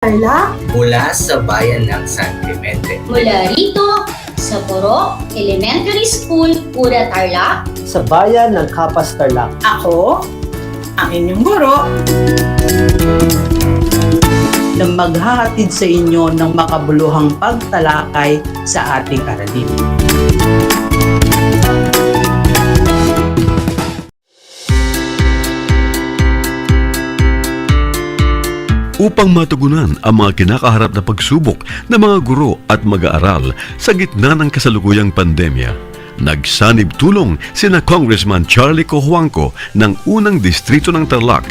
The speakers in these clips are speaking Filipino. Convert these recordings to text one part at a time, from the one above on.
Tarlac, mula sa bayan ng San Clemente. Mula rito, sa Puro Elementary School, Pura Tarlac. Sa bayan ng Kapas Tarlac. ako, ang inyong guro, na maghahatid sa inyo ng makabuluhang pagtalakay sa ating aralin. Upang matugunan ang mga kinakaharap na pagsubok ng mga guro at mag-aaral sa gitna ng kasalukuyang pandemya, nagsanib tulong sina Congressman Charlie Cojuangco ng unang distrito ng Tarlac,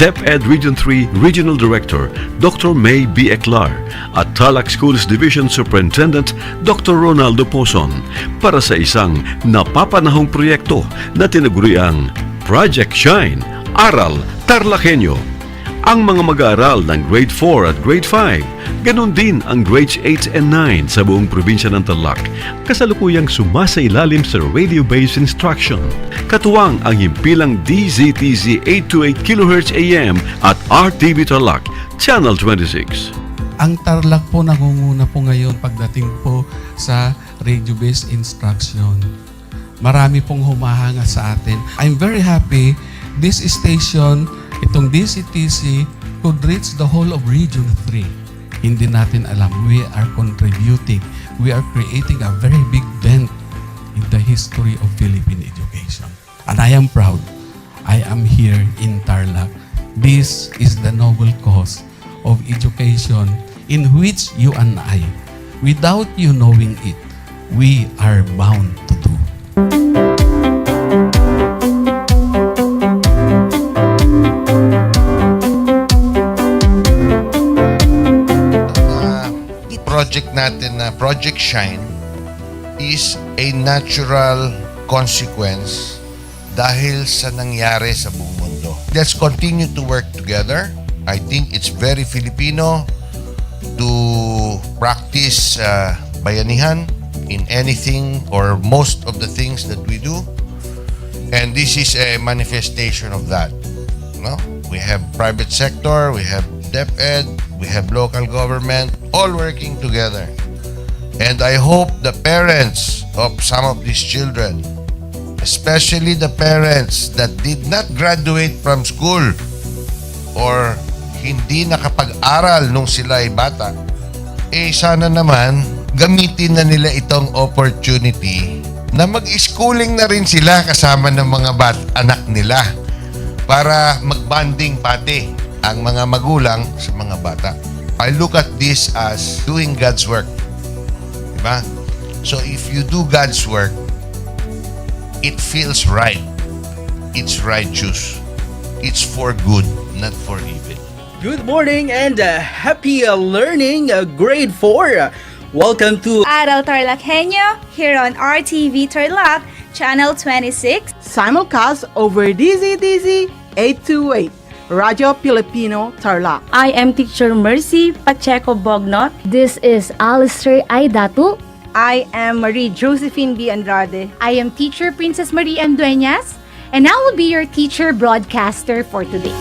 DEPED Region 3 Regional Director Dr. May B. Eclar at Tarlac Schools Division Superintendent Dr. Ronaldo Pozon para sa isang napapanahong proyekto na tinaguriang Project Shine, Aral TarlakHenyo. Ang mga mag-aaral ng Grade 4 at Grade 5, ganon din ang Grades 8 and 9 sa buong probinsya ng Tarlac, kasalukuyang sumasailalim sa radio-based instruction. Katuwang ang himpilang DZTZ 828 kHz AM at RTV Tarlac, Channel 26. Ang Tarlac po nangunguna po ngayon pagdating po sa radio-based instruction. Marami pong humahanga sa atin. I'm very happy this station, itong DCTC, could reach the whole of Region 3. Hindi natin alam, we are contributing. We are creating a very big dent in the history of Philippine education. And I am proud. I am here in Tarlac. This is the noble cause of education in which you and I, without you knowing it, we are bound to do. Project natin na Project Shine is a natural consequence dahil sa nangyari sa buong mundo. Let's continue to work together. I think it's very Filipino to practice bayanihan in anything or most of the things that we do. And this is a manifestation of that. No? We have private sector, we have DEPED, we have local government, all working together. And I hope the parents of some of these children, especially the parents that did not graduate from school or hindi nakapag-aral nung sila ay bata, sana naman gamitin na nila itong opportunity na mag-schooling na rin sila kasama ng mga anak nila para mag-bonding pati ang mga magulang sa mga bata. I look at this as doing God's work. Diba? So if you do God's work, it feels right. It's righteous. It's for good, not for evil. Good morning and happy learning, grade 4. Welcome to Aral TarlakHenyo here on RTV Tarlac, Channel 26. Simulcast over DZTZ 828, Radio Filipino Tarlac. I am Teacher Mercy Pacheco Bognot. This is Alistair Aidatu. I am Marie Josephine B. Andrade. I am Teacher Princess Marie M. Dueñas, and I will be your teacher broadcaster for today.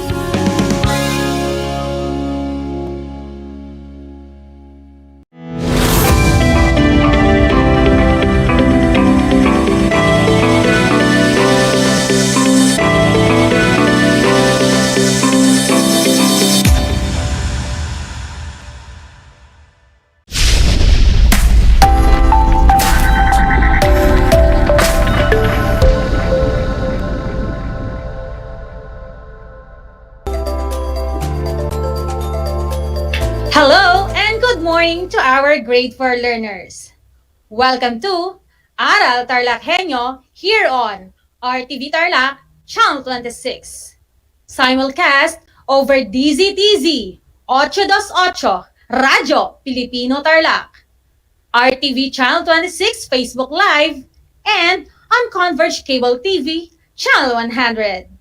Hello and good morning to our grade 4 learners. Welcome to Aral TarlakHenyo here on RTV Tarlac, Channel 26. Simulcast over DZTZ 828 Radio Filipino Tarlac, RTV Channel 26 Facebook Live, and on Converge Cable TV Channel 100.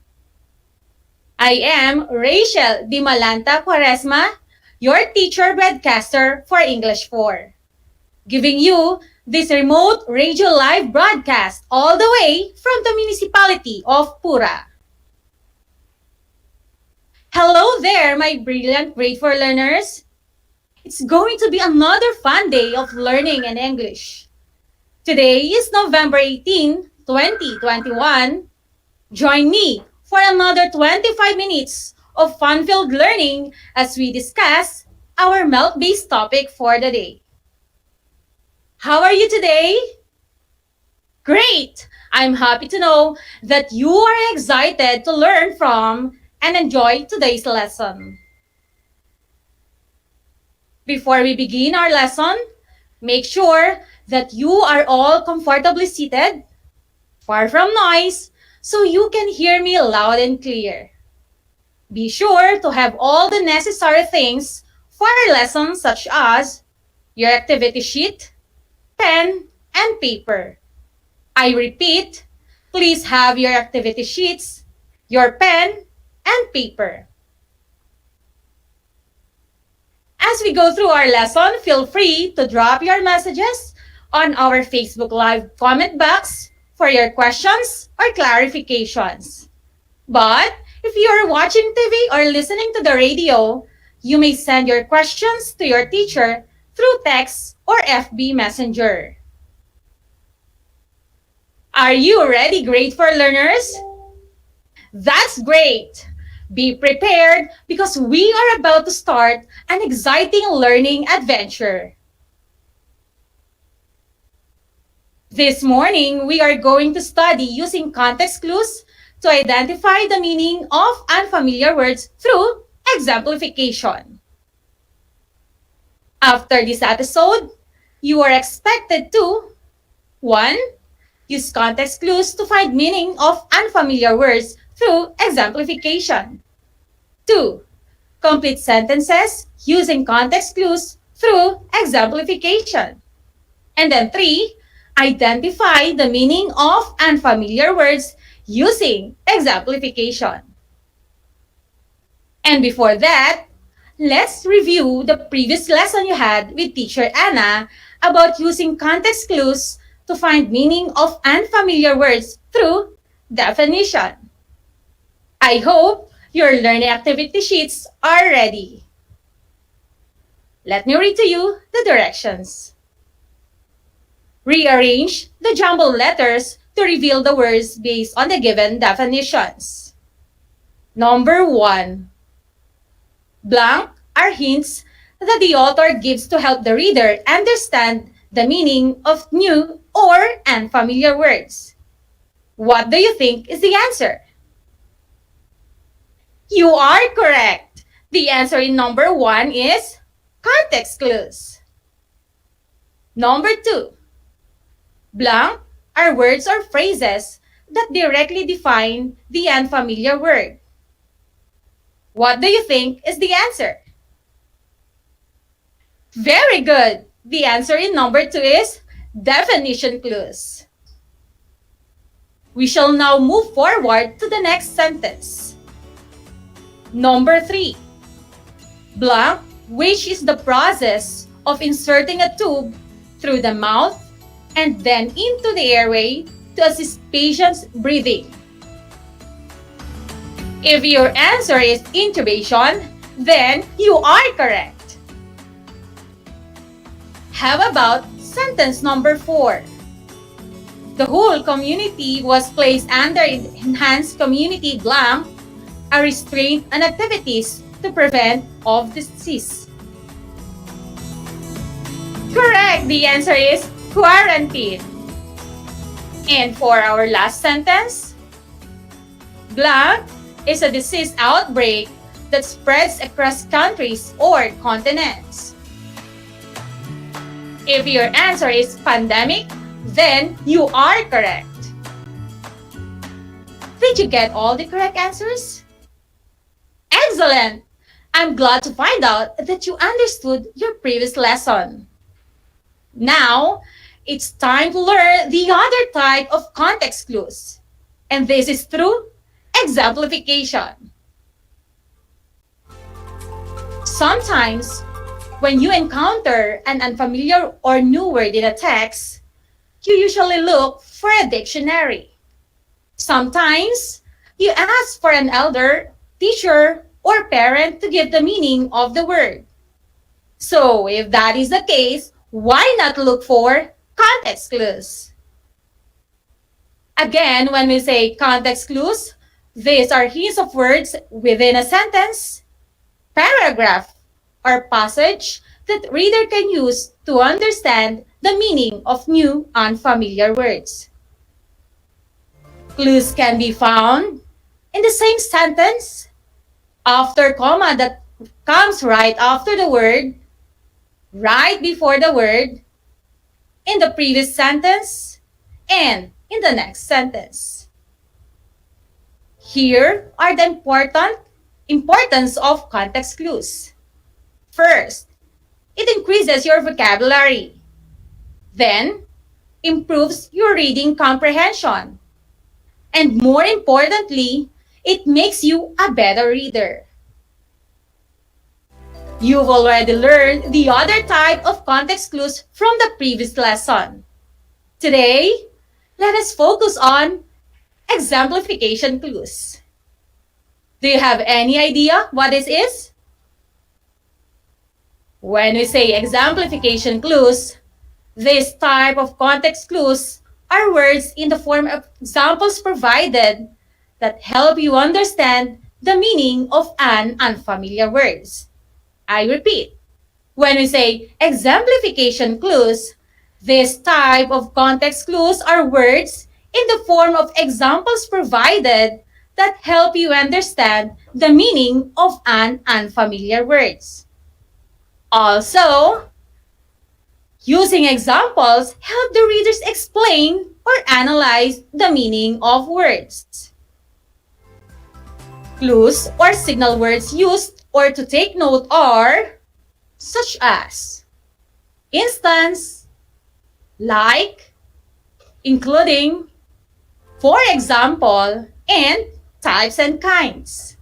I am Rachel Dimalanta Quaresma, your teacher broadcaster for English 4, giving you this remote radio live broadcast all the way from the municipality of Pura. Hello there, my brilliant grade 4 learners. It's going to be another fun day of learning in English. Today is November 18, 2021. Join me for another 25 minutes of fun-filled learning as we discuss our MELC-based topic for the day. How are you today? Great! I'm happy to know that you are excited to learn from and enjoy today's lesson. Before we begin our lesson, make sure that you are all comfortably seated, far from noise, so you can hear me loud and clear. Be sure to have all the necessary things for our lesson, such as your activity sheet, pen, and paper. I repeat, please have your activity sheets, your pen, and paper. As we go through our lesson, feel free to drop your messages on our Facebook Live comment box for your questions or clarifications. But if you are watching TV or listening to the radio, you may send your questions to your teacher through text or FB Messenger. Are you ready, grade 4 learners? That's great! Be prepared because we are about to start an exciting learning adventure. This morning, we are going to study using context clues to identify the meaning of unfamiliar words through exemplification. After this episode, you are expected to 1. Use context clues to find meaning of unfamiliar words through exemplification. 2. Complete sentences using context clues through exemplification. And then 3. Identify the meaning of unfamiliar words using exemplification. And before that, let's review the previous lesson you had with Teacher Anna about using context clues to find meaning of unfamiliar words through definition. I hope your learning activity sheets are ready. Let me read to you the directions. Rearrange the jumbled letters to reveal the words based on the given definitions. Number 1. Blank are hints that the author gives to help the reader understand the meaning of new or unfamiliar words. What do you think is the answer? You are correct. The answer in number 1 is context clues. Number 2. Blank are words or phrases that directly define the unfamiliar word. What do you think is the answer? Very good. The answer in number 2 is definition clues. We shall now move forward to the next sentence. Number 3. Blank, which is the process of inserting a tube through the mouth and then into the airway to assist patients breathing. If your answer is intubation, then you are correct. How about sentence number 4? The whole community was placed under enhanced community blank, a restraint on activities to prevent of disease. Correct! The answer is quarantine. And for our last sentence, blank is a disease outbreak that spreads across countries or continents. If your answer is pandemic, then you are correct. Did you get all the correct answers? Excellent! I'm glad to find out that you understood your previous lesson. Now, it's time to learn the other type of context clues. And this is through exemplification. Sometimes, when you encounter an unfamiliar or new word in a text, you usually look for a dictionary. Sometimes, you ask for an elder, teacher, or parent to give the meaning of the word. So, if that is the case, why not look for context clues? Again, when we say context clues, these are hints of words within a sentence, paragraph, or passage that reader can use to understand the meaning of new unfamiliar words. Clues can be found in the same sentence, after comma that comes right after the word, right before the word, in the previous sentence, and in the next sentence. Here are the importance of context clues. First, it increases your vocabulary. Then, improves your reading comprehension. And more importantly, it makes you a better reader. You've already learned the other type of context clues from the previous lesson. Today, let us focus on exemplification clues. Do you have any idea what this is? When we say exemplification clues, this type of context clues are words in the form of examples provided that help you understand the meaning of an unfamiliar words. I repeat, when we say exemplification clues, this type of context clues are words in the form of examples provided that help you understand the meaning of an unfamiliar words. Also, using examples help the readers explain or analyze the meaning of words. Clues or signal words used or to take note are such as instance, like, including, for example, and types and kinds.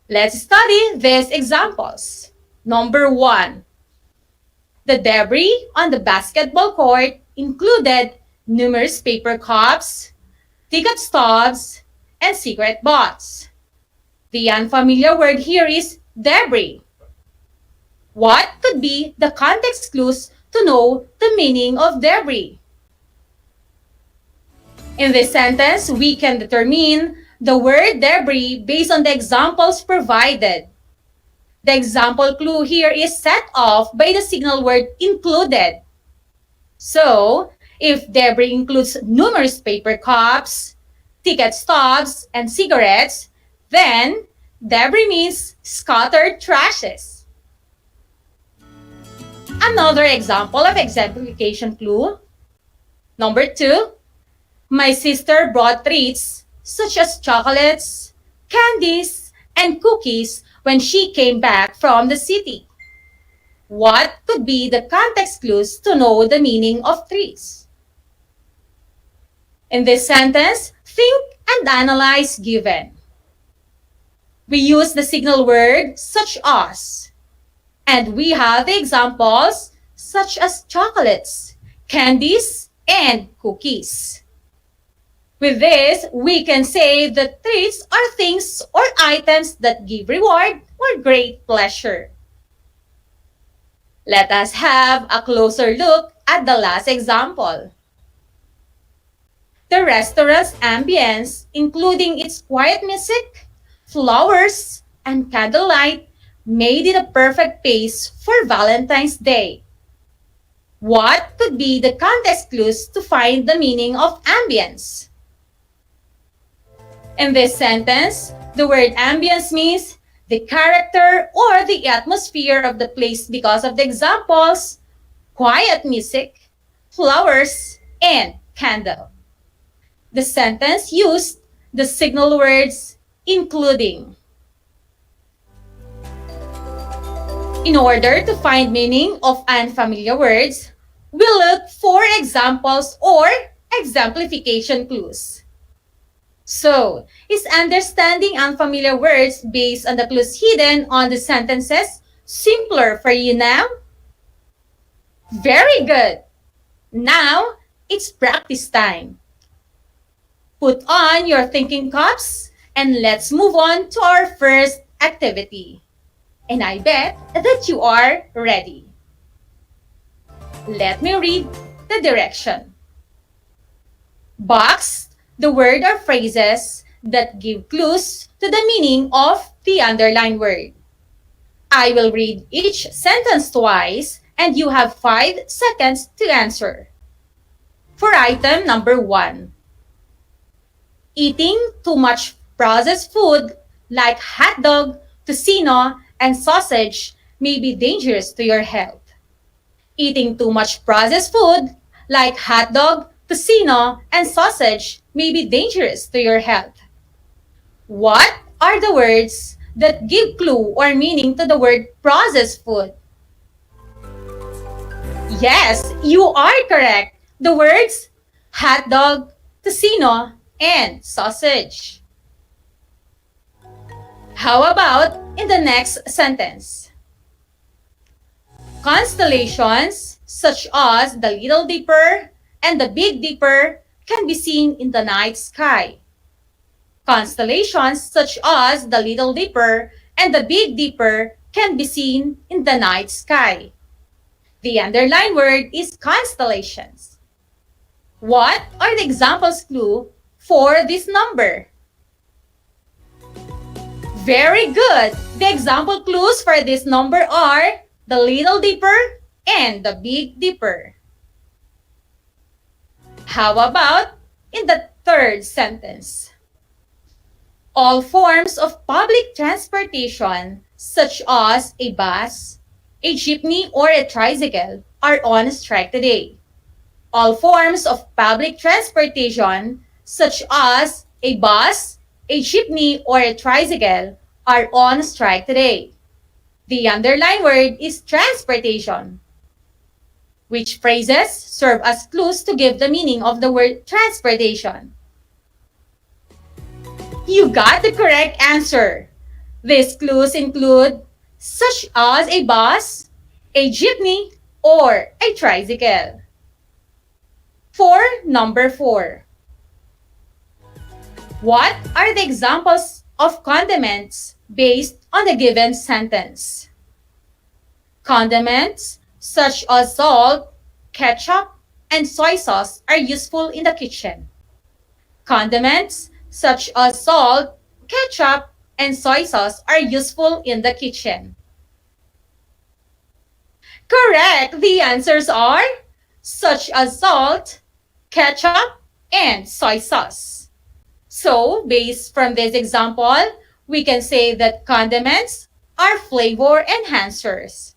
Let's study these examples. Number 1. The debris on the basketball court included numerous paper cups, ticket stubs, and cigarette butts. The unfamiliar word here is debris. What could be the context clues to know the meaning of debris? In this sentence, we can determine the word debris based on the examples provided. The example clue here is set off by the signal word included. So, if debris includes numerous paper cups, ticket stubs, and cigarettes, then debris means scattered trashes. Another example of exemplification clue. Number 2, my sister brought treats such as chocolates, candies, and cookies when she came back from the city. What could be the context clues to know the meaning of treats? In this sentence, think and analyze given. We use the signal word such as, and we have the examples such as chocolates, candies, and cookies. With this, we can say that treats are things or items that give reward or great pleasure. Let us have a closer look at the last example. The restaurant's ambience, including its quiet music, flowers, and candlelight, made it a perfect place for Valentine's Day. What could be the context clues to find the meaning of ambience? In this sentence, the word ambience means the character or the atmosphere of the place because of the examples, quiet music, flowers, and candle. The sentence used the signal words including. In order to find meaning of unfamiliar words, we look for examples or exemplification clues. So, is understanding unfamiliar words based on the clues hidden on the sentences simpler for you now? Very good! Now, it's practice time. Put on your thinking caps and let's move on to our first activity. And I bet that you are ready. Let me read the direction. Box the word or phrases that give clues to the meaning of the underlined word. I will read each sentence twice and you have 5 seconds to answer. For item number 1, eating too much processed food like hot dog, tocino, and sausage may be dangerous to your health. Eating too much processed food like hot dog, tocino, and sausage may be dangerous to your health. What are the words that give clue or meaning to the word processed food? Yes, you are correct. The words hot dog, tocino, and sausage. How about in the next sentence? Constellations such as the Little Dipper and the Big Dipper can be seen in the night sky. Constellations such as the Little Dipper and the Big Dipper can be seen in the night sky. The underlined word is constellations. What are the examples clue for this number? Very good! The example clues for this number are the Little Dipper and the Big Dipper. How about in the third sentence? All forms of public transportation, such as a bus, a jeepney, or a tricycle, are on strike today. All forms of public transportation, such as a bus, a jeepney, or a tricycle, are on strike today. The underlined word is transportation. Which phrases serve as clues to give the meaning of the word transportation? You got the correct answer. These clues include such as a bus, a jeepney, or a tricycle. For number 4. What are the examples of condiments based on the given sentence? Condiments such as salt, ketchup, and soy sauce are useful in the kitchen. Condiments such as salt, ketchup, and soy sauce are useful in the kitchen. Correct! The answers are such as salt, ketchup, and soy sauce. So, based from this example, we can say that condiments are flavor enhancers.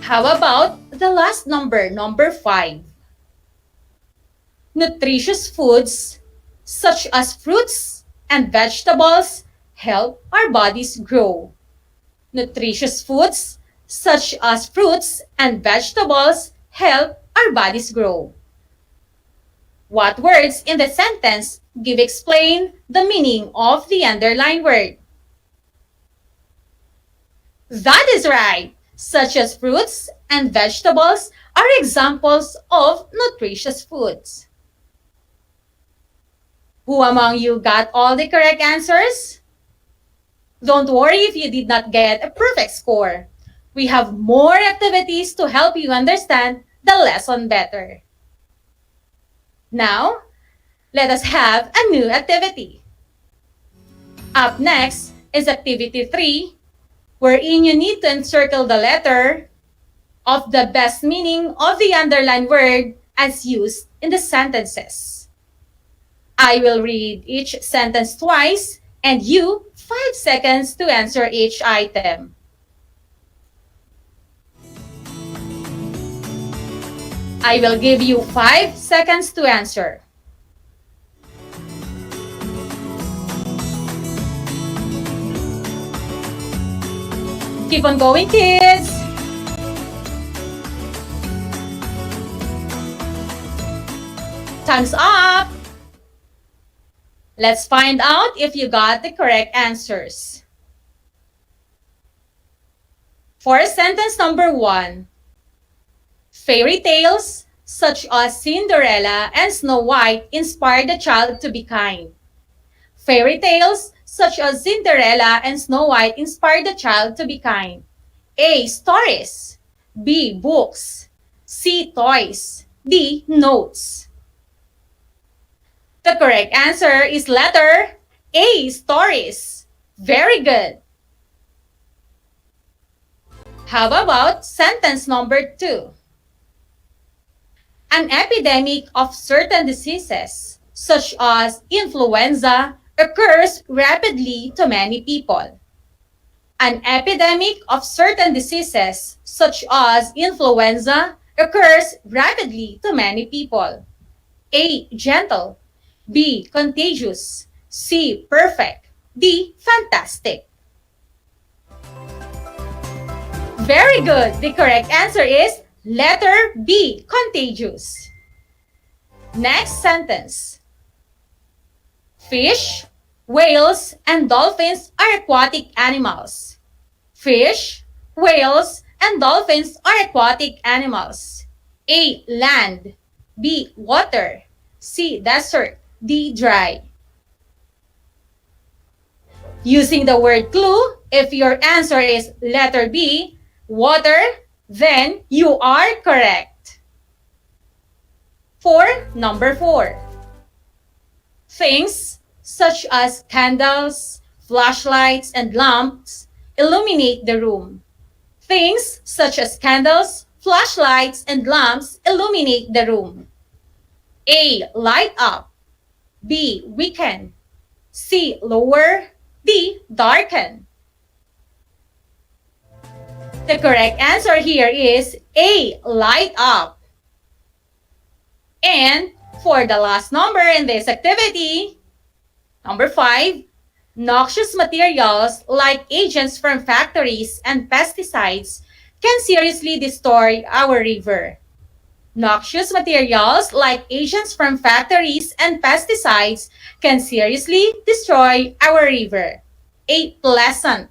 How about the last number, number 5? Nutritious foods such as fruits and vegetables help our bodies grow. Nutritious foods such as fruits and vegetables help our bodies grow. What words in the sentence explain the meaning of the underlined word? That is right! Such as fruits and vegetables are examples of nutritious foods. Who among you got all the correct answers? Don't worry if you did not get a perfect score. We have more activities to help you understand the lesson better. Now, let us have a new activity. Up next is activity 3, wherein you need to encircle the letter of the best meaning of the underlined word as used in the sentences. I will read each sentence twice and you 5 seconds to answer each item. I will give you 5 seconds to answer. Keep on going, kids! Time's up! Let's find out if you got the correct answers. For sentence number 1, fairy tales such as Cinderella and Snow White inspire the child to be kind. Fairy tales such as Cinderella and Snow White inspire the child to be kind. A. Stories. B. Books. C. Toys. D. Notes. The correct answer is letter A. Stories. Very good. How about sentence number 2? An epidemic of certain diseases, such as influenza, occurs rapidly to many people. An epidemic of certain diseases, such as influenza, occurs rapidly to many people. A. Gentle. B. Contagious. C. Perfect. D. Fantastic. Very good. The correct answer is letter B. Contagious. Next sentence. Fish, whales, and dolphins are aquatic animals. Fish, whales, and dolphins are aquatic animals. A. Land. B. Water. C. Desert. D. Dry. Using the word clue, if your answer is letter B, water, then you are correct. For number 4. Things such as candles, flashlights, and lamps illuminate the room. Things such as candles, flashlights, and lamps illuminate the room. A. Light up. B. Weaken. C. Lower. D. Darken. The correct answer here is A. Light up. And for the last number in this activity, number 5, noxious materials like agents from factories and pesticides can seriously destroy our river. Noxious materials like agents from factories and pesticides can seriously destroy our river. A. Pleasant.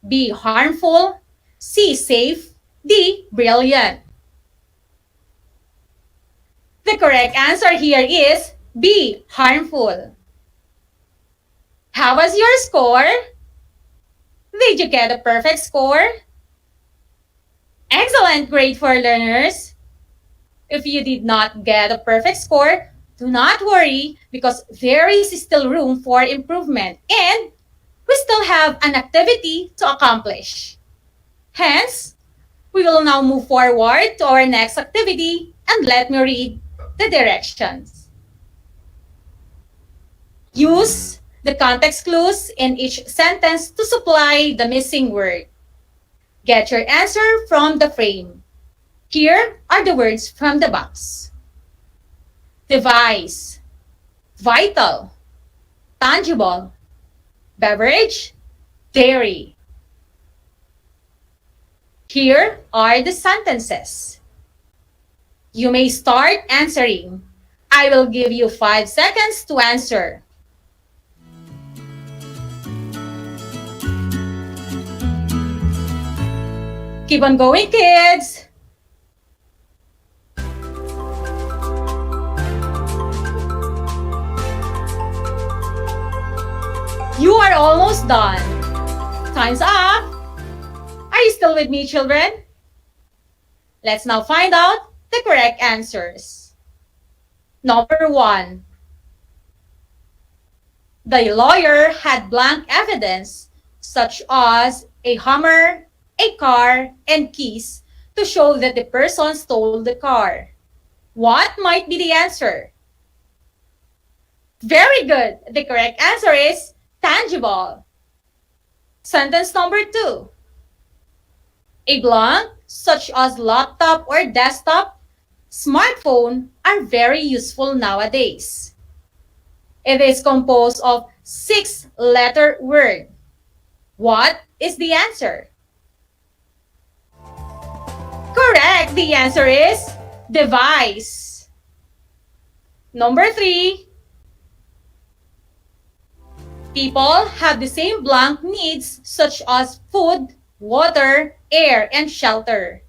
B. Harmful. C. Safe. D. Brilliant. The correct answer here is B. Harmful. How was your score? Did you get a perfect score? Excellent grade for learners. If you did not get a perfect score, do not worry because there is still room for improvement and we still have an activity to accomplish. Hence, we will now move forward to our next activity and let me read the directions. Use the context clues in each sentence to supply the missing word. Get your answer from the frame. Here are the words from the box. Device, vital, tangible, beverage, dairy. Here are the sentences. You may start answering. I will give you 5 seconds to answer. Keep on going, kids! You are almost done. Time's up! Are you still with me, children? Let's now find out the correct answers. Number 1. The lawyer had blank evidence such as a hammer, a car, and keys to show that the person stole the car. What might be the answer? Very good. The correct answer is tangible. Sentence number 2. A blank, such as laptop or desktop, smartphone are very useful nowadays. It is composed of 6-letter word. What is the answer? Correct. The answer is device. Number 3. People have the same blank needs such as food, water, air, and shelter.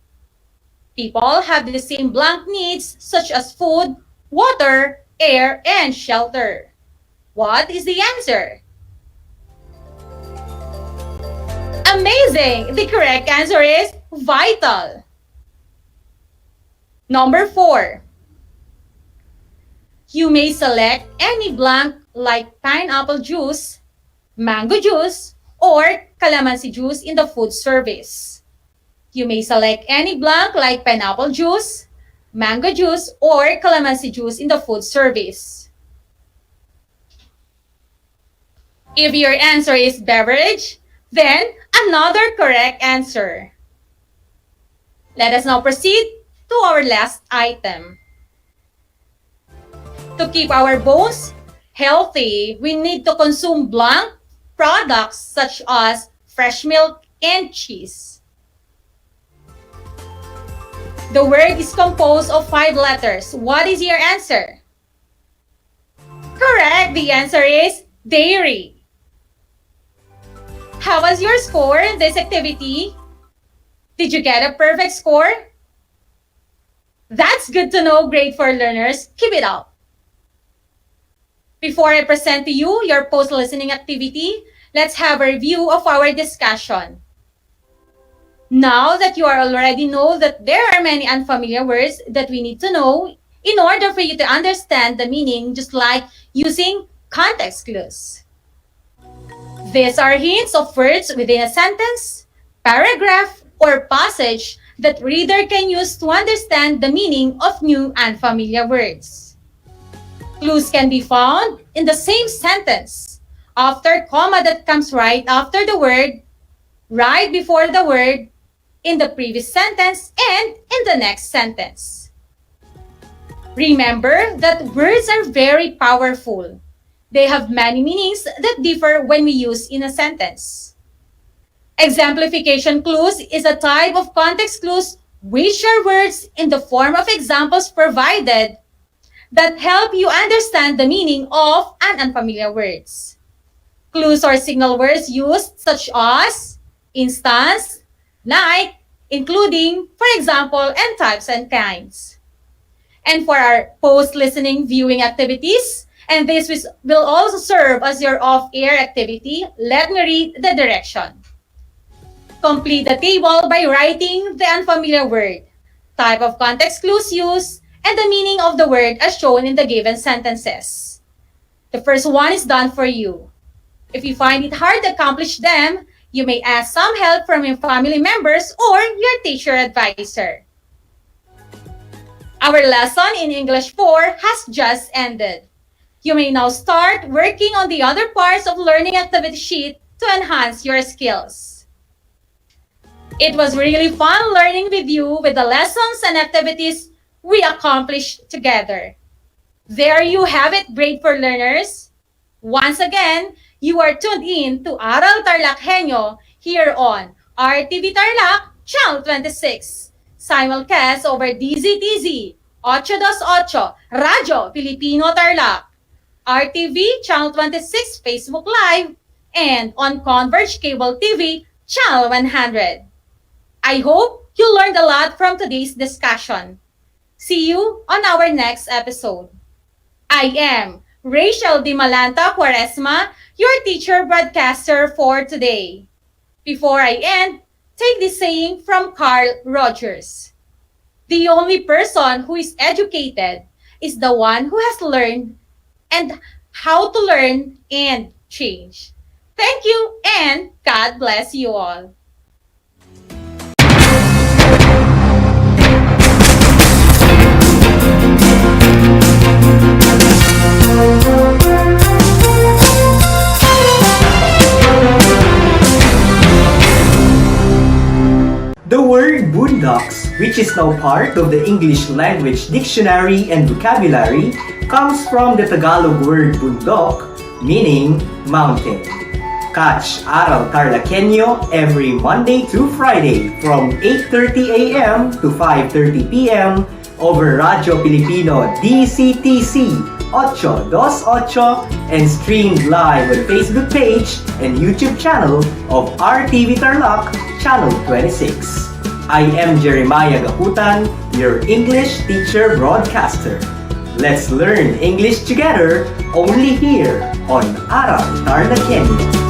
People have the same blank needs such as food, water, air, and shelter. What is the answer? Amazing! The correct answer is vital. Number 4. You may select any blank like pineapple juice, mango juice, or calamansi juice in the food service. You may select any blank like pineapple juice, mango juice, or calamansi juice in the food service. If your answer is beverage, then another correct answer. Let us now proceed to our last item. To keep our bones healthy, we need to consume blank products such as fresh milk and cheese. The word is composed of 5 letters. What is your answer? Correct. The answer is dairy. How was your score in this activity? Did you get a perfect score? That's good to know, grade 4 learners. Keep it up. Before I present to you your post-listening activity, let's have a review of our discussion. Now that you already know that there are many unfamiliar words that we need to know in order for you to understand the meaning, just like using context clues. These are hints of words within a sentence, paragraph, or passage that reader can use to understand the meaning of new and familiar words. Clues can be found in the same sentence, after comma that comes right after the word, right before the word, in the previous sentence, and in the next sentence. Remember that words are very powerful. They have many meanings that differ when we use in a sentence. Exemplification clues is a type of context clues which are words in the form of examples provided that help you understand the meaning of an unfamiliar words. Clues are signal words used such as instance, like, including, for example, and types and kinds. And for our post-listening viewing activities, and this will also serve as your off-air activity, let me read the direction. Complete the table by writing the unfamiliar word, type of context clues used, and the meaning of the word as shown in the given sentences. The first one is done for you. If you find it hard to accomplish them, you may ask some help from your family members or your teacher advisor. Our lesson in English 4 has just ended. You may now start working on the other parts of learning activity sheet to enhance your skills. It was really fun learning with you with the lessons and activities we accomplished together. There you have it, grade 4 learners. Once again, you are tuned in to Aral TarlakHenyo here on RTV Tarlac, Channel 26. Simulcast over DZTZ, 828, Radyo Pilipino Tarlac, RTV Channel 26 Facebook Live, and on Converge Cable TV Channel 100. I hope you learned a lot from today's discussion. See you on our next episode. I am Rachel Di Malanta Quaresma, your teacher broadcaster for today. Before I end, take this saying from Carl Rogers. The only person who is educated is the one who has learned and how to learn and change. Thank you and God bless you all. The word boondocks, which is now part of the English Language Dictionary and Vocabulary, comes from the Tagalog word bundok, meaning mountain. Catch Aral TarlakHenyo every Monday to Friday from 8:30 a.m. to 5:30 p.m. over Radyo Pilipino DCTC 828 and streamed live on Facebook page and YouTube channel of RTV Tarlac, Channel 26. I am Jeremiah Gahutan, your English teacher broadcaster. Let's learn English together only here on Aral TarlakHenyo.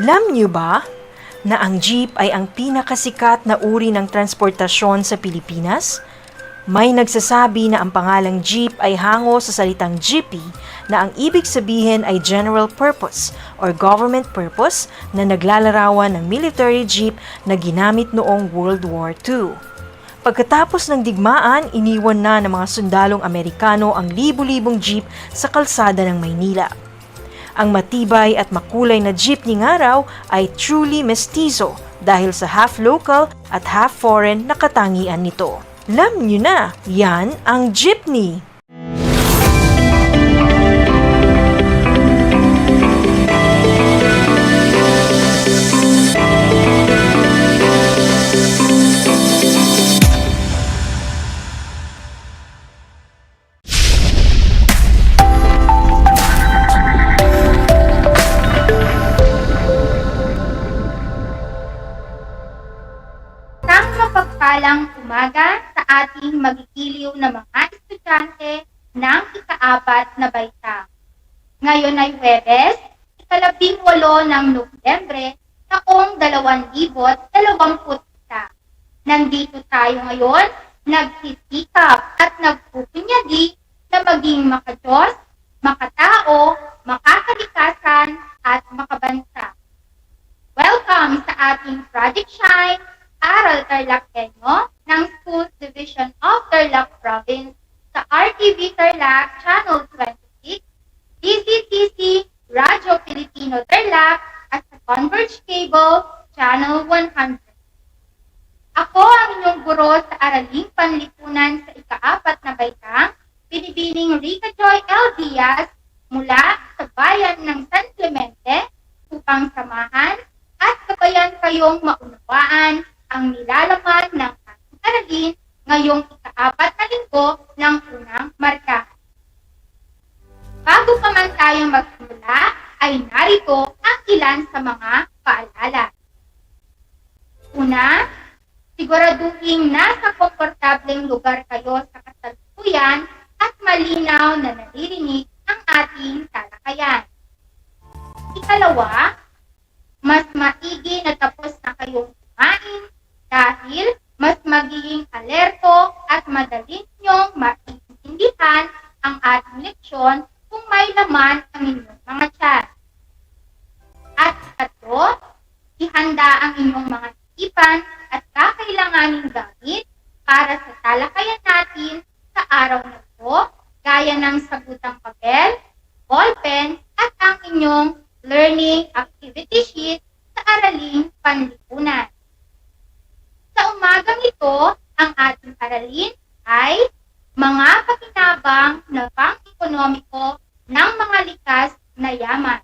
Alam niyo ba na ang jeep ay ang pinakasikat na uri ng transportasyon sa Pilipinas? May nagsasabi na ang pangalang jeep ay hango sa salitang jeepy na ang ibig sabihin ay general purpose or government purpose na naglalarawan ng military jeep na ginamit noong World War II. Pagkatapos ng digmaan, iniwan na ng mga sundalong Amerikano ang libu-libong jeep sa kalsada ng Maynila. Ang matibay at makulay na jeepney nga raw ay truly mestizo dahil sa half local at half foreign na katangian nito. Alam nyo na, yan ang jeepney! Mapagpalang umaga sa ating magigiliw na mga estudyante ng ika-4 na baitang. Ngayon ay Huwebes, ika-18 ng Nobyembre, taong 2021. Nandito tayo ngayon, nagsisikap at nagpupunyagi na maging makadiyos, makatao, makakalikasan at makabansa. Welcome sa ating Project Shine, Aral TarlakHenyo ng Schools Division of Tarlac Province sa RTV Tarlac Channel 26, DCTC Radyo Pilipino Tarlac at sa Converge Cable Channel 100. Ako ang inyong guro sa Araling Panlipunan sa ika-4 na baitang, Binibining Rica Joy L. Diaz mula sa bayan ng San Clemente upang samahan at gabayan kayong maunawaan ang nilalaman ng ating aralin ngayong ika-4 na linggo ng unang markahan. maging nasa komportableng lugar kayo sa kasalukuyan at malinaw na naririnig ang ating talakayan. Ikalawa, mas maigi na tapos na kayong kumain dahil mas magiging alerto at madali niyong maintindihan ang ating leksyon kung may laman ang inyong mga tiyan. At ikatlo, ihanda ang inyong mga isipan at kakailanganing gamit para sa talakayan natin sa araw na ito, gaya ng sagutang papel, ballpen, at ang inyong learning activity sheet sa araling panlipunan. Sa umagang ito, ang ating aralin ay mga pakinabang na pang-ekonomiko ng mga likas na yaman.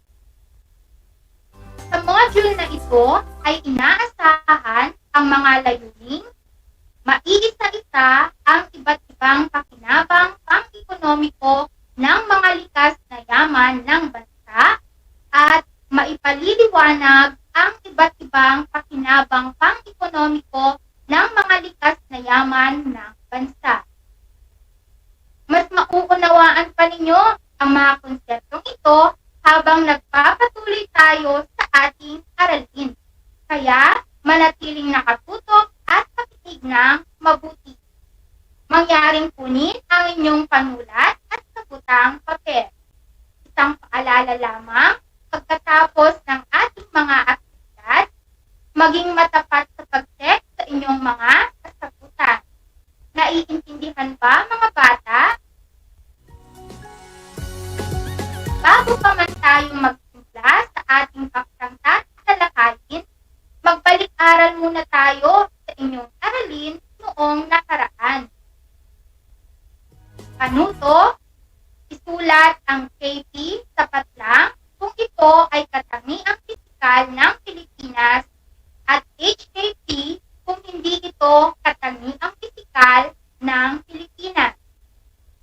Sa module na ito ay inaasahan ang mga layuning, maiisa-isa ang iba't ibang pakinabang pang-ekonomiko ng mga likas na yaman ng bansa at maipaliliwanag ang iba't ibang pakinabang pang-ekonomiko ng mga likas na yaman ng bansa. Mas mauunawaan pa ninyo ang mga konseptong ito habang nagpapatuloy tayo sa ating aralin. Kaya, manatiling nakatutok at pakinig ng mabuti. Mangyaring kunin ang inyong panulat at sagutang papel. Isang paalala lamang, pagkatapos ng ating mga aktibidad, maging matapat sa pag-check sa inyong mga kasagutan. Naiintindihan ba, mga bata? Bago pa man tayong magsimula sa ating paksang tatalakayin, magbalik-aral muna tayo sa inyong aralin noong nakaraan. Panuto, isulat ang KP sapat lang kung ito ay katangiang pisikal ng Pilipinas at HKP kung hindi ito katangiang pisikal ng Pilipinas.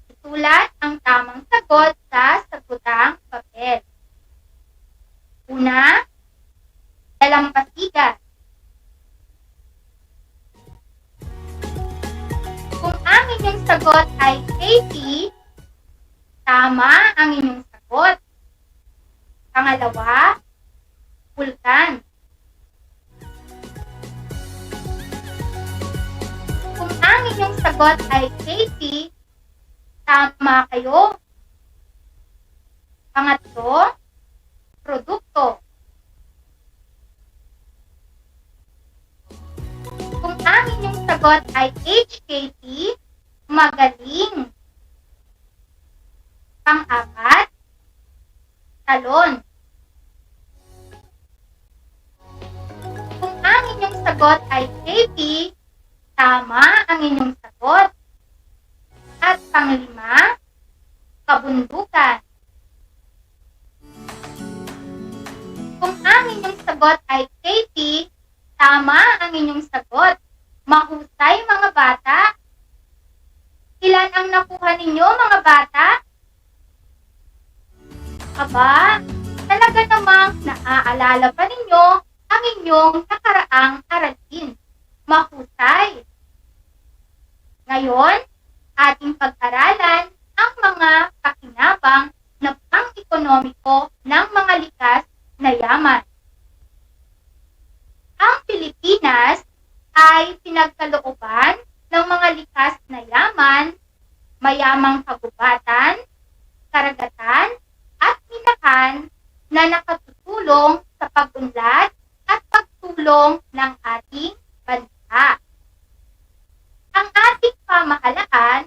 Isulat ang tamang sagot sa sagutang papel. Una, dalampasigan. Kung ang inyong sagot ay KP, tama ang inyong sagot. Pangalawa, pulkan. Kung ang inyong sagot ay KP, tama kayo. Pangatlo, produkto. Kung ang inyong sagot ay HKP, magaling. Pang-apat, talon. Kung ang inyong sagot ay KP, tama ang inyong sagot. At panglima, kabundukan. Kung ang inyong sagot ay KP, tama ang inyong sagot. Mahusay, mga bata. Ilan ang nakuha ninyo, mga bata? Aba, talaga namang naaalala pa ninyo ang inyong nakaraang aralin. Mahusay. Ngayon, ating pag-aralan ang mga pakinabang na pang-ekonomiko ng mga likas na yaman. Ang Pilipinas ay pinagkalooban ng mga likas na yaman, mayamang kagubatan, karagatan, at minahan na nakatutulong sa pag-unlad at pagtulong ng ating bansa. Ang ating pamahalaan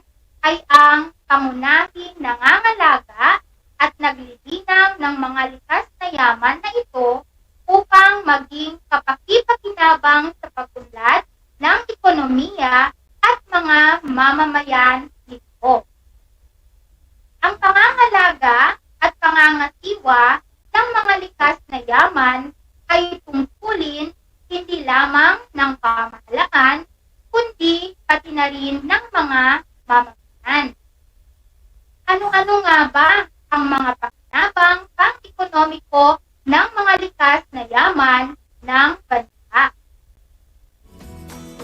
ay ang pangunahing nangangalaga at naglilinaw ng mga likas na yaman na ito upang maging kapaki-pakinabang sa pag-unlad ng ekonomiya at mga mamamayan nito. Ang pangangalaga at pangangasiwa ng mga likas na yaman ay tungkulin hindi lamang ng pamahalaan, kundi pati na rin ng mga mamamayan. Ano-ano nga ba ang mga pakinabang pang-ekonomiko ng mga likas na yaman ng bansa?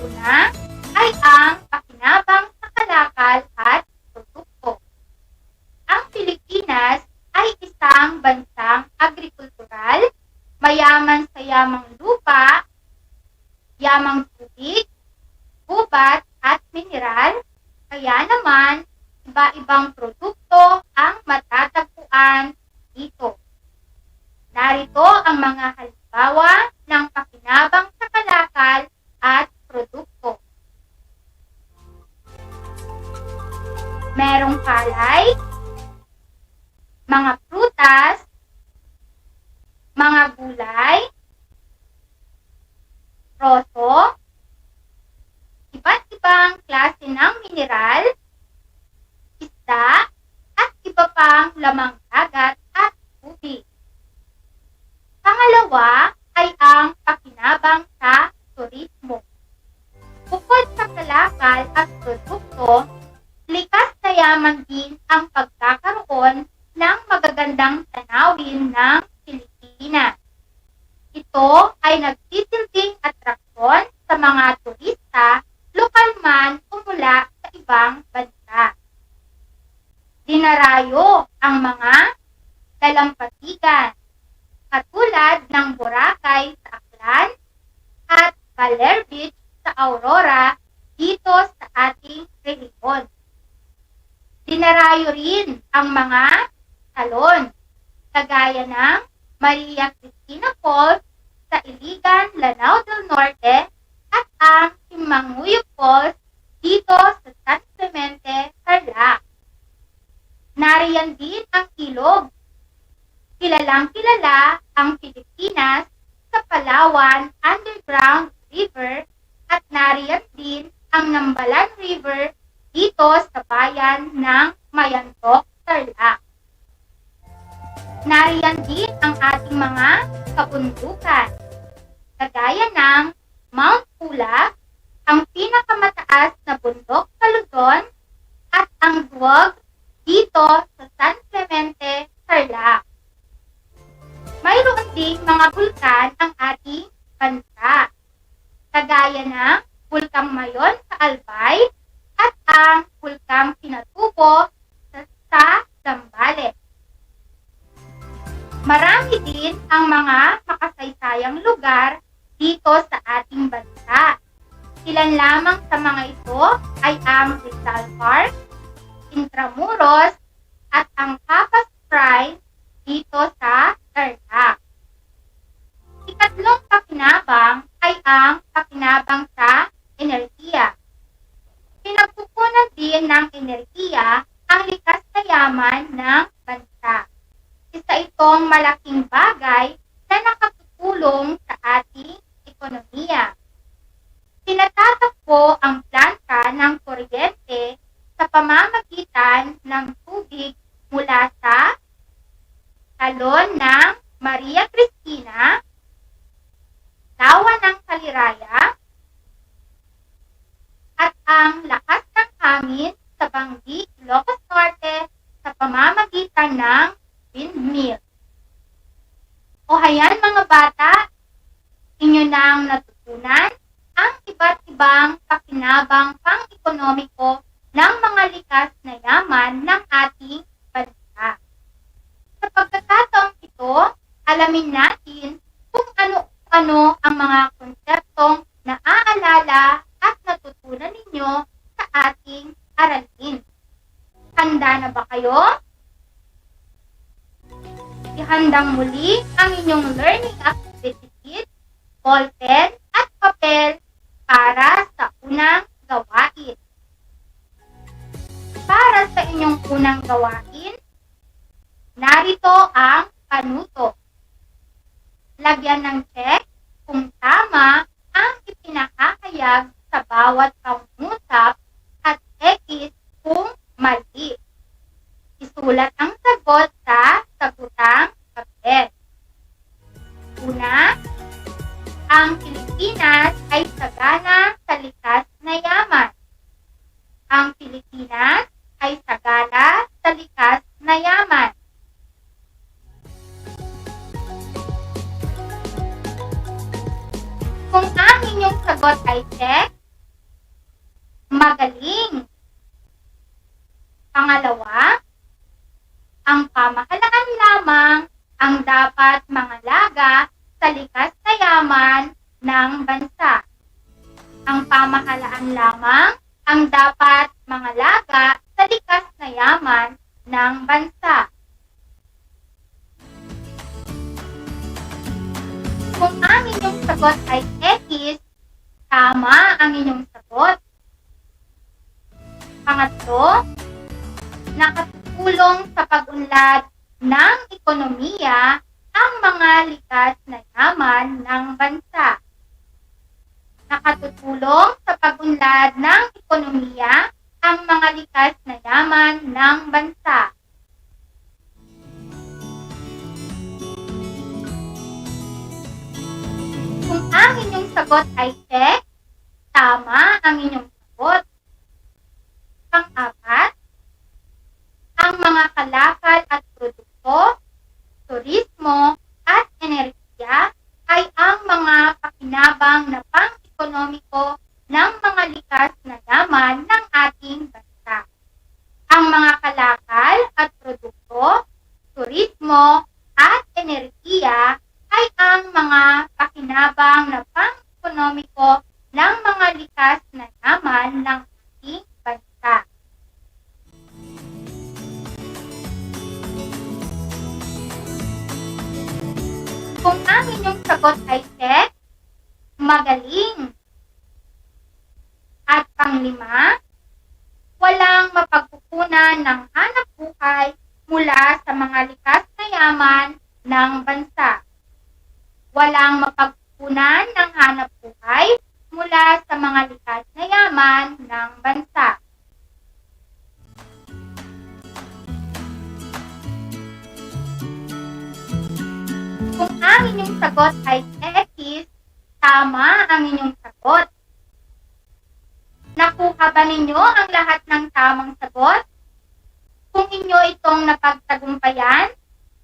Una yamang lupa, yamang tubig, gubat at mineral, kaya naman iba-ibang produkto ang matatagpuan dito. Narito ang mga halimbawa ng pakinabang sa kalakal at produkto. Merong palay, mga prutas, mga gulay, proso, iba't ibang klase ng mineral, isda, at iba pang lamang dagat at tubig. Pangalawa ay ang pakinabang sa turismo. Bukod sa kalakal at produkto, likas na yaman din ang pagkakaroon ng magagandang tanawin ng Pilipinas. Ito ay nagsisilbing atraksyon sa mga turista, lokal man o mula sa ibang bansa. Dinarayo ang mga dalampasigan, katulad ng Boracay sa Aklan at Baler Beach sa Aurora dito sa ating rehiyon. Dinarayo rin ang mga salon, kagaya ng Maria Cristina Falls sa Iligan, Lanao del Norte at ang Simanguyo Falls dito sa San Clemente, Tarlac. Nariyan din ang ilog. Kilalang-kilala ang Pilipinas sa Palawan Underground River at nariyan din ang Nambalan River dito sa bayan ng Mayantok, Tarlac. Nariyan din ang ating mga kabundukan, kagaya ng Mount Pulag, ang pinakamataas na bundok sa Luzon, at ang Duwag dito sa San Clemente, Tarlac. Mayroon ding mga bulkan ang ating bansa, kagaya ng Bulkang Mayon sa Albay at ang Bulkang Pinatubo sa Zambales. Marami din ang mga makasaysayang lugar dito sa ating bansa. Ilan lamang sa mga ito ay ang Rizal Park, Intramuros, at ang Papas Fry dito sa Tarlac. Ikatlong pakinabang ay ang pakinabang sa enerhiya. Pinagkukunan din ng enerhiya ang likas na yaman ng bansa. Isa itong malaking bagay na nakatutulong sa ating ekonomiya. Tinatatakbo ang planta ng kuryente sa pamamagitan ng tubig mula sa talon ng Maria Cristina, lawa ng Kaliraya, at ang lakas ng hangin sa Banggi, Ilocos Norte sa pamamagitan ng windmill. O hayan mga bata, inyo nang natutunan ang iba't ibang pakinabang pang-ekonomiko ng mga likas na yaman ng ating bansa. Sa pagkakataong ito, alamin natin kung ano-ano ang mga konseptong naaalala at natutunan ninyo sa ating aralin. Handa na ba kayo? Ihandang muli ang inyong learning activities, ballpen at papel para sa unang gawain. Para sa inyong unang gawain, narito ang panuto. Lagyan ng check kung tama ang ipinakahayag sa bawat pangungusap at X kung mali. Isulat ang sagot sa sagutang papel. Una, ang Pilipinas ay sagana sa likas na yaman. Ang Pilipinas ay sagana sa likas na yaman. Kung ang inyong sagot ay check, magaling. Pangalawa, ang pamahalaan lamang ang dapat mangalaga sa likas na yaman pamahalaan lamang ang dapat mangalaga sa likas na yaman ng bansa. Kung ang inyong sagot ay X, tama ang inyong sagot. Pangatlo, nakatulong sa pag-unlad ng ekonomiya ang mga likas na yaman ng bansa. Nakatutulong sa pag-unlad ng ekonomiya ang mga likas na yaman ng bansa. Kung ang inyong sagot ay X, tama ang inyong sagot. Pang-apat, ang mga kalakal at produkto, turismo at enerhiya ay ang mga pakinabang na pang-ekonomiko ng mga likas na yaman ng ating bansa. Ang mga kalakal at produkto, turismo at enerhiya ay ang mga pakinabang na pang-ekonomiko ng mga likas na yaman ng ating bansa. Kung ang inyong sagot ay X, magaling. At panglima, walang mapagkukunan ng hanap buhay mula sa mga likas na yaman ng bansa. Walang mapagkukunan ng hanap buhay mula sa mga likas na yaman ng bansa. Kung ang inyong sagot ay X, tama ang inyong sagot. Nakuha ba ninyo ang lahat ng tamang sagot? Kung inyo itong napagtagumpayan,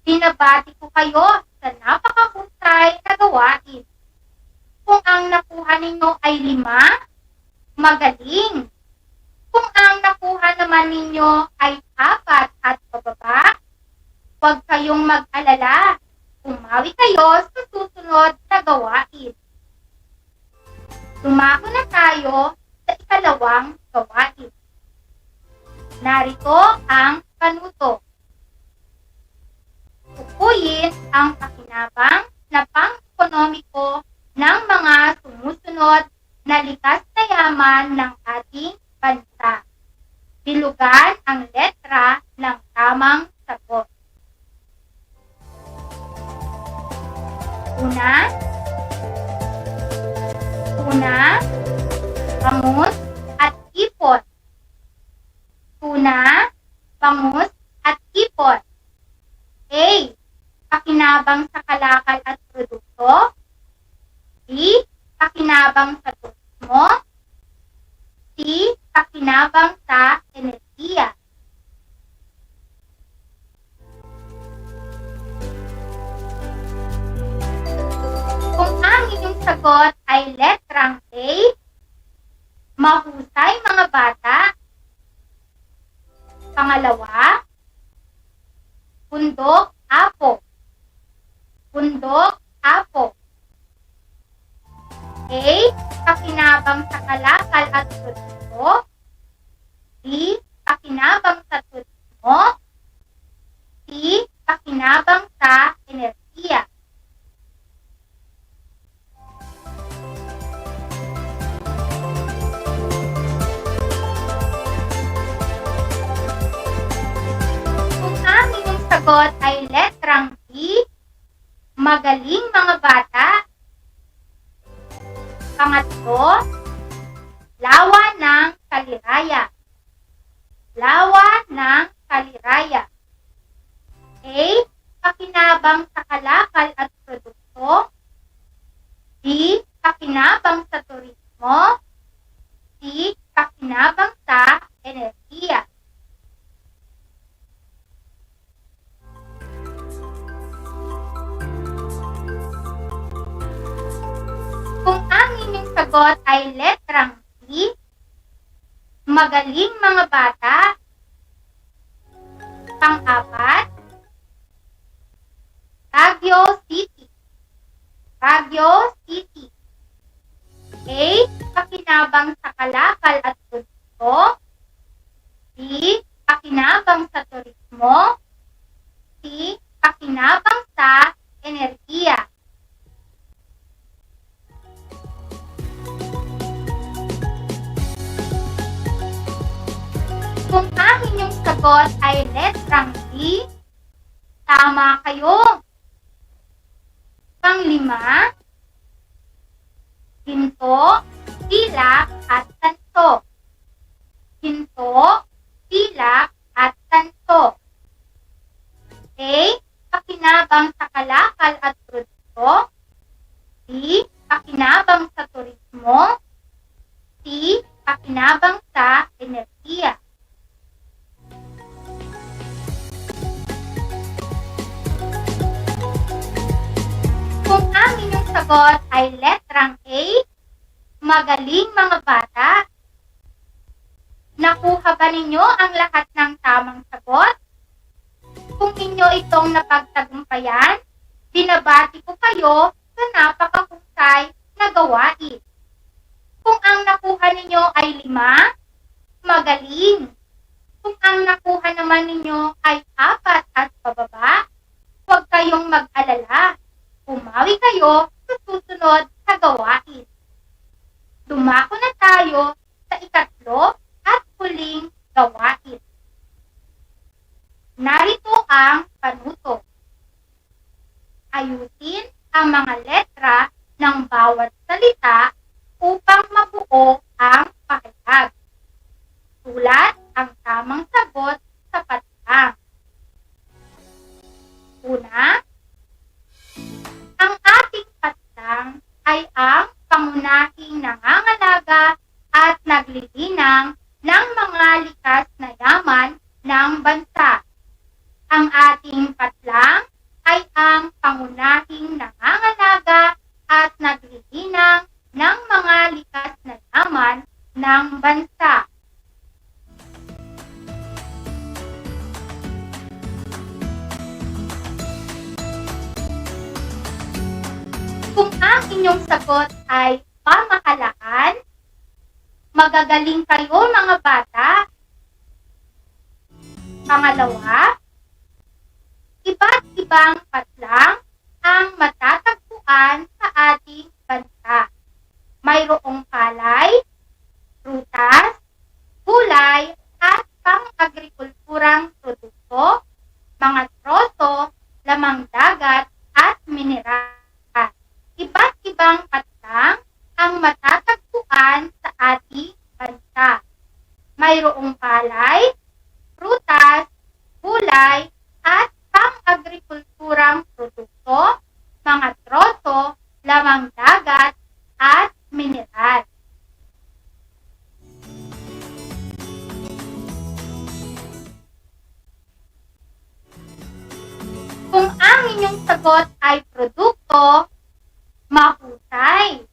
binabati ko kayo sa napakahusay na gawain. Kung ang nakuha ninyo ay 5, magaling. Kung ang nakuha naman ninyo ay 4 at pababa, huwag kayong mag-alala. Umawi kayo sa susunod na gawain. Dumako na tayo sa ikalawang gawain. Narito ang panuto. Tukuyin ang pakinabang na pang-ekonomiko ng mga sumusunod na likas na yaman ng ating bansa. Bilugan ang letra ng tamang sagot. Una, bangus at ipon. Tuna, bangus at ipon. A. Pakinabang sa kalakal at produkto. B. Pakinabang sa turismo. C. Pakinabang sa enerhiya. Kung ang inyong sagot ay letrang A, mahusay mga bata. Pangalawa, bundok, apo. Bundok, apo. A. Pakinabang sa kalakal at turismo. B. Pakinabang sa turismo. C. Pakinabang sa enerhiya. Sagot ay letrang B, magaling mga bata. Pangatlo, lawa ng kaliraya. Lawa ng kaliraya. A. Pakinabang sa kalakal at produkto. B. Pakinabang sa turismo. C. Pakinabang sa enerhiya. Kung ang inyong sagot ay letrang C, magaling mga bata. Pang-apat, Baguio City. Baguio City. A. Pakinabang sa kalakal ang inyong sagot ay letrang D, tama kayo. Panglima, ginto, pilak at tanso. Ginto, pilak at tanso. A. Pakinabang sa kalakal at produkto. B. Pakinabang sa turismo. C. Pakinabang sa enerhiya. Kung ang inyong sagot ay letrang A, magaling mga bata. Nakuha ba ninyo ang lahat ng tamang sagot? Kung inyo itong napagtagumpayan, binabati ko kayo sa napakahusay na gawain. Kung ang nakuha ninyo ay 5, magaling. Kung ang nakuha naman ninyo ay 4 at pababa, huwag kayong mag-alala. Umawi kayo sa susunod na gawain. Dumako na tayo sa ikatlo at huling gawain. Narito ang panuto. Ayusin ang mga letra ng bawat salita upang mabuo ang pahayag. Sulat ang tamang sagot sa patlang. Una, ang ating patlang ay ang pangunahing nangangalaga at naglilinang ng mga likas na yaman ng bansa. Ang ating patlang ay ang pangunahing nangangalaga at naglilinang ng mga likas na yaman ng bansa. Kung ang inyong sagot ay pamahalaan, magagaling kayo mga bata. Pangalawa, iba't ibang patlang ang matatagpuan sa ating bansa. Mayroong palay, prutas, gulay, at pang-agrikulturang produkto, mga troso, lamang dagat, at mineral. Iba't ibang patlang ang matatagpuan sa ating bansa. Mayroong palay, prutas, gulay, at pang-agrikulturang produkto, mga troso, lamang dagat, at mineral. Kung ang inyong sagot ay produkto, mahusay.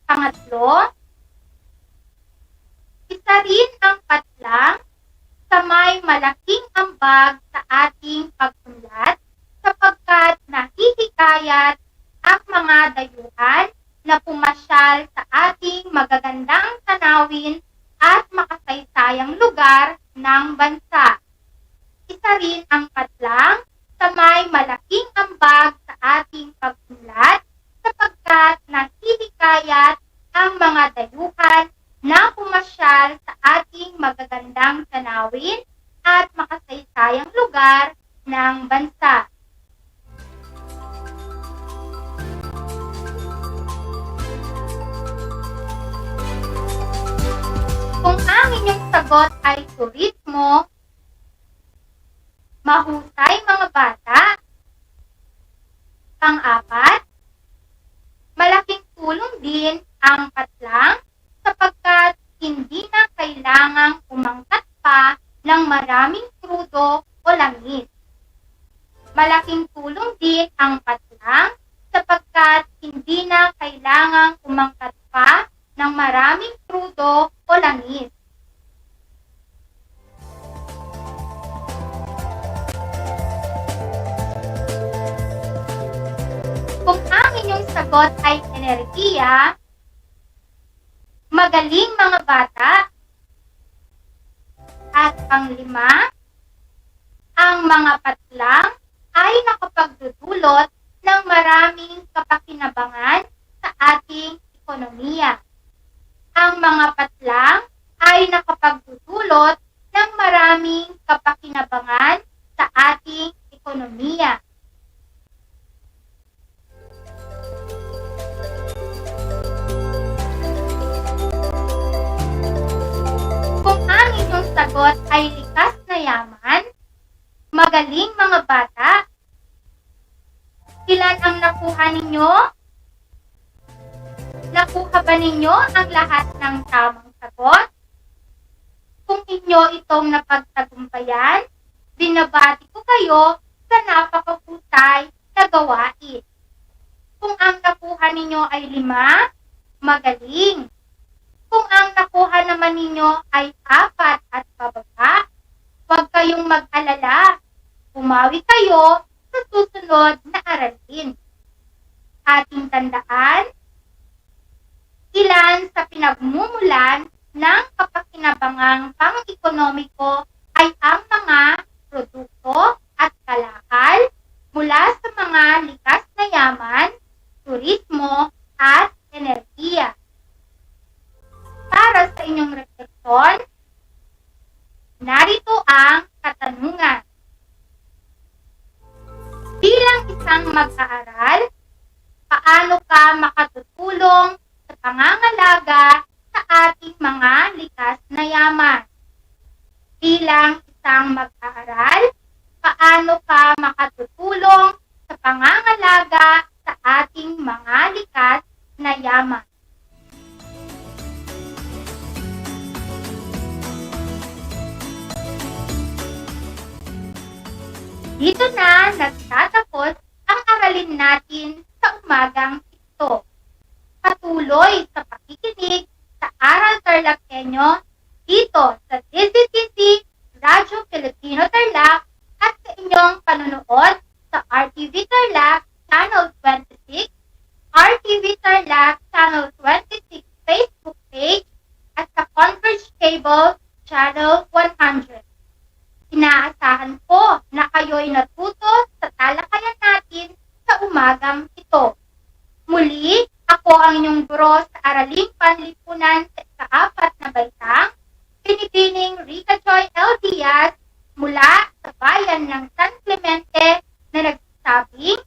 Pangatlo, isa rin ang patlang sa may malaking ambag sa ating pagsunlat sapagkat nahihikayat ang mga dayuhan na pumasyal sa ating magagandang tanawin at makasaysayang lugar ng bansa. Isa rin ang patlang sa may malaking ambag sa ating pagsunlat sapagkat nahihikayat ang mga dayuhan na pumasyal sa ating magagandang tanawin at makasaysayang lugar ng bansa. Kung ang inyong sagot ay turismo, mahusay mga bata. Pang-apat, malaking tulong din ang patlang sapagkat hindi na kailangang umangkat pa ng maraming krudo o langis. Malaking tulong din ang patlang sapagkat hindi na kailangang umangkat pa ng maraming krudo o langis. Kung ang inyong sagot ay enerhiya, magaling mga bata. At panglima, ang mga patlang ay nakapagdudulot ng maraming kapakinabangan sa ating ekonomiya. Ang mga patlang ay nakapagdudulot ng maraming kapakinabangan sa ating ekonomiya. Kung ang inyong sagot ay likas na yaman, magaling mga bata, ilan ang nakuha ninyo? Nakuha ba ninyo ang lahat ng tamang sagot? Kung inyo itong napagtagumpayan, binabati ko kayo sa napakahusay na gawain. Kung ang nakuha ninyo ay 5, magaling. Kung ang nakuha naman ninyo ay 4 at pababa, huwag kayong mag-alala. Bumawi kayo sa susunod na aralin. Ating tandaan, ilan sa pinagmumulan ng kapakinabangang pang-ekonomiko ay ang mga produkto at kalakal mula sa mga likas na yaman, turismo at enerhiya. Para sa inyong refleksyon, narito ang katanungan. Bilang isang mag-aaral, paano ka makatutulong sa pangangalaga sa ating mga likas na yaman? Bilang isang mag-aaral, paano ka makatutulong sa pangangalaga sa ating mga likas na yaman? Dito na nagtatapos ang aralin natin sa umagang ito. Patuloy sa pakikinig sa Aral TarlakHenyo dito sa DZTC Radyo Pilipino Tarlac at sa inyong panonood sa RTV Tarlac Channel 26, RTV Tarlac Channel 26 Facebook page at sa Converge Cable Channel 100. Inaasahan ko na kayo'y natuto sa talakayan natin sa umagang ito. Muli, ako ang inyong guro sa Araling Panlipunan sa ika-4 na baitang, Pinipining Rica Joy L. Diaz mula sa bayan ng San Clemente na nagsasabing,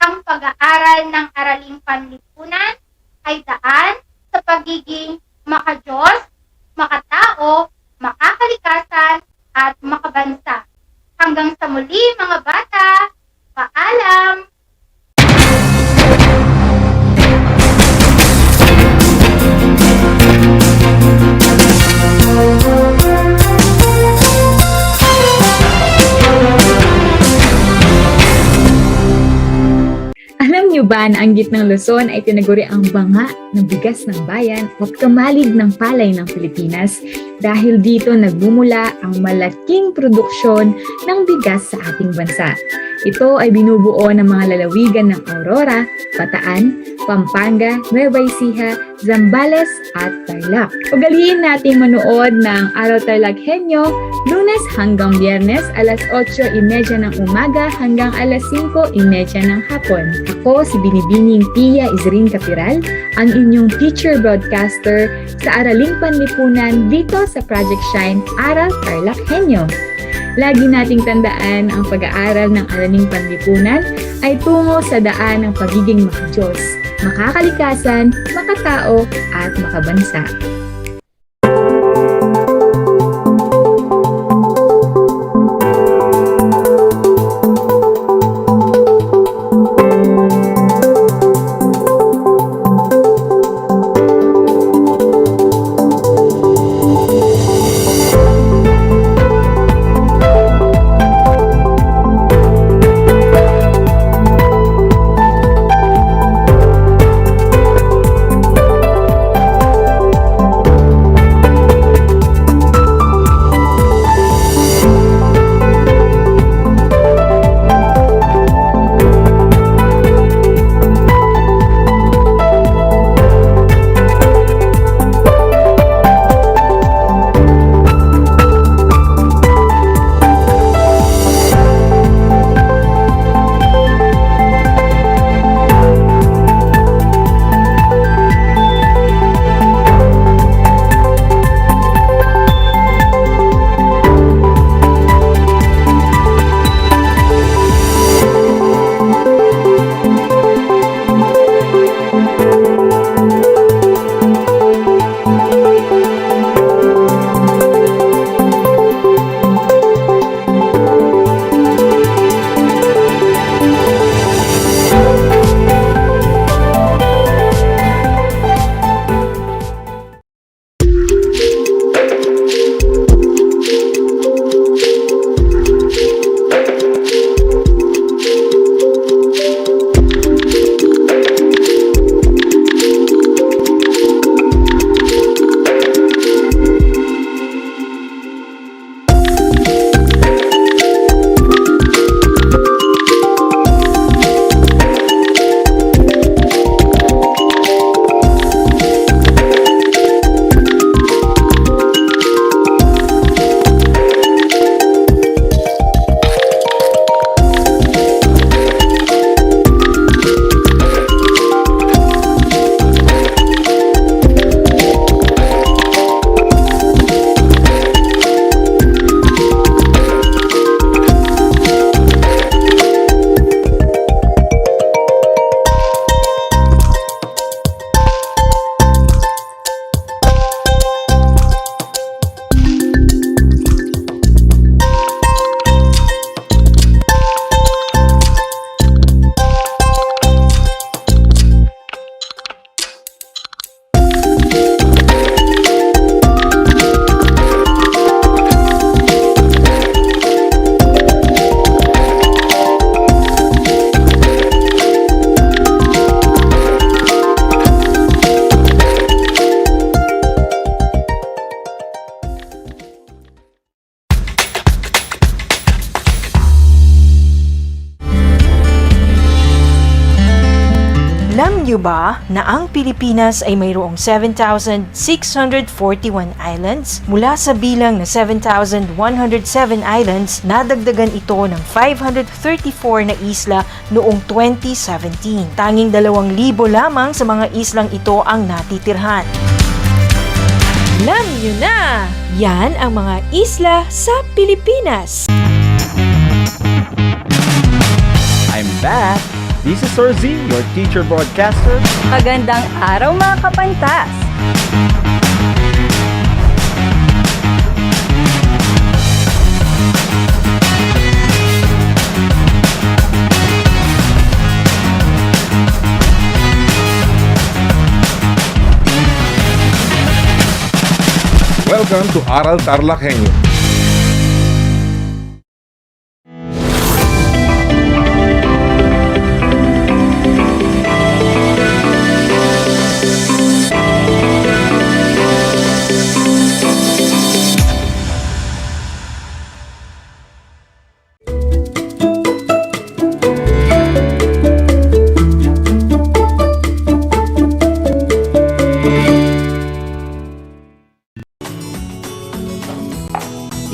ang pag-aaral ng Araling Panlipunan ay daan sa pagiging makadiyos, makatao, makakalikasan, at makabansa. Hanggang sa muli mga bata, paalam! Alam niyo ba na ang gitnang Luzon ay tinaguri ang banga ng bigas ng bayan o kamalig ng palay ng Pilipinas dahil dito nagmumula ang malaking produksyon ng bigas sa ating bansa. Ito ay binubuo ng mga lalawigan ng Aurora, Bataan, Pampanga, Nueva Ecija, Zambales at Tarlac. Ugaliin nating manood ng Aral TarlakHenyo Lunes hanggang Biyernes alas 8:30 ng umaga hanggang alas 5:30 ng hapon. Ako si Binibining Pia Izrin Capiral, ang inyong teacher broadcaster sa Araling Panlipunan dito sa Project Shine Aral TarlakHenyo. Lagi nating tandaan ang pag-aaral ng Araling Panlipunan ay tungo sa daan ng pagiging makadiyos, makakalikasan, makatao at makabansa. ba na ang Pilipinas ay mayroong 7,641 islands? Mula sa bilang na 7,107 islands, nadagdagan ito ng 534 na isla noong 2017. Tanging 2,000 lamang sa mga islang ito ang natitirhan. Alam nyo na! Yan ang mga isla sa Pilipinas. I'm back! This is Orzi, your teacher broadcaster. Magandang araw mga kapantas! Welcome to Aral TarlakHenyo.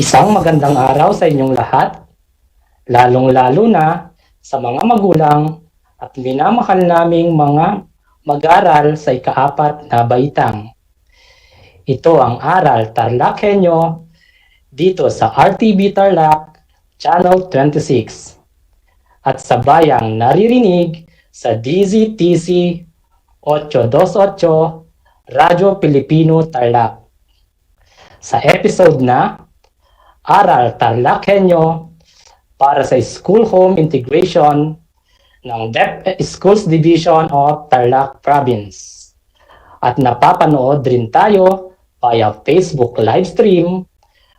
Isang magandang araw sa inyong lahat, lalong-lalo na sa mga magulang at minamahal naming mga mag-aral sa ika-4 na baitang. Ito ang Aral TarlakHenyo dito sa RTV Tarlac, Channel 26 at sa bayang naririnig sa DZTC 828 Radyo Pilipino Tarlac. Sa episode na Aral TarlakHenyo para sa School Home Integration ng DEPED Schools Division of Tarlac Province. At napapanood rin tayo via Facebook livestream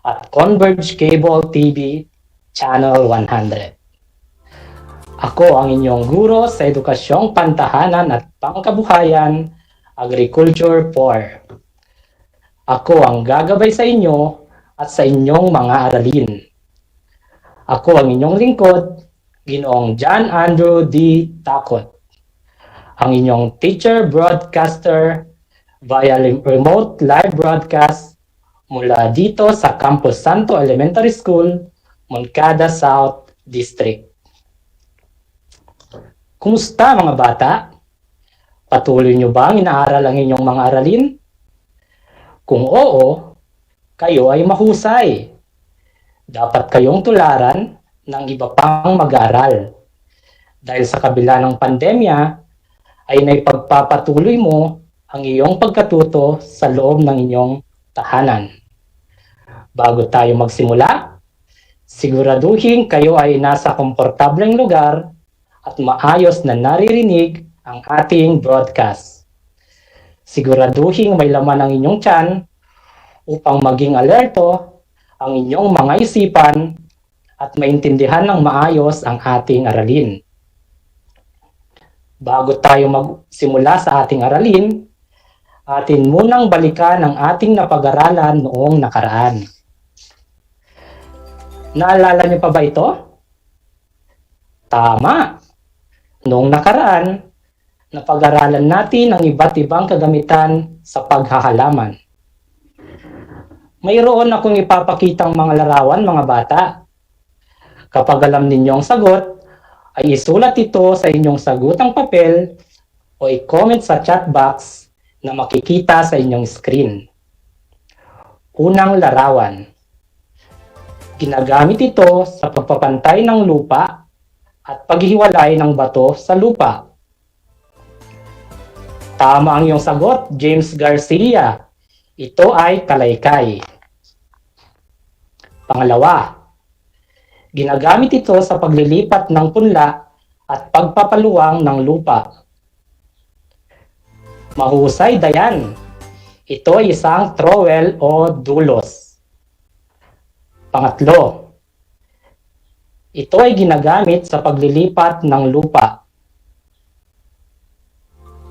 at Converge Cable TV Channel 100. Ako ang inyong guro sa edukasyong pantahanan at pangkabuhayan, Agriculture 4. Ako ang gagabay sa inyo at sa inyong mga aralin. Ako ang inyong lingkod, Ginoong John Andrew D. Takot, ang inyong teacher broadcaster via remote live broadcast mula dito sa Campus Santo Elementary School, Moncada South District. Kumusta mga bata? Patuloy nyo ba ang inaaral ang inyong mga aralin? Kung oo, kayo ay mahusay. Dapat kayong tularan ng iba pang mag-aaral. Dahil sa kabila ng pandemya, ay naipagpapatuloy mo ang iyong pagkatuto sa loob ng inyong tahanan. Bago tayo magsimula, siguraduhin kayo ay nasa komportableng lugar at maayos na naririnig ang ating broadcast. Siguraduhin may laman ang inyong tiyan upang maging alerto ang inyong mga isipan at maintindihan ng maayos ang ating aralin. Bago tayo magsimula sa ating aralin, atin munang balikan ang ating napag-aralan noong nakaraan. Naalala niyo pa ba ito? Tama! Noong nakaraan, napag-aralan natin ang iba't ibang kagamitan sa paghahalaman. Mayroon akong ipapakitang mga larawan mga bata. Kapag alam ninyong sagot, ay isulat ito sa inyong sagutang papel o i-comment sa chat box na makikita sa inyong screen. Unang larawan. Ginagamit ito sa pagpapantay ng lupa at paghiwalay ng bato sa lupa. Tama ang iyong sagot, James Garcia. Ito ay kalaykay. Pangalawa, ginagamit ito sa paglilipat ng punla at pagpapaluwang ng lupa. Mahusay, Dayan. Ito ay isang trowel o dulos. Pangatlo, ito ay ginagamit sa paglilipat ng lupa.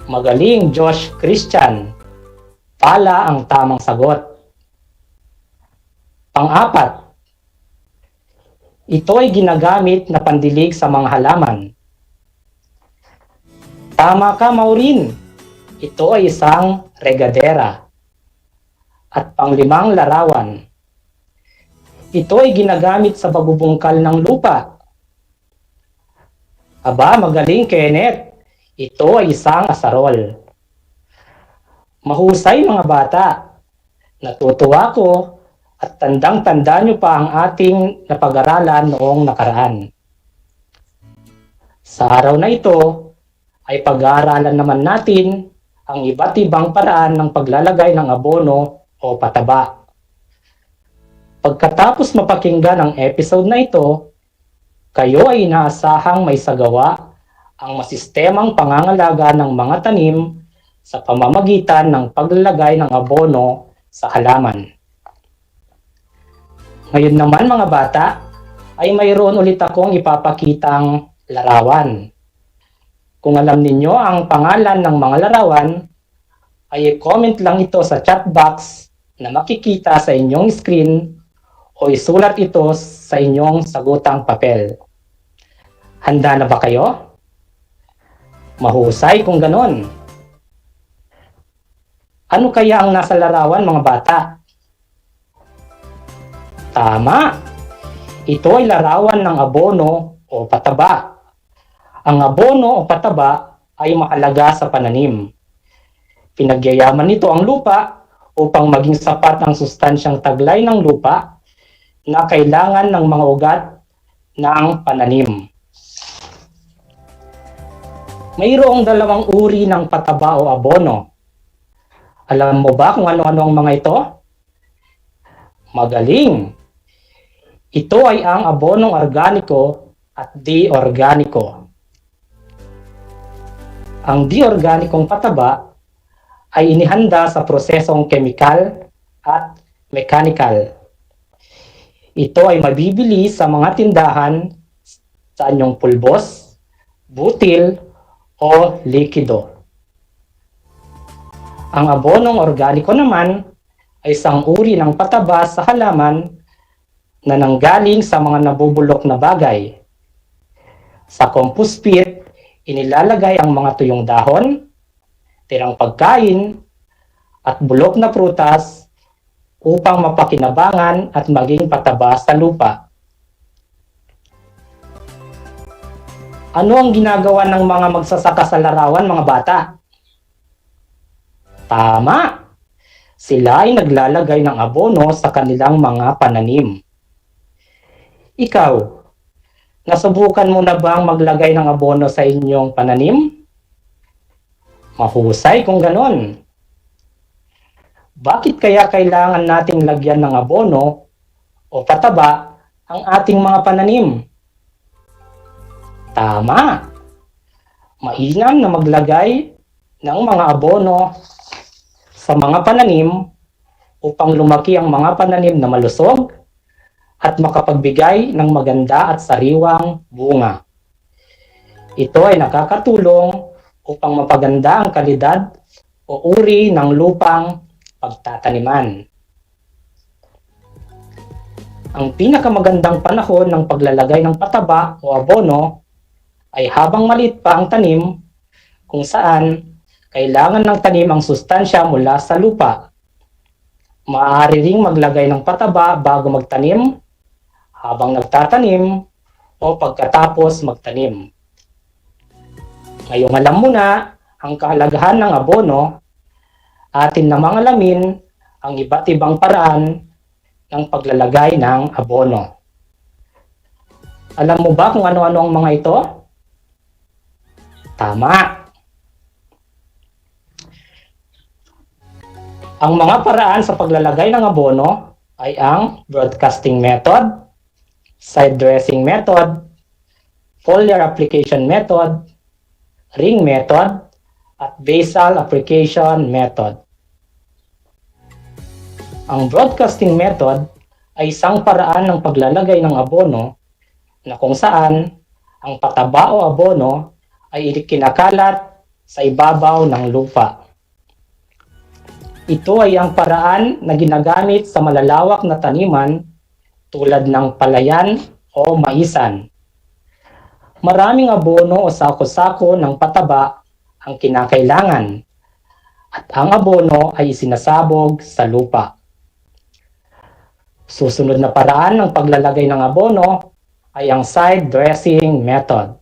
Magaling, Josh Christian. Pala ang tamang sagot. Pang-apat, ito ay ginagamit na pandilig sa mga halaman. Tama ka, Maureen. Ito ay isang regadera. At panglimang larawan. Ito ay ginagamit sa pagbubungkal ng lupa. Aba, magaling, Kenneth. Ito ay isang asarol. Mahusay, mga bata. Natutuwa ko at tandang-tanda nyo pa ang ating napag-aralan noong nakaraan. Sa araw na ito ay pag-aaralan naman natin ang iba't ibang paraan ng paglalagay ng abono o pataba. Pagkatapos mapakinggan ang episode na ito, kayo ay inaasahang may sagawa ang masistemang pangangalaga ng mga tanim sa pamamagitan ng paglalagay ng abono sa halaman. Ngayon naman, mga bata, ay mayroon ulit akong ipapakitang larawan. Kung alam ninyo ang pangalan ng mga larawan, ay i-comment lang ito sa chat box na makikita sa inyong screen o isulat ito sa inyong sagutang papel. Handa na ba kayo? Mahusay kung ganon. Ano kaya ang nasa larawan, mga bata? Tama! Ito ay larawan ng abono o pataba. Ang abono o pataba ay mahalaga sa pananim. Pinagyayaman nito ang lupa upang maging sapat ang sustansyang taglay ng lupa na kailangan ng mga ugat ng pananim. Mayroong dalawang uri ng pataba o abono. Alam mo ba kung ano-ano ang mga ito? Magaling! Ito ay ang abonong organiko at di-organiko. Ang di-organikong pataba ay inihanda sa prosesong chemical at mechanical. Ito ay mabibili sa mga tindahan sa anyong pulbos, butil, o likido. Ang abonong organiko naman ay isang uri ng pataba sa halaman na nanggaling sa mga nabubulok na bagay. Sa compost pit, inilalagay ang mga tuyong dahon, tirang pagkain, at bulok na prutas upang mapakinabangan at maging pataba sa lupa. Ano ang ginagawa ng mga magsasaka sa larawan, mga bata? Tama! Sila ay naglalagay ng abono sa kanilang mga pananim. Ikaw, nasubukan mo na bang maglagay ng abono sa inyong pananim? Mahusay kung ganon. Bakit kaya kailangan nating lagyan ng abono o pataba ang ating mga pananim? Tama! Mainam na maglagay ng mga abono sa mga pananim upang lumaki ang mga pananim na malusog at makapagbigay ng maganda at sariwang bunga. Ito ay nakakatulong upang mapaganda ang kalidad o uri ng lupang pagtataniman. Ang pinakamagandang panahon ng paglalagay ng pataba o abono ay habang maliit pa ang tanim, kung saan kailangan ng tanim ang sustansya mula sa lupa. Maaari ring maglagay ng pataba bago magtanim, habang nagtatanim, o pagkatapos magtanim. Ngayong alam mo na ang kahalagahan ng abono, atin namang alamin ang iba't ibang paraan ng paglalagay ng abono. Alam mo ba kung ano-ano ang mga ito? Tama! Ang mga paraan sa paglalagay ng abono ay ang broadcasting method, side dressing method, foliar application method, ring method, at basal application method. Ang broadcasting method ay isang paraan ng paglalagay ng abono na kung saan ang pataba o abono ay ikinakalat sa ibabaw ng lupa. Ito ay ang paraan na ginagamit sa malalawak na taniman tulad ng palayan o maisan. Maraming abono o sako-sako ng pataba ang kinakailangan at ang abono ay isinasabog sa lupa. Susunod na paraan ng paglalagay ng abono ay ang side dressing method.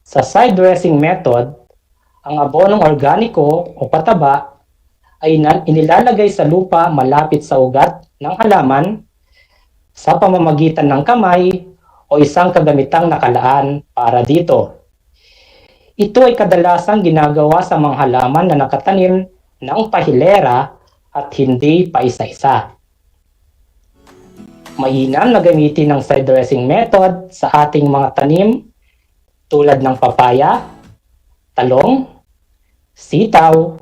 Sa side dressing method, ang abonong organiko o pataba ay inilalagay sa lupa malapit sa ugat ng halaman sa pamamagitan ng kamay o isang kagamitang nakalaan para dito. Ito ay kadalasang ginagawa sa mga halaman na nakatanim ng pahilera at hindi pa isa-isa. Mainam na gamitin ang side dressing method sa ating mga tanim tulad ng papaya, talong, sitaw,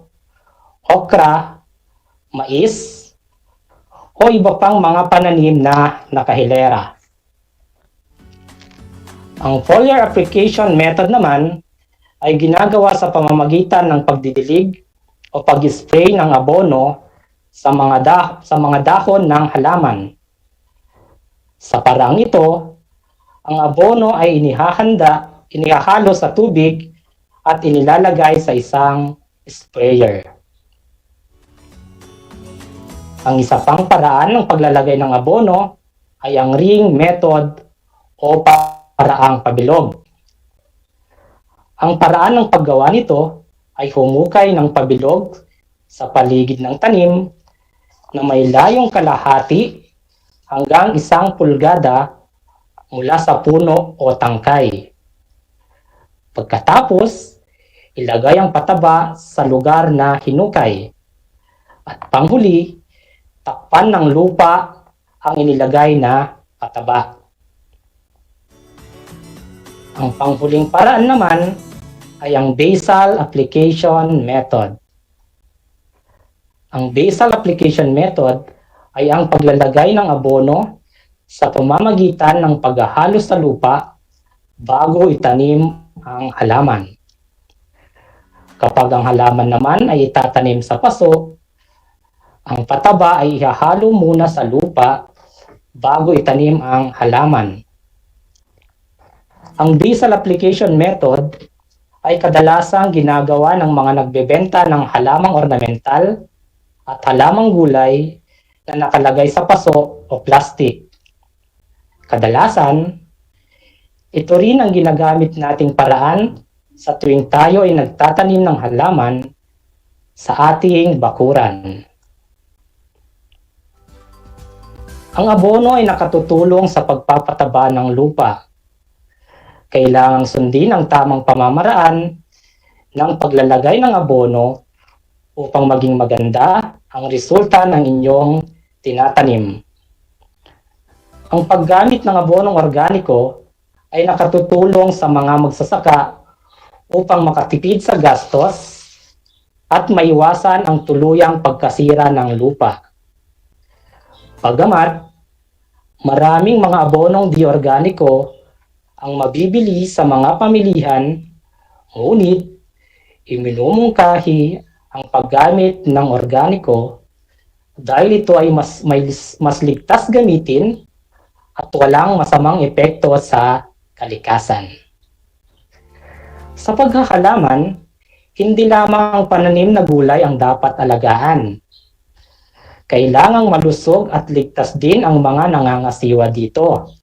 okra, mais, o iba pang mga pananim na nakahilera. Ang foliar application method naman ay ginagawa sa pamamagitan ng pagdidilig o pag-spray ng abono sa mga dahon ng halaman. Sa paraang ito, ang abono ay inihahalo sa tubig at inilalagay sa isang sprayer. Ang isa pang paraan ng paglalagay ng abono ay ang ring method o paraang pabilog. Ang paraan ng paggawa nito ay humukay ng pabilog sa paligid ng tanim na may layong kalahati hanggang 1 pulgada mula sa puno o tangkay. Pagkatapos, ilagay ang pataba sa lugar na hinukay. At panghuli, takpan ng lupa ang inilagay na pataba. Ang panghuling paraan naman ay ang basal application method. Ang basal application method ay ang paglalagay ng abono sa pamamagitan ng paghahalo sa lupa bago itanim ang halaman. Kapag ang halaman naman ay itatanim sa paso, ang pataba ay ihahalo muna sa lupa bago itanim ang halaman. Ang basal application method ay kadalasang ginagawa ng mga nagbebenta ng halamang ornamental at halamang gulay na nakalagay sa paso o plastic. Kadalasan, ito rin ang ginagamit nating paraan sa tuwing tayo ay nagtatanim ng halaman sa ating bakuran. Ang abono ay nakatutulong sa pagpapataba ng lupa. Kailangang sundin ang tamang pamamaraan ng paglalagay ng abono upang maging maganda ang resulta ng inyong tinatanim. Ang paggamit ng abonong organiko ay nakatutulong sa mga magsasaka upang makatipid sa gastos at maiwasan ang tuluyang pagkasira ng lupa. Bagamat maraming mga abonong di-organiko ang mabibili sa mga pamilihan, ngunit iminumungkahi ang paggamit ng organiko dahil ito ay mas ligtas gamitin at walang masamang epekto sa kalikasan. Sa paghahalaman, hindi lamang ang pananim na gulay ang dapat alagaan. Kailangang malusog at ligtas din ang mga nangangasiwa dito.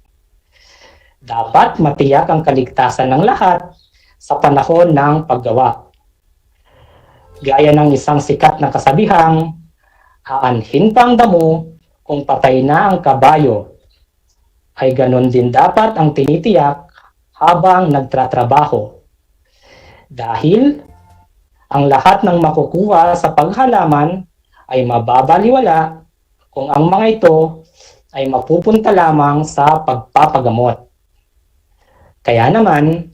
Dapat matiyak ang kaligtasan ng lahat sa panahon ng paggawa. Gaya ng isang sikat na kasabihang, aanhin pa ang damo kung patay na ang kabayo, ay ganon din dapat ang tinitiyak habang nagtratrabaho. Dahil ang lahat ng makukuha sa paghalaman ay mababaliwala kung ang mga ito ay mapupunta lamang sa pagpapagamot. Kaya naman,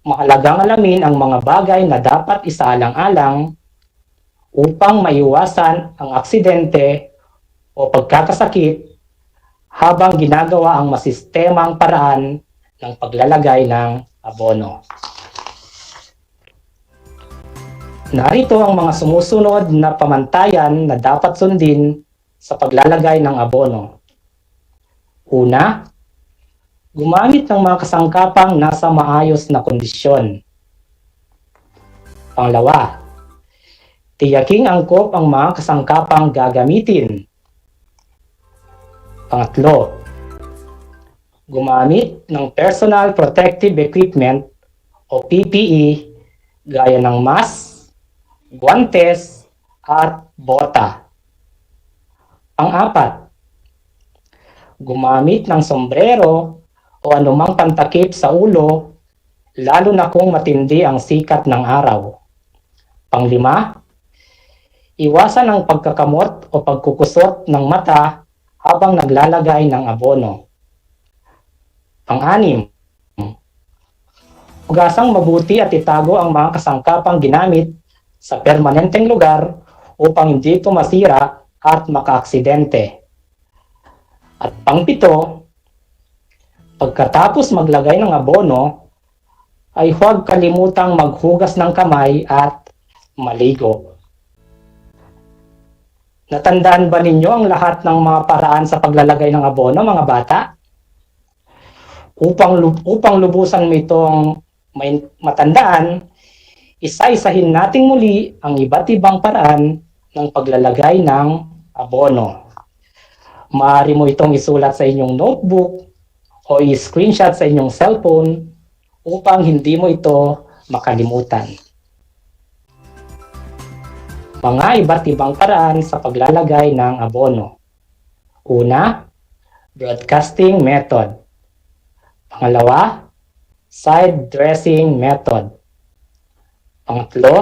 mahalagang alamin ang mga bagay na dapat isaalang-alang upang maiwasan ang aksidente o pagkakasakit habang ginagawa ang masistemang paraan ng paglalagay ng abono. Narito ang mga sumusunod na pamantayan na dapat sundin sa paglalagay ng abono. Una, gumamit ng mga kasangkapang nasa maayos na kondisyon. Pangalawa, tiyaking angkop ang mga kasangkapang gagamitin. Pangatlo, gumamit ng personal protective equipment o PPE gaya ng mask, guwantes, at bota. Pang-apat, gumamit ng sombrero o anumang pantakip sa ulo, lalo na kung matindi ang sikat ng araw. Panglima, iwasan ang pagkakamot o pagkukusot ng mata habang naglalagay ng abono. Pang-anim, hugasang mabuti at itago ang mga kasangkapang ginamit sa permanenteng lugar upang hindi ito masira at makaaksidente. At pang-pito, pagkatapos maglagay ng abono, ay huwag kalimutang maghugas ng kamay at maligo. Natandaan ba ninyo ang lahat ng mga paraan sa paglalagay ng abono, mga bata? Upang lubusan mo itong matandaan, isa-isahin nating muli ang iba't ibang paraan ng paglalagay ng abono. Maaari mo itong isulat sa inyong notebook o i-screenshot sa inyong cellphone upang hindi mo ito makalimutan. Mga iba't ibang paraan sa paglalagay ng abono. Una, broadcasting method. Pangalawa, side dressing method. Pangatlo,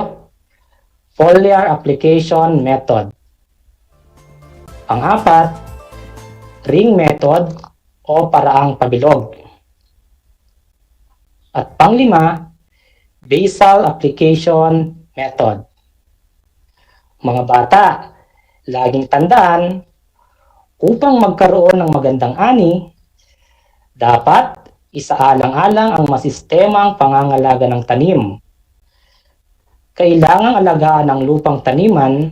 foliar application method. Pang-apat, ring method o paraang pabilog. At panglima, basal application method. Mga bata, laging tandaan, upang magkaroon ng magandang ani, dapat isaalang-alang ang masistemang pangangalaga ng tanim. Kailangang alagaan ang lupang taniman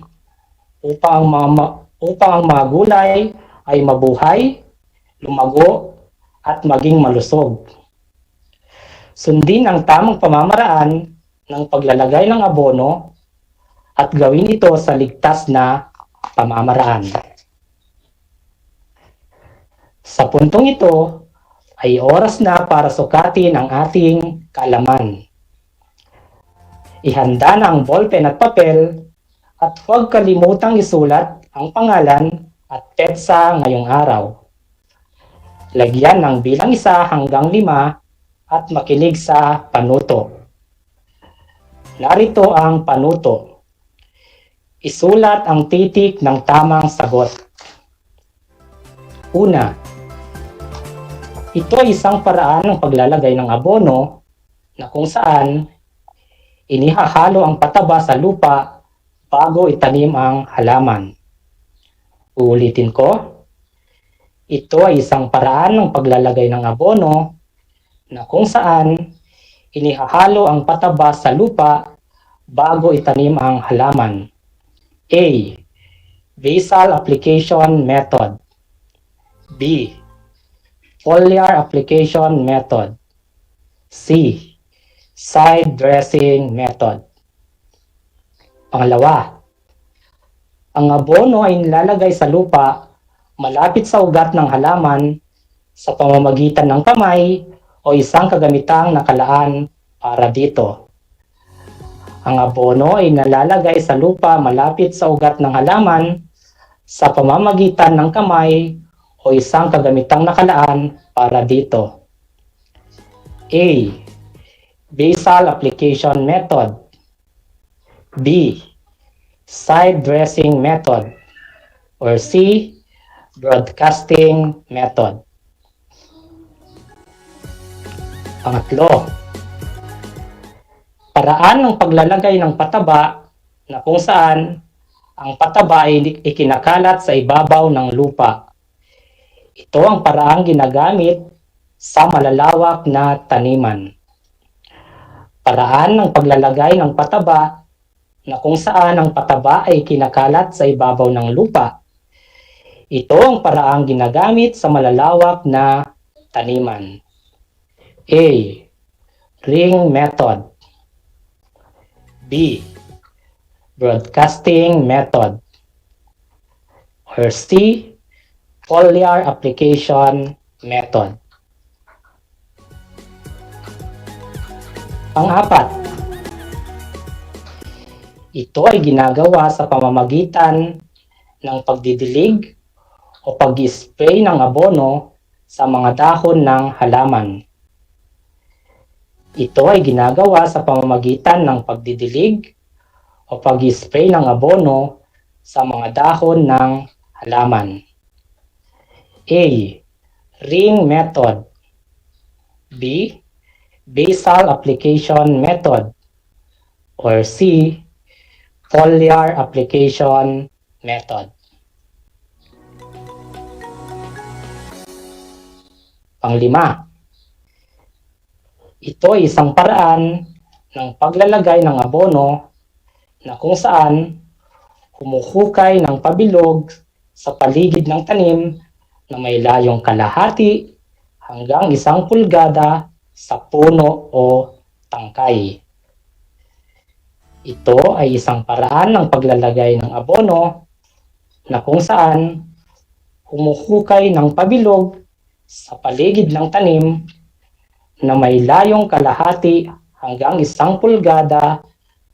upang ang mga gulay ay mabuhay, lumago, at maging malusog. Sundin ang tamang pamamaraan ng paglalagay ng abono at gawin ito sa ligtas na pamamaraan. Sa puntong ito, ay oras na para sukatin ang ating kaalaman. Ihanda na ang ballpen at papel at huwag kalimutang isulat ang pangalan at petsa ngayong araw. Lagyan ng bilang 1 hanggang 5 at makinig sa panuto. Narito ang panuto. Isulat ang titik ng tamang sagot. Una, ito ay isang paraan ng paglalagay ng abono na kung saan inihahalo ang pataba sa lupa bago itanim ang halaman. Uulitin ko, ito ay isang paraan ng paglalagay ng abono na kung saan inihahalo ang pataba sa lupa bago itanim ang halaman. A. Basal application method. B. Foliar application method. C. Side dressing method. Pangalawa, ang abono ay nilalagay sa lupa malapit sa ugat ng halaman sa pamamagitan ng kamay o isang kagamitang nakalaan para dito. Ang abono ay nalalagay sa lupa malapit sa ugat ng halaman sa pamamagitan ng kamay o isang kagamitang nakalaan para dito. A. Basal application method. B. Side dressing method. Or C. Broadcasting method. Pangatlo, paraan ng paglalagay ng pataba na kung saan ang pataba ay ikinakalat sa ibabaw ng lupa. Ito ang paraang ginagamit sa malalawak na taniman. Paraan ng paglalagay ng pataba na kung saan ang pataba ay kinakalat sa ibabaw ng lupa. Ito ang paraang ginagamit sa malalawak na taniman. A. Ring method. B. B. Broadcasting method. Or C. Foliar application method. Pang-apat, ito ay ginagawa sa pamamagitan ng pagdidilig o pag-spray ng abono sa mga dahon ng halaman. Ito ay ginagawa sa pamamagitan ng pagdidilig o pag-spray ng abono sa mga dahon ng halaman. A. Ring method. B. Basal application method. Or C. Foliar application method. Panglima, ito ay isang paraan ng paglalagay ng abono na kung saan humuhukay ng pabilog sa paligid ng tanim na may layong kalahati hanggang 1 pulgada sa puno o tangkay. Ito ay isang paraan ng paglalagay ng abono na kung saan humuhukay ng pabilog sa paligid ng tanim na may layong kalahati hanggang 1 pulgada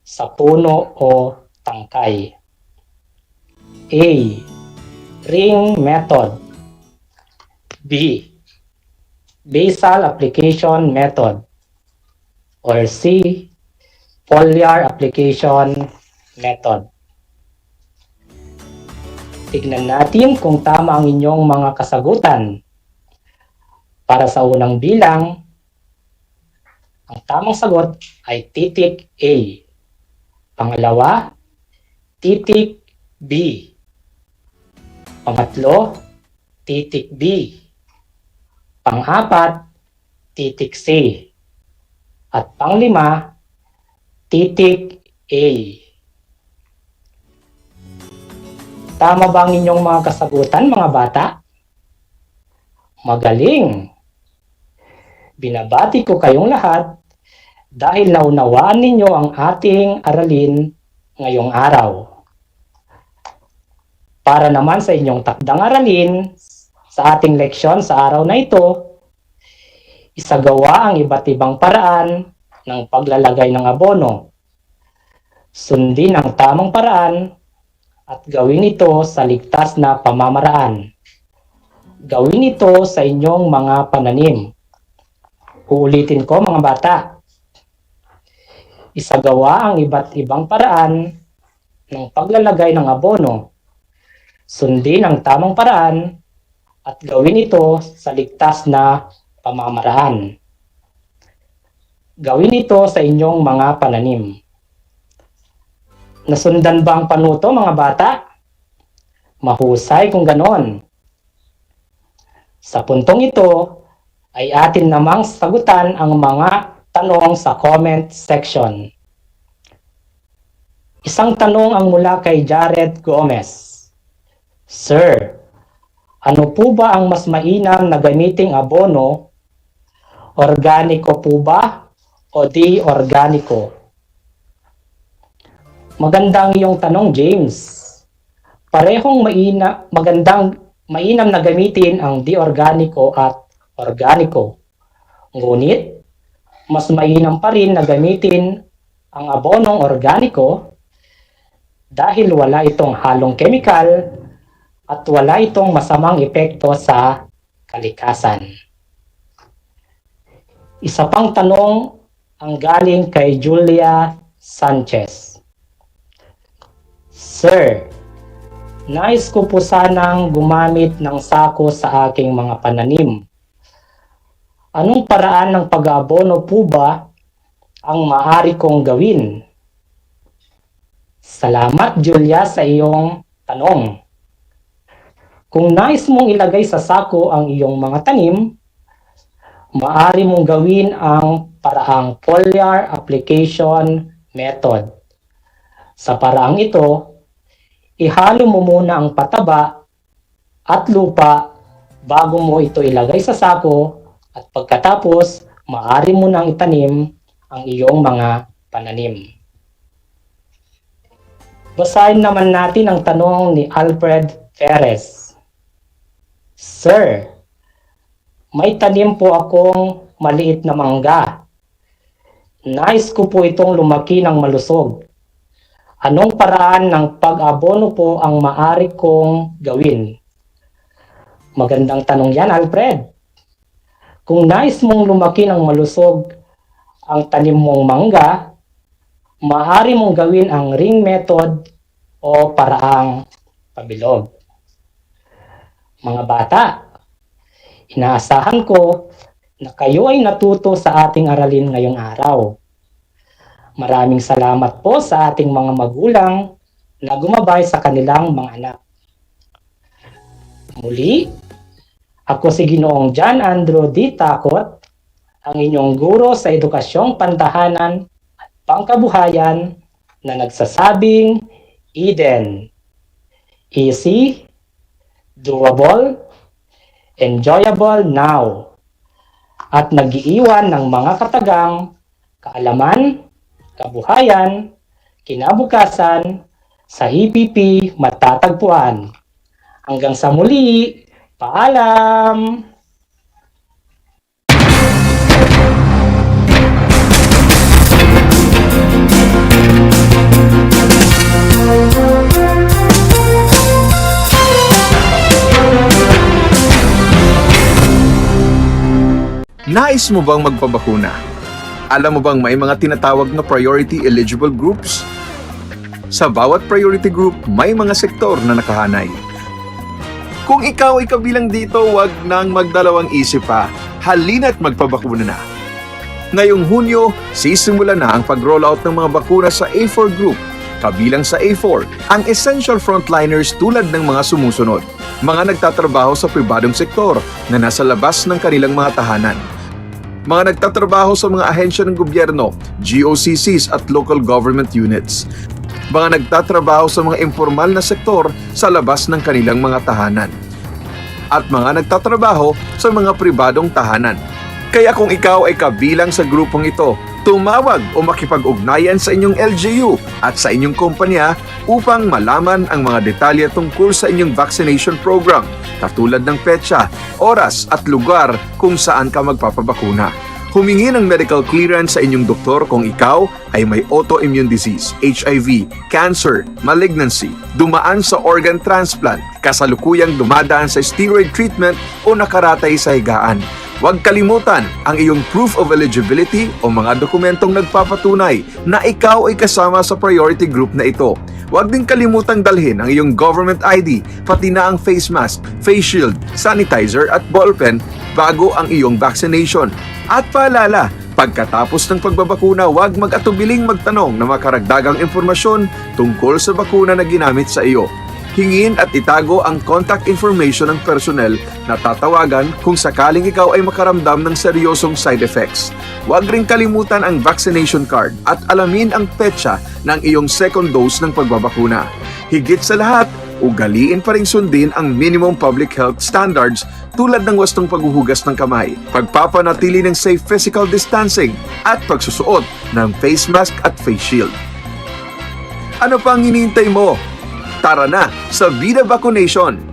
sa puno o tangkay. A. Ring method. B. Basal application method. Or C. Foliar application method. Tignan natin kung tama ang inyong mga kasagutan. Para sa unang bilang, ang tamang sagot ay titik A. Pangalawa, titik B. Pangatlo, titik B. Pang-apat, titik C. At panglima, titik A. Tama ba ang inyong mga kasagutan, mga bata? Magaling! Binabati ko kayong lahat dahil naunawaan ninyo ang ating aralin ngayong araw. Para naman sa inyong takdang aralin sa ating leksyon sa araw na ito, isagawa ang iba't ibang paraan ng paglalagay ng abono. Sundin ang tamang paraan at gawin ito sa ligtas na pamamaraan. Gawin ito sa inyong mga pananim. Uulitin ko, mga bata. Isagawa ang iba't ibang paraan ng paglalagay ng abono. Sundin ang tamang paraan at gawin ito sa ligtas na pamamaraan. Gawin ito sa inyong mga pananim. Nasundan ba ang panuto, mga bata? Mahusay kung ganon. Sa puntong ito, ay atin namang sagutan ang mga tanong sa comment section. Isang tanong ang mula kay Jared Gomez. Sir, ano po ba ang mas mainam na gamiting abono? Organiko po ba o di organiko? Magandang iyong tanong, James. Parehong mainam na gamitin ang di organiko at organiko. Ngunit, mas mainam pa rin na gamitin ang abonong organiko dahil wala itong halong kemikal at wala itong masamang epekto sa kalikasan. Isa pang tanong ang galing kay Julia Sanchez. Sir, nais ko po sanang gumamit ng sako sa aking mga pananim. Anong paraan ng pag-abono po ba ang maaari kong gawin? Salamat, Julia, sa iyong tanong. Kung nais mong ilagay sa sako ang iyong mga tanim, maaari mong gawin ang paraang foliar application method. Sa paraang ito, ihalo mo muna ang pataba at lupa bago mo ito ilagay sa sako at pagkatapos, maaari mo nang itanim ang iyong mga pananim. Basahin naman natin ang tanong ni Alfred Perez. Sir, may tanim po akong maliit na mangga. Nais ko po itong lumaki ng malusog. Anong paraan ng pag-abono po ang maaari kong gawin? Magandang tanong yan, Alfred. Kung nais mong lumaki ng malusog ang tanim mong mangga, maaari mong gawin ang ring method o paraang pabilog. Mga bata, inaasahan ko na kayo ay natuto sa ating aralin ngayong araw. Maraming salamat po sa ating mga magulang na gumabay sa kanilang mga anak. Muli, ako si Ginoong John Andrew D. Takot, ang inyong guro sa edukasyong pantahanan at pangkabuhayan na nagsasabing Eden. Easy, doable, enjoyable now. At nag-iiwan ng mga katagang, kaalaman, kabuhayan, kinabukasan, sa EPP matatagpuan. Hanggang sa muli, paalam! Nais mo bang magpabakuna? Alam mo bang may mga tinatawag na priority eligible groups? Sa bawat priority group, may mga sektor na nakahanay. Kung ikaw ay kabilang dito, wag nang magdalawang isip pa. Halina't magpabakuna na. Ngayong Hunyo, sisimula na ang pag-rollout ng mga bakuna sa A4 group. Kabilang sa A4, ang essential frontliners tulad ng mga sumusunod. Mga nagtatrabaho sa pribadong sektor na nasa labas ng kanilang mga tahanan. Mga nagtatrabaho sa mga ahensya ng gobyerno, GOCCs at local government units. Mga nagtatrabaho sa mga informal na sektor sa labas ng kanilang mga tahanan. At mga nagtatrabaho sa mga pribadong tahanan. Kaya kung ikaw ay kabilang sa grupong ito, tumawag o makipag-ugnayan sa inyong LGU at sa inyong kumpanya upang malaman ang mga detalye tungkol sa inyong vaccination program, katulad ng petsa, oras at lugar kung saan ka magpapabakuna. Humingi ng medical clearance sa inyong doktor kung ikaw ay may autoimmune disease, HIV, cancer, malignancy, dumaan sa organ transplant, kasalukuyang dumadaan sa steroid treatment o nakaratay sa higaan. Huwag kalimutan ang iyong proof of eligibility o mga dokumentong nagpapatunay na ikaw ay kasama sa priority group na ito. Huwag din kalimutang dalhin ang iyong government ID, pati na ang face mask, face shield, sanitizer at ballpen bago ang iyong vaccination. At paalala, pagkatapos ng pagbabakuna, huwag mag-atubiling magtanong na makaragdagang impormasyon tungkol sa bakuna na ginamit sa iyo. Hingin at itago ang contact information ng personnel na tatawagan kung sakaling ikaw ay makaramdam ng seryosong side effects. Huwag rin kalimutan ang vaccination card at alamin ang petsa ng iyong second dose ng pagbabakuna. Higit sa lahat, ugaliin pa rin sundin ang minimum public health standards tulad ng wastong paghuhugas ng kamay, pagpapanatili ng safe physical distancing at pagsusuot ng face mask at face shield. Ano pang hinihintay mo? Tara na sa Vida Vaccination!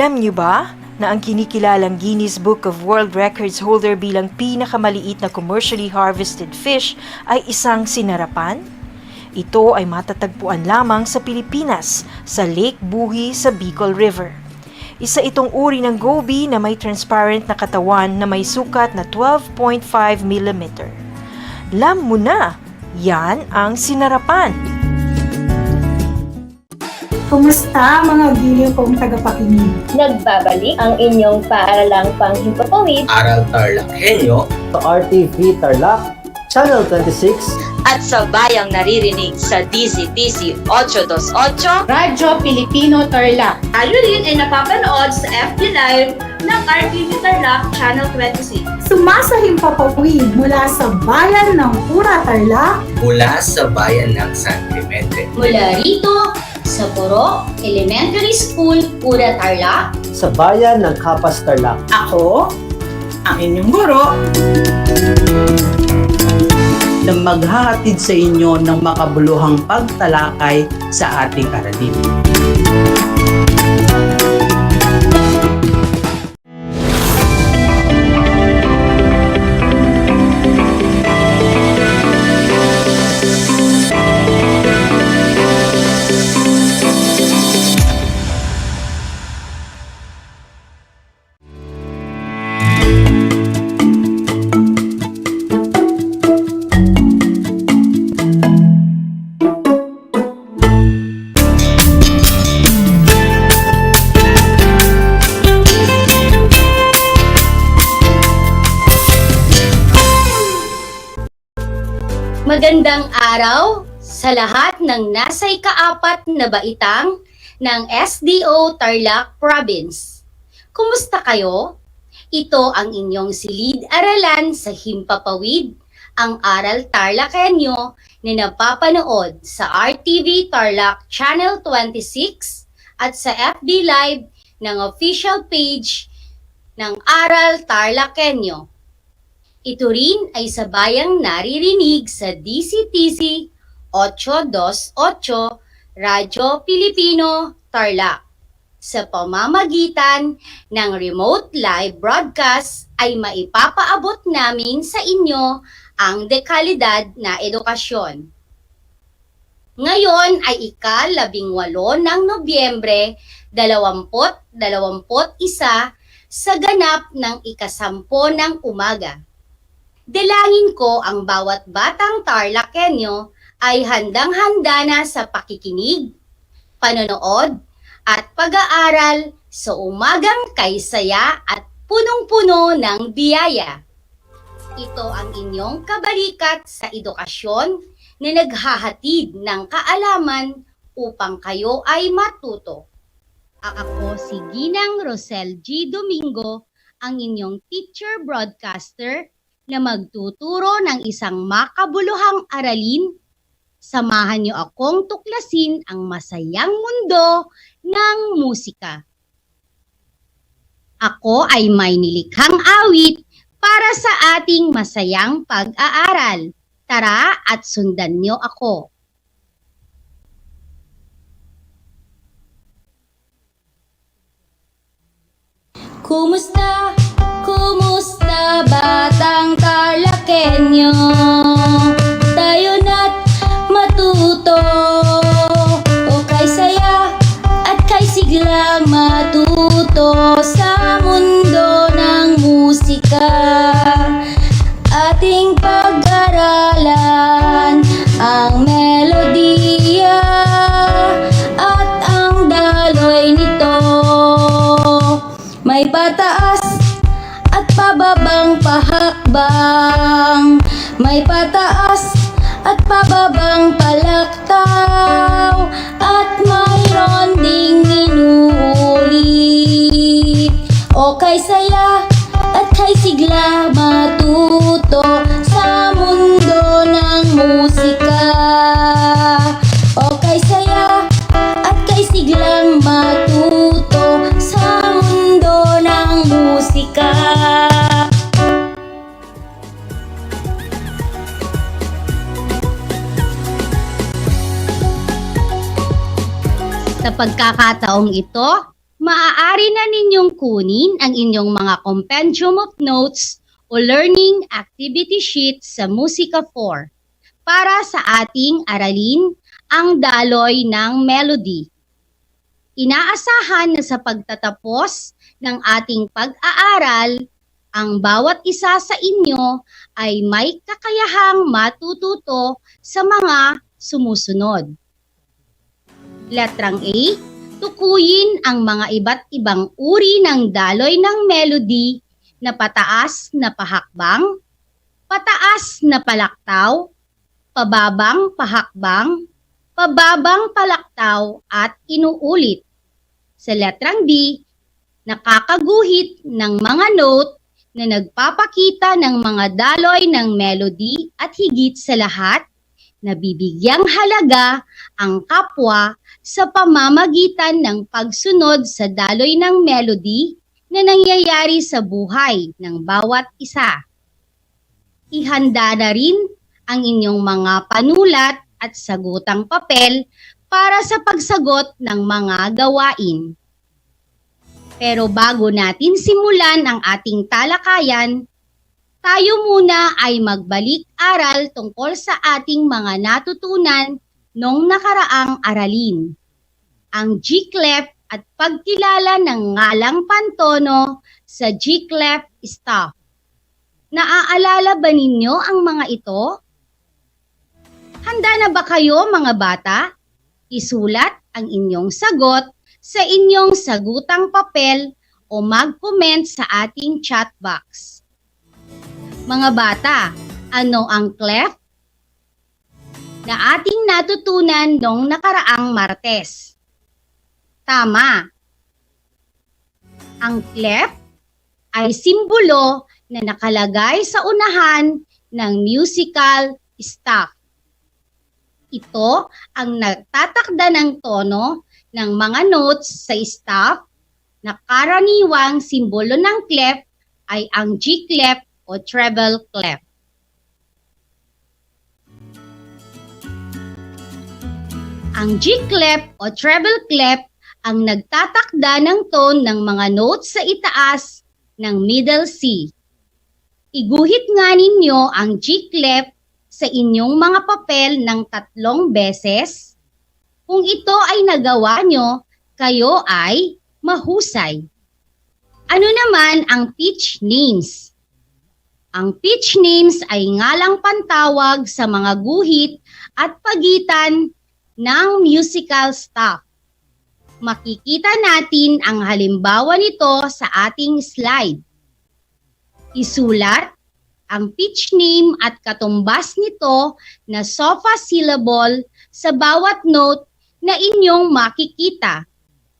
Alam niyo ba na ang kinikilalang Guinness Book of World Records holder bilang pinakamaliit na commercially harvested fish ay isang sinarapan? Ito ay matatagpuan lamang sa Pilipinas, sa Lake Buhi sa Bicol River. Isa itong uri ng goby na may transparent na katawan na may sukat na 12.5 mm. Alam mo na Yan ang sinarapan. Kumusta mga giliw kong tagapakinig? Nagbabalik ang inyong paaralang panghimpapawid Aral TarlakHenyo sa RTV Tarlac, Channel 26 at sa bayang naririnig sa DCTC 828 Radyo Pilipino Tarlac. Tayo rin ay napapanood sa FB Live ng RTV Tarlac Channel 26. Sumasahimpapawid mula sa bayan ng Pura Tarlac, mula sa bayan ng San Clemente, mula rito sa Puro Elementary School, Pura Tarlac, sa bayan ng Kapas Tarlac. Ako, ang inyong guro, na maghahatid sa inyo ng makabuluhang pagtalakay sa ating aralin. Magandang araw sa lahat ng nasa ika-4 na baitang ng SDO Tarlac Province. Kumusta kayo? Ito ang inyong silid-aralan sa Himpapawid, ang Aral TarlakHenyo na napapanood sa RTV Tarlac Channel 26 at sa FB Live ng official page ng Aral TarlakHenyo. Ito rin ay sabayang naririnig sa DCTC 828 Radyo Pilipino Tarlac. Sa pamamagitan ng remote live broadcast ay maipapaabot namin sa inyo ang dekalidad na edukasyon. Ngayon ay ika-18 ng Nobyembre 2021 sa ganap ng ika-10 ng umaga. Dalangin ko ang bawat batang TarlakHenyo ay handang-handa na sa pakikinig, panonood, at pag-aaral sa umagang kaysaya at punong-puno ng biyaya. Ito ang inyong kabalikat sa edukasyon na naghahatid ng kaalaman upang kayo ay matuto. Ako si Ginang Rosel G. Domingo, ang inyong teacher broadcaster na magtuturo ng isang makabuluhang aralin. Samahan niyo akong tuklasin ang masayang mundo ng musika. Ako ay may nilikhang awit para sa ating masayang pag-aaral. Tara at sundan niyo ako. Kumusta? Kumusta batang TarlakHenyo? Tayo na't matuto o kay saya at kay siglang matuto sa mundo ng musika. Ating pag-aralan ang melodiya at ang daloy nito. May pataas at pababang pahakbang, may pataas at pababang palaktaw, at mayroon ding inuulit. O kay saya at kay sigla matuto sa mundo ng musika. O kay saya at kay siglang matuto sa mundo ng musika. Sa pagkakataong ito, maaari na ninyong kunin ang inyong mga compendium of notes o learning activity sheet sa Musika 4 para sa ating aralin ang daloy ng melody. Inaasahan na sa pagtatapos ng ating pag-aaral Ang bawat isa sa inyo ay may kakayahang matututo sa mga sumusunod. Letrang A, tukuyin ang mga iba't ibang uri ng daloy ng melody na pataas na pahakbang, pataas na palaktaw, pababang pahakbang, pababang palaktaw at inuulit. Sa letrang B, nakakaguhit ng mga note na nagpapakita ng mga daloy ng melody at higit sa lahat, nabibigyang halaga ang kapwa sa pamamagitan ng pagsunod sa daloy ng melody na nangyayari sa buhay ng bawat isa. Ihanda na rin ang inyong mga panulat at sagutang papel para sa pagsagot ng mga gawain. Pero bago natin simulan ang ating talakayan, tayo muna ay magbalik-aral tungkol sa ating mga natutunan noong nakaraang aralin. Ang G-clef at pagkilala ng ngalang pantono sa G-clef staff. Naaalala ba ninyo ang mga ito? Handa na ba kayo mga bata? Isulat ang inyong sagot sa inyong sagutang papel o mag-comment sa ating chat box. Mga bata, ano ang clef na ating natutunan noong nakaraang Martes? Tama. Ang clef ay simbolo na nakalagay sa unahan ng musical staff. Ito ang nagtatakda ng tono ng mga notes sa staff na karaniwang simbolo ng clef ay ang G-clef o treble clef. Ang G-clef o treble clef ang nagtatakda ng tone ng mga notes sa itaas ng middle C. Iguhit nga ninyo ang G-clef sa inyong mga papel ng 3 beses. Kung ito ay nagawa nyo, kayo ay mahusay. Ano naman ang pitch names? Ang pitch names ay ngalang pantawag sa mga guhit at pagitan ng musical staff. Makikita natin ang halimbawa nito sa ating slide. Isulat ang pitch name at katumbas nito na sofa syllable sa bawat note na inyong makikita.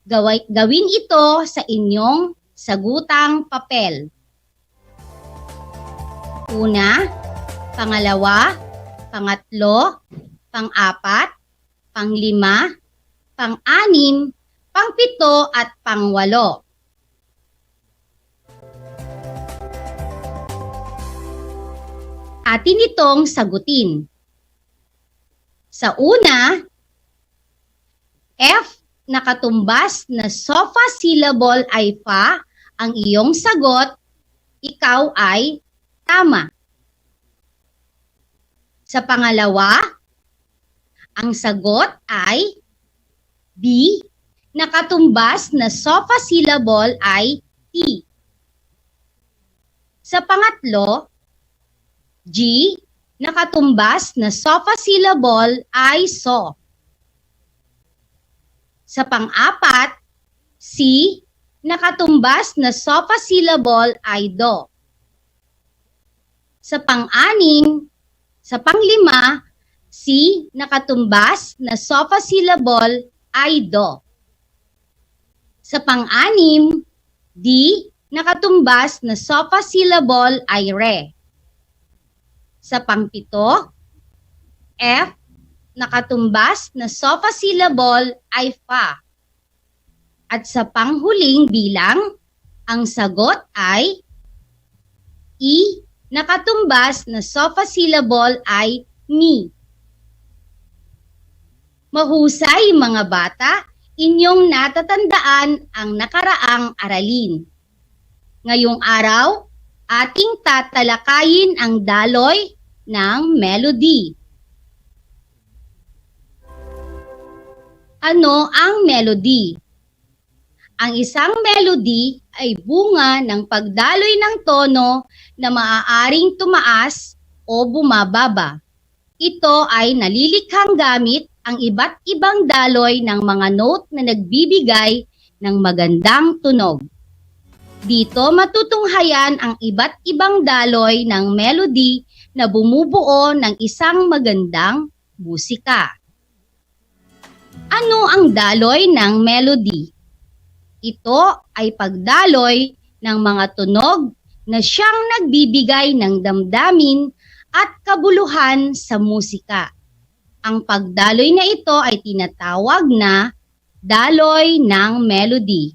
Gawin ito sa inyong sagutang papel. Una, pangalawa, pangatlo, pang-4, pang-5, pang-6, pang-7 at pang-8. Atin itong sagutin. Sa una, F na katumbas na sofa syllable ay fa ang iyong sagot, ikaw ay tama. Sa pangalawa, ang sagot ay B na katumbas na sofa syllable ay T. Sa pangatlo, G na katumbas na sofa syllable ay so. Sa pang-4, C na katumbas na sofa syllable ay do. Sa pang-6, sa pang-5, C na katumbas na sofa syllable ay do. Sa pang-6, D na katumbas na sofa syllable ay re. Sa pang-7, F na katumbas na sofa syllable ay fa. At sa panghuling bilang, ang sagot ay E na katumbas na sofa syllable ay mi. Mahusay mga bata, inyong natatandaan ang nakaraang aralin. Ngayong araw, ating tatalakayin ang daloy ng melody. Ano ang melody? Ang isang melody ay bunga ng pagdaloy ng tono na maaaring tumaas o bumababa. Ito ay nalilikhang gamit ang iba't ibang daloy ng mga note na nagbibigay ng magandang tunog. Dito matutunghayan ang iba't ibang daloy ng melody na bumubuo ng isang magandang musika. Ano ang daloy ng melody? Ito ay pagdaloy ng mga tunog na siyang nagbibigay ng damdamin at kabuluhan sa musika. Ang pagdaloy na ito ay tinatawag na daloy ng melody.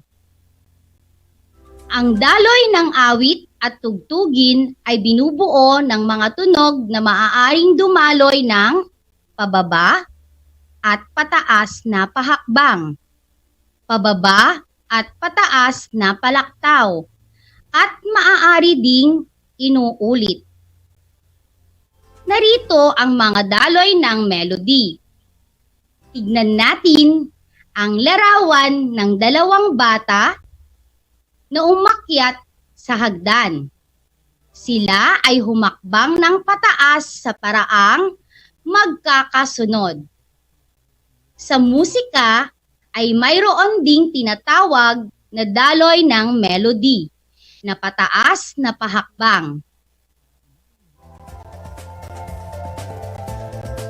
Ang daloy ng awit at tugtugin ay binubuo ng mga tunog na maaaring dumaloy ng pababa at pataas na pahakbang, pababa at pataas na palaktaw, at maaari ding inuulit. Narito ang mga daloy ng melody. Tignan natin ang larawan ng dalawang bata na umakyat sa hagdan. Sila ay humakbang ng pataas sa paraang magkakasunod. Sa musika ay mayroon ding tinatawag na daloy ng melody na pataas na pahakbang.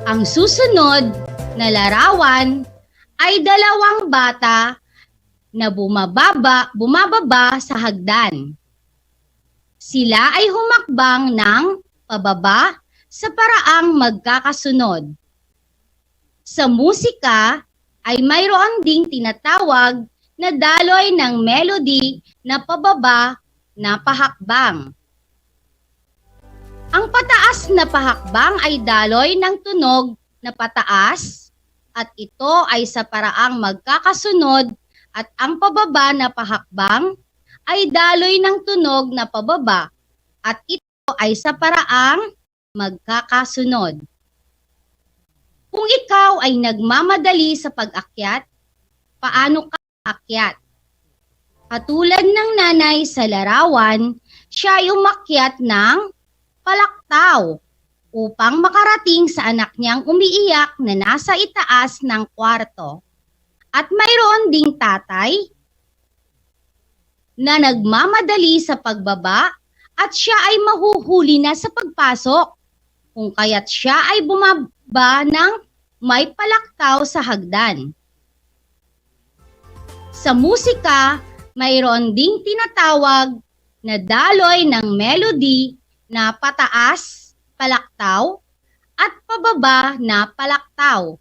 Ang susunod na larawan ay dalawang bata na bumababa sa hagdan. Sila ay humakbang ng pababa sa paraang magkakasunod. Sa musika ay mayroon ding tinatawag na daloy ng melody na pababa na pahakbang. Ang pataas na pahakbang ay daloy ng tunog na pataas at ito ay sa paraang magkakasunod, at ang pababa na pahakbang ay daloy ng tunog na pababa at ito ay sa paraang magkakasunod. Kung ikaw ay nagmamadali sa pag-akyat, paano ka aakyat? Katulad ng nanay sa larawan, siya ay umakyat ng palaktaw upang makarating sa anak niyang umiiyak na nasa itaas ng kwarto. At mayroon ding tatay na nagmamadali sa pagbaba at siya ay mahuhuli na sa pagpasok, kung kaya't siya ay bumaba ng may palaktaw sa hagdan. Sa musika, mayroon ding tinatawag na daloy ng melody na pataas, palaktaw, at pababa na palaktaw.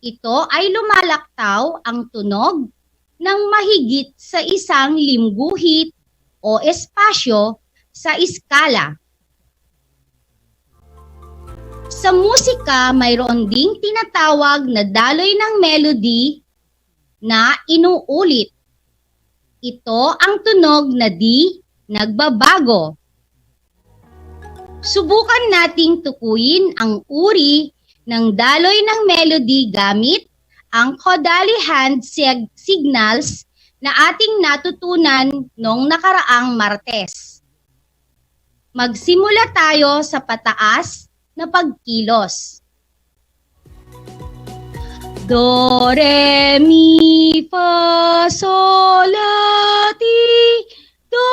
Ito ay lumalaktaw ang tunog ng mahigit sa isang limguhit o espasyo sa iskala. Sa musika, mayroon ding tinatawag na daloy ng melody na inuulit. Ito ang tunog na di nagbabago. Subukan nating tukuyin ang uri ng daloy ng melody gamit ang caudally hand signals na ating natutunan noong nakaraang Martes. Magsimula tayo sa pataas na pagkilos. Do, re, mi, fa, sol, la, ti, do.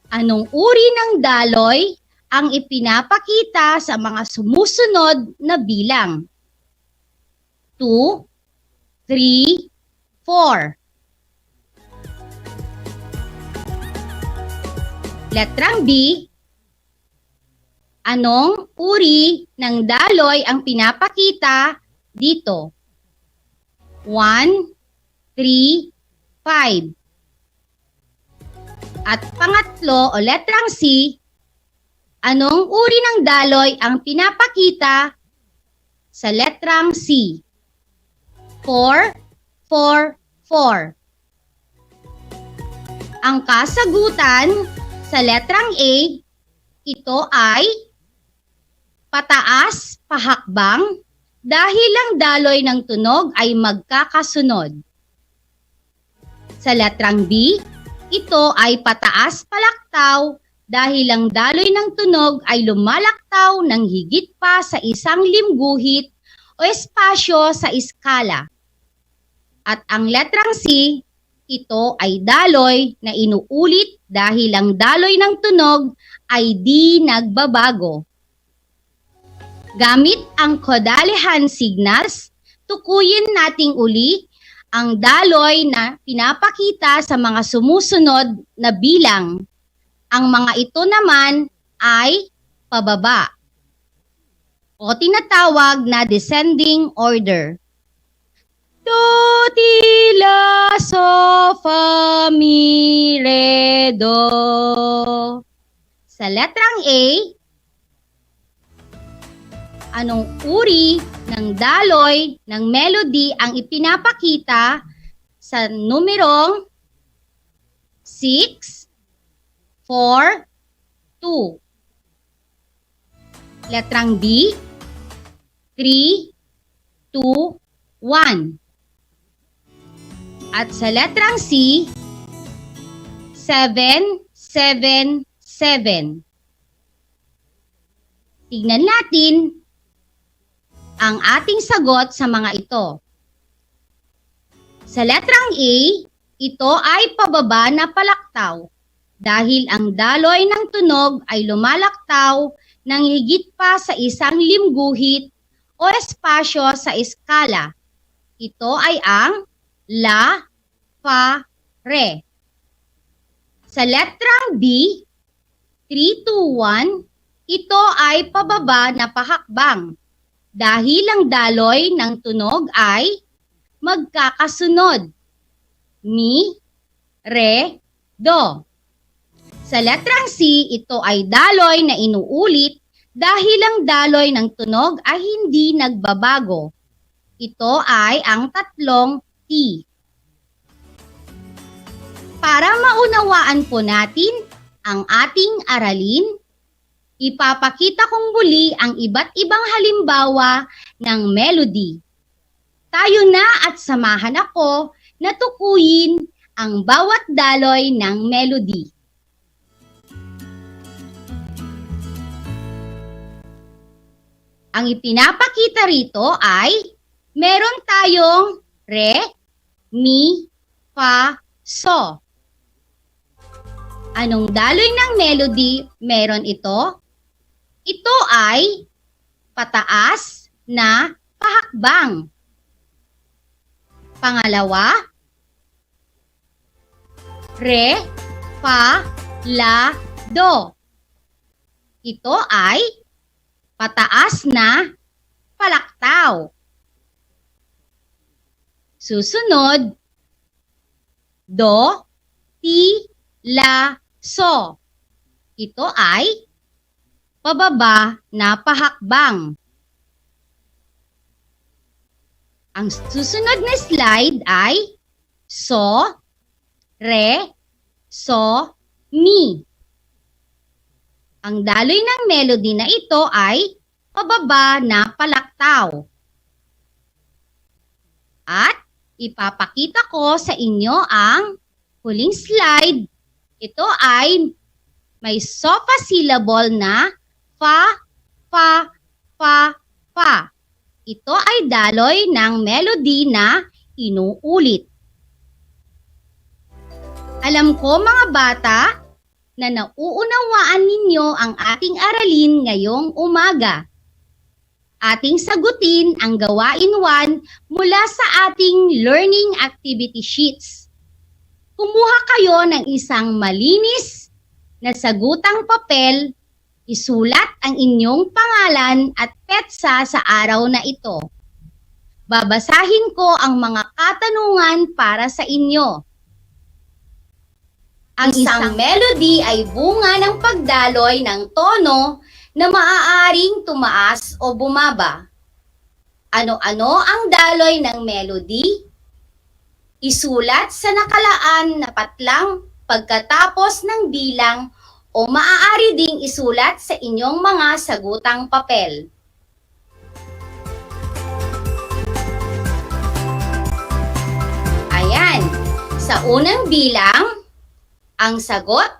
Anong uri ng daloy ang ipinapakita sa mga sumusunod na bilang? 2, 3, 4. Letrang B. Anong uri ng daloy ang pinapakita dito? 1, 3, 5. At pangatlo o letrang C. Anong uri ng daloy ang pinapakita sa letrang C? 4, 4, 4. Ang kasagutan sa letrang A, ito ay pataas, pahakbang, dahil ang daloy ng tunog ay magkakasunod. Sa letrang B, ito ay pataas palaktaw dahil ang daloy ng tunog ay lumalaktaw ng higit pa sa isang limguhit o espasyo sa iskala. At ang letrang C, ito ay daloy na inuulit dahil ang daloy ng tunog ay di nagbabago. Gamit ang kodalihan signals, tukuyin nating uli ang daloy na pinapakita sa mga sumusunod na bilang. Ang mga ito naman ay pababa o tinatawag na descending order. Do, ti, la, so, fa, mi, re, do. Sa letrang A, anong uri ng daloy ng melody ang ipinapakita sa numerong 6, 4, 2? Letrang B, 3, 2, 1. At sa letrang C, 7, 7, 7. Tignan natin ang ating sagot sa mga ito. Sa letrang A, ito ay pababa na palaktaw dahil ang daloy ng tunog ay lumalaktaw ng higit pa sa isang limguhit o espasyo sa iskala. Ito ay ang la, fa, re. Sa letrang B, 3, 2, 1, ito ay pababa na pahakbang dahil ang daloy ng tunog ay magkakasunod. Mi, re, do. Sa letrang C, ito ay daloy na inuulit dahil ang daloy ng tunog ay hindi nagbabago. Ito ay ang tatlong T. Para maunawaan po natin ang ating aralin, ipapakita kong muli ang iba't ibang halimbawa ng melody. Tayo na at samahan ako na tukuyin ang bawat daloy ng melody. Ang ipinapakita rito ay meron tayong re, mi, fa, so. Anong daloy ng melody meron ito? Ito ay pataas na pahakbang. Pangalawa, re, fa, la, do. Ito ay pataas na palaktaw. Susunod, do, ti, la, so. Ito ay pababa na pahakbang. Ang susunod na slide ay so, re, so, mi. Ang daloy ng melody na ito ay pababa na palaktaw. At ipapakita ko sa inyo ang huling slide. Ito ay may sofa syllable na fa, fa, fa, fa. Ito ay daloy ng melody na inuulit. Alam ko mga bata na nauunawaan ninyo ang ating aralin ngayong umaga. Ating sagutin ang gawain 1 mula sa ating learning activity sheets. Kumuha kayo ng isang malinis na sagutang papel, isulat ang inyong pangalan at petsa sa araw na ito. Babasahin ko ang mga katanungan para sa inyo. Ang isang melody ay bunga ng pagdaloy ng tono na maaaring tumaas o bumaba. Ano-ano ang daloy ng melody? Isulat sa nakalaan na patlang pagkatapos ng bilang o maaari ding isulat sa inyong mga sagutang papel. Sa unang bilang, ang sagot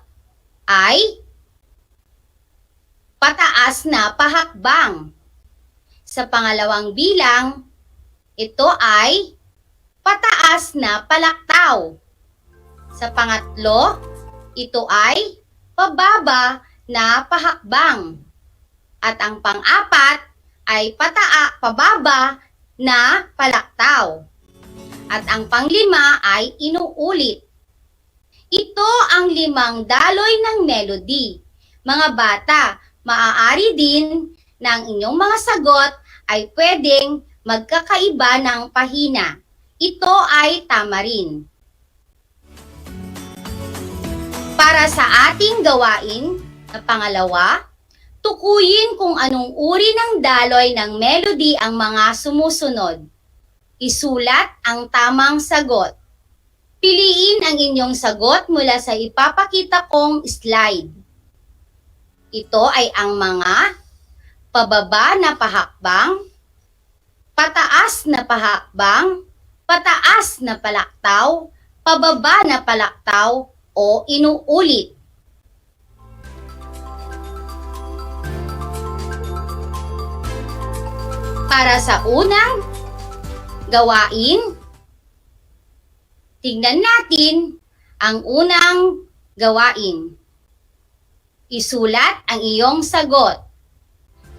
ay pataas na pahakbang. Sa pangalawang bilang, ito ay pataas na palaktaw. Sa pangatlo, ito ay pababa na pahakbang. At ang pang-apat ay pababa na palaktaw. At ang panglima ay inuulit. Ito ang 5 daloy ng melody. Mga bata, maaari din na ang inyong mga sagot ay pwedeng magkakaiba ng pahina. Ito ay tama rin. Para sa ating gawain na pangalawa, tukuyin kung anong uri ng daloy ng melody ang mga sumusunod. Isulat ang tamang sagot. Piliin ang inyong sagot mula sa ipapakita kong slide. Ito ay ang mga pababa na pahakbang, pataas na pahakbang, pataas na palaktaw, pababa na palaktaw, o inuulit. Para sa unang gawain, tingnan natin ang unang gawain. Isulat ang iyong sagot.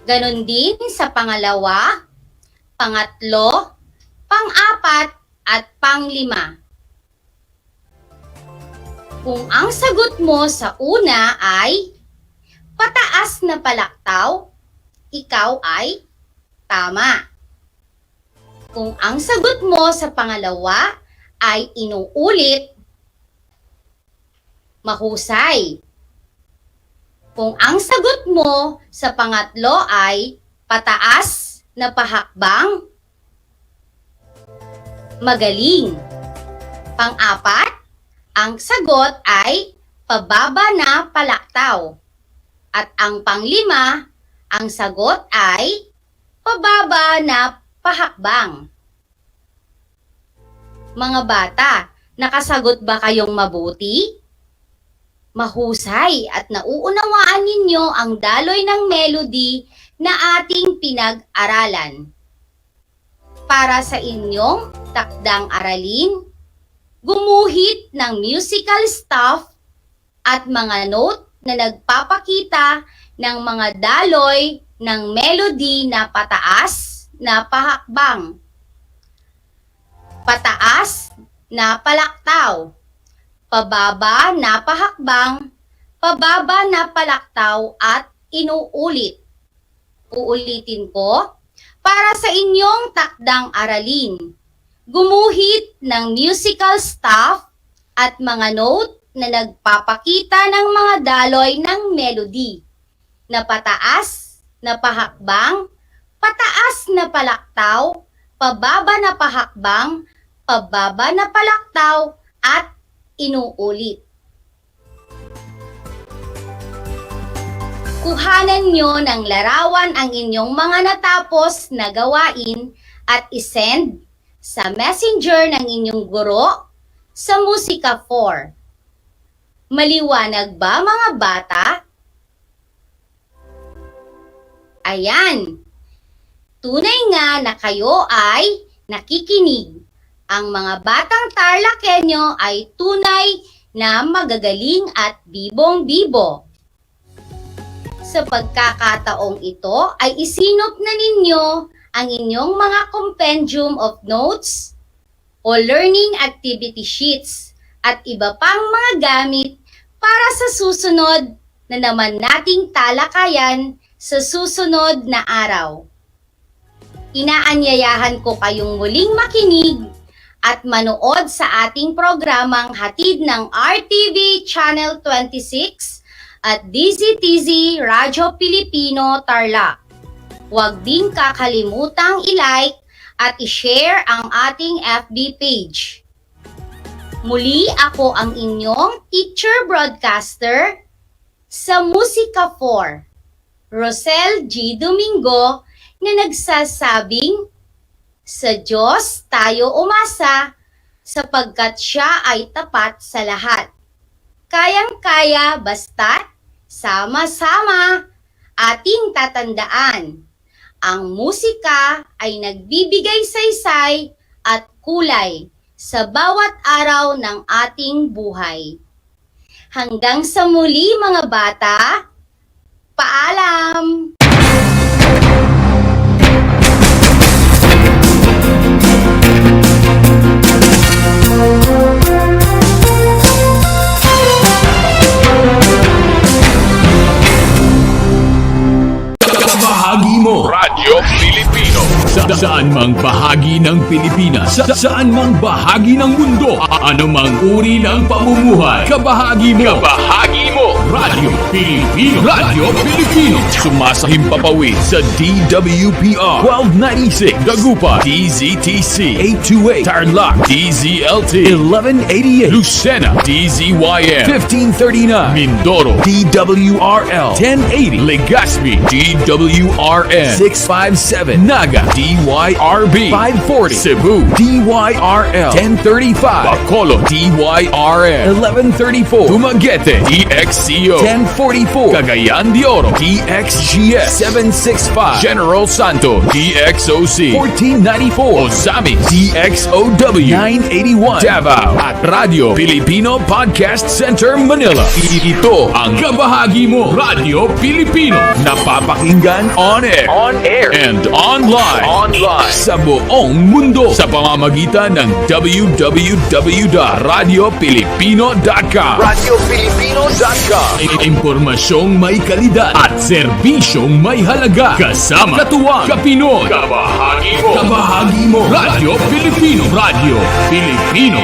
Ganon din sa pangalawa, pangatlo, pang-apat, at pang-5. Kung ang sagot mo sa una ay pataas na palaktaw, ikaw ay tama. Kung ang sagot mo sa pangalawa ay inuulit, mahusay. Kung ang sagot mo sa pangatlo ay pataas na pahakbang, magaling. Pang-apat, ang sagot ay pababa na palaktaw. At ang pang-5, ang sagot ay pababa na pahakbang. Mga bata, nakasagot ba kayong mabuti? Mahusay at nauunawaan ninyo ang daloy ng melody na ating pinag-aralan. Para sa inyong takdang aralin, gumuhit ng musical stuff at mga note na nagpapakita ng mga daloy ng melody na pataas na pahakbang, pataas na palaktaw, pababa na pahakbang, pababa na palaktaw at inuulit. Uulitin ko, para sa inyong takdang aralin, gumuhit ng musical stuff at mga note na nagpapakita ng mga daloy ng melody na pataas na pahakbang, pataas na palaktaw, pababa na pahakbang, pababa na palaktaw, at inuulit. Kuhanan nyo ng larawan ang inyong mga natapos na gawain at isend sa messenger ng inyong guro sa Musika 4. Maliwanag ba mga bata? Ayan, tunay nga na kayo ay nakikinig. Ang mga batang Tarlakenyo ay tunay na magagaling at bibong-bibo. Sa pagkakataong ito ay isinop na ninyo ang inyong mga compendium of notes o learning activity sheets at iba pang mga gamit para sa susunod na naman nating talakayan sa susunod na araw. Inaanyayahan ko kayong muling makinig at manood sa ating programang hatid ng RTV Channel 26 at DZTZ Radyo Pilipino Tarlac. Huwag din kakalimutang i-like at i-share ang ating FB page. Muli ako ang inyong teacher broadcaster sa Musika 4, Rosel G. Domingo, na nagsasabing, sa Diyos tayo umasa sapagkat siya ay tapat sa lahat. Kayang-kaya basta't sama-sama. Ating tatandaan, ang musika ay nagbibigay saysay at kulay sa bawat araw ng ating buhay. Hanggang sa muli mga bata, paalam! Bahagi mo Radyo Pilipino saan mang bahagi ng Pilipinas, saan mang bahagi ng mundo, anumang uri ng pamumuhay, kabahagi mo Radyo Pilipino. Radyo Pilipino sumasahimpapawid sa DWPR 1296 Dagupan, DZTC 828 Tarlac, DZLT 1188 Lucena, DZYM 1539 Mindoro, DWRL 1080 Legazpi, DWRN 657 Naga, DYRB 540 Cebu, DYRL 1035 Bacolod, DYRN 1134 Dumaguete, DXCO 1044 Cagayan de Oro, DXGS 765 General Santos, DXOC 1494 Ozamis, DXOW 981 Davao at Radio Filipino Podcast Center Manila. Ito ang kabahagi mo Radyo Pilipino, napapakinggan on air and online sa buong mundo sa pamamagitan ng www.radiopilipino.com. Impormasyong may kalidad at serbisyong may halaga. Kasama katuwang Kapinoy. Kabahagi mo Radyo Pilipino. Radyo Pilipino.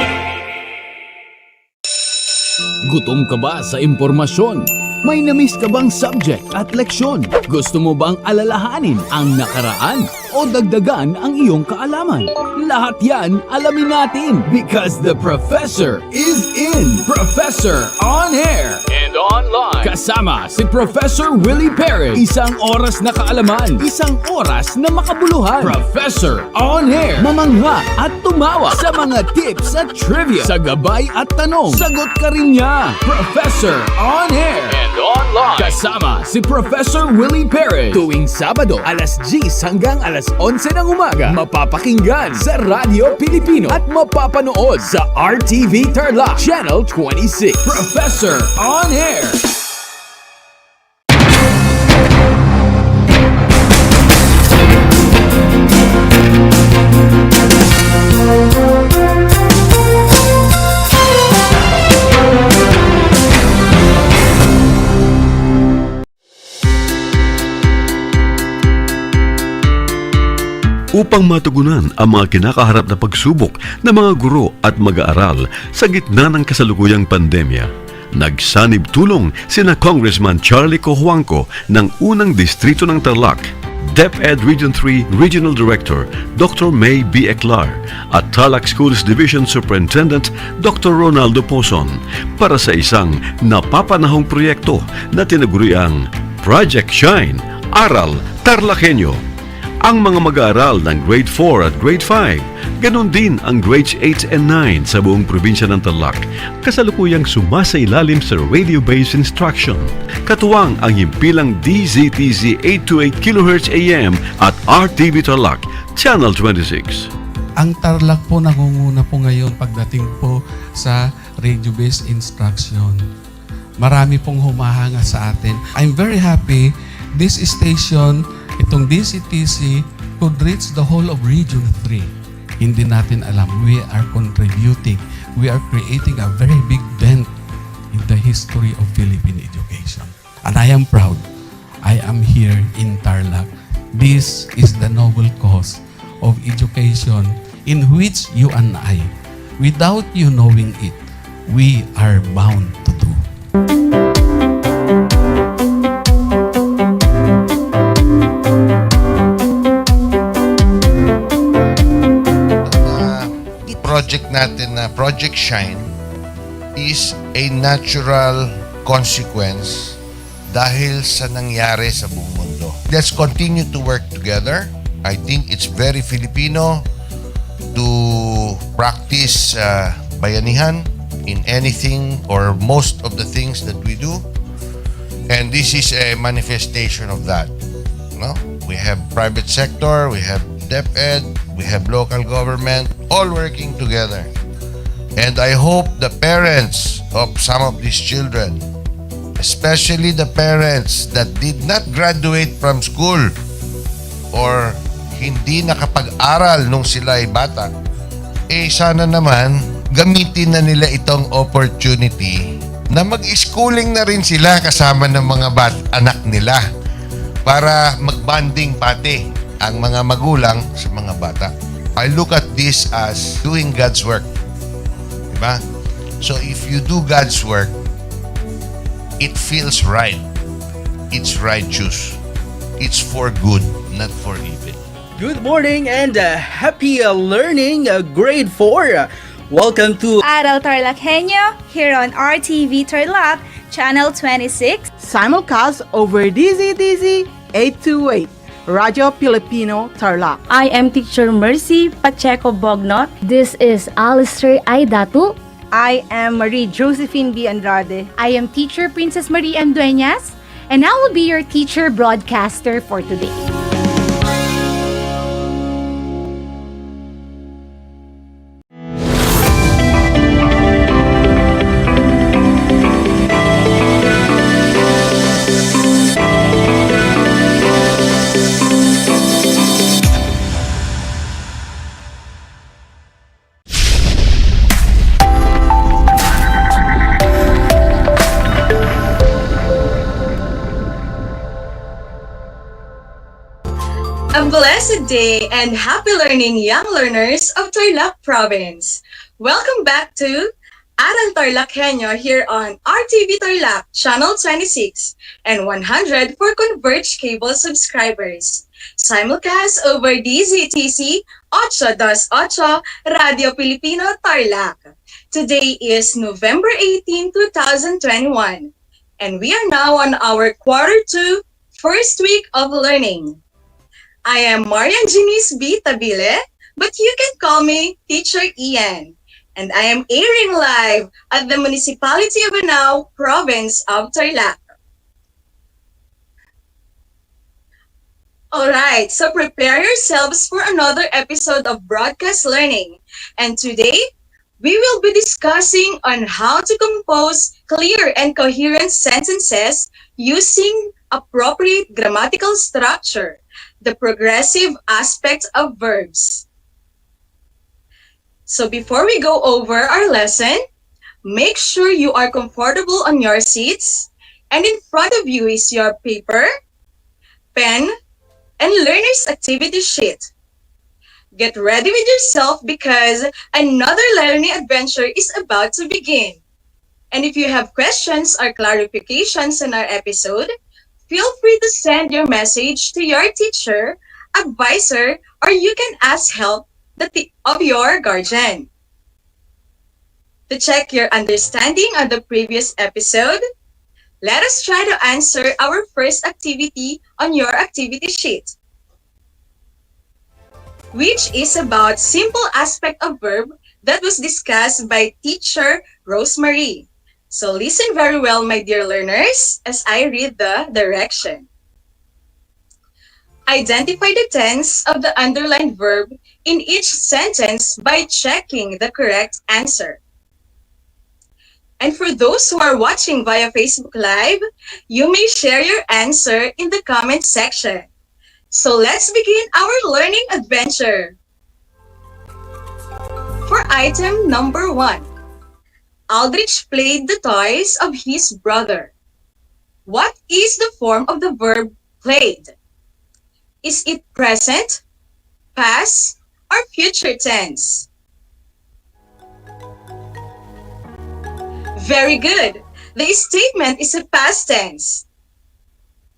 Gutom ka ba sa impormasyon? May namiss ka bang subject at leksyon? Gusto mo bang alalahanin ang nakaraan o dagdagan ang iyong kaalaman? Lahat yan alamin natin because the professor is in. Professor on air and online. Kasama si Professor Willie Perez. Isang oras na kaalaman, isang oras na makabuluhan. Professor on air. Mamangha at tumawa sa mga tips at trivia. Sa gabay at tanong, sagot ka rin niya. Professor on air and online. Kasama si Professor Willie Perez. Tuwing Sabado, alas 10 hanggang alas 11 ng umaga. Mapapakinggan sa Radyo Pilipino at mapapanood sa RTV Tarlac Channel 26. Professor on air. Upang matugunan ang mga kinakaharap na pagsubok ng mga guro at mag-aaral sa gitna ng kasalukuyang pandemya, nagsanib tulong sina Congressman Charlie Cojuangco ng unang distrito ng Tarlac, DEPED Region 3 Regional Director Dr. May B. Eclar at Tarlac Schools Division Superintendent Dr. Ronaldo Pozon para sa isang napapanahong proyekto na tinaguriang Project Shine, Aral TarlakHenyo. Ang mga mag-aaral ng Grade 4 at Grade 5, ganun din ang Grades 8 and 9 sa buong probinsya ng Tarlac, kasalukuyang sumasailalim sa radio-based instruction. Katuwang ang himpilang DZTC 828 kHz AM at RTV Tarlac, Channel 26. Ang Tarlac po nangunguna po ngayon pagdating po sa radio-based instruction. Marami pong humahanga sa atin. I'm very happy this station, itong DCTC, could reach the whole of Region 3. Hindi natin alam. We are contributing. We are creating a very big dent in the history of Philippine education. And I am proud. I am here in Tarlac. This is the noble cause of education in which you and I, without you knowing it, we are bound to do. Project natin na Project Shine is a natural consequence dahil sa nangyari sa buong mundo. Let's continue to work together. I think it's very Filipino to practice bayanihan in anything or most of the things that we do. And this is a manifestation of that. No? We have private sector, we have DEPED, we have local government, all working together. And I hope the parents of some of these children, especially the parents that did not graduate from school or hindi nakapag-aral nung sila ay bata, sana naman gamitin na nila itong opportunity na mag-schooling na rin sila kasama ng mga anak nila para mag-bonding pati ang mga magulang sa mga bata. I look at this as doing God's work. Diba? So if you do God's work, it feels right. It's righteous. It's for good, not for evil. Good morning and happy learning, grade 4. Welcome to Aral TarlakHenyo here on RTV Tarlac, Channel 26. Simulcast over DZDZ 828, Radio Filipino Tarlac. I am Teacher Mercy Pacheco Bognot. This is Alistair Aidatu. I am Marie Josephine B. Andrade. I am Teacher Princess Marie Andueñas, and I will be your teacher broadcaster for today. A blessed day and happy learning, young learners of Tarlac Province. Welcome back to Aral TarlakHenyo here on RTV Tarlac, Channel 26 and 100 for Converge Cable subscribers. Simulcast over DZTC 828 Radio Filipino Tarlac. Today is November 18, 2021, and we are now on our Q2 first week of learning. I am Marian Janice B. Tabile, but you can call me Teacher Ian. And I am airing live at the Municipality of Anao, Province of Tarlac. Alright, so prepare yourselves for another episode of Broadcast Learning. And today, we will be discussing on how to compose clear and coherent sentences using appropriate grammatical structure, the progressive aspect of verbs. So before we go over our lesson, make sure you are comfortable on your seats, and in front of you is your paper, pen, and learner's activity sheet. Get ready with yourself because another learning adventure is about to begin. And if you have questions or clarifications on our episode, feel free to send your message to your teacher, advisor, or you can ask help of your guardian. To check your understanding of the previous episode, let us try to answer our first activity on your activity sheet, which is about simple aspect of verb that was discussed by Teacher Rosemary. So listen very well, my dear learners, as I read the direction. Identify the tense of the underlined verb in each sentence by checking the correct answer. And for those who are watching via Facebook Live, you may share your answer in the comment section. So let's begin our learning adventure. For item number 1, Aldrich played the toys of his brother. What is the form of the verb played? Is it present, past, or future tense? Very good. The statement is a past tense.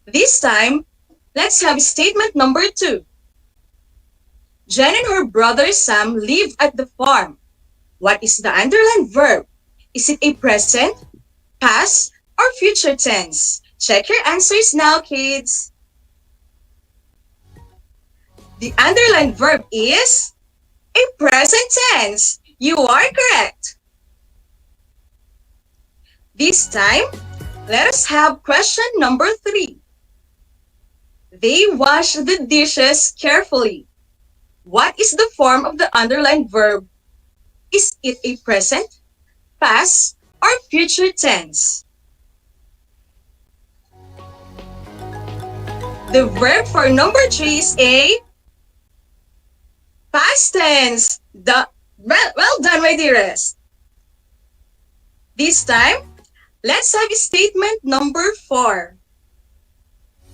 This time, let's have statement number 2. Jen and her brother Sam lived at the farm. What is the underlined verb? Is it a present, past, or future tense? Check your answers now, kids. The underlined verb is a present tense. You are correct. This time, let us have question number 3. They wash the dishes carefully. What is the form of the underlined verb? Is it a present, past, or future tense? The verb for number 3 is a past tense. Well done, my dearest. This time, let's have statement number 4.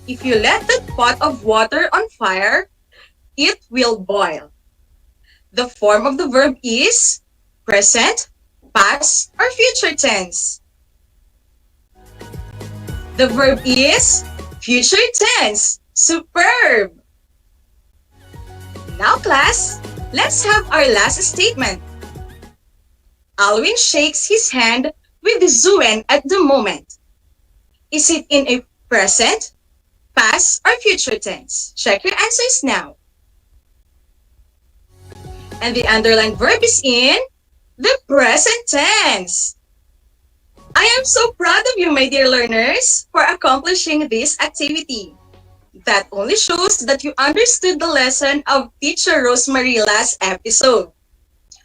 If you let that pot of water on fire, it will boil. The form of the verb is present, past, or future tense. The verb is future tense. Superb! Now class, let's have our last statement. Alwin shakes his hand with Zuen at the moment. Is it in a present, past, or future tense? Check your answers now. And the underlined verb is in the present tense. I am so proud of you, my dear learners, for accomplishing this activity. That only shows that you understood the lesson of Teacher Rosemary last episode.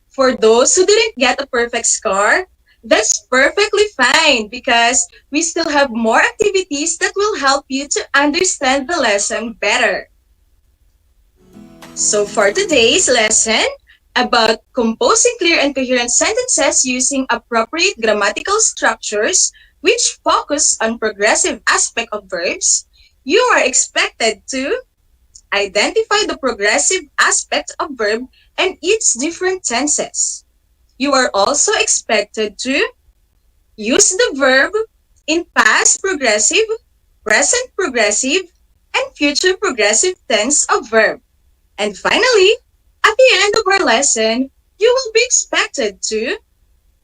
For those who didn't get a perfect score, that's perfectly fine because we still have more activities that will help you to understand the lesson better. So for today's lesson, about composing clear and coherent sentences using appropriate grammatical structures which focus on progressive aspect of verbs, you are expected to identify the progressive aspect of verb and its different tenses. You are also expected to use the verb in past progressive, present progressive, and future progressive tense of verb. And finally, at the end of our lesson, you will be expected to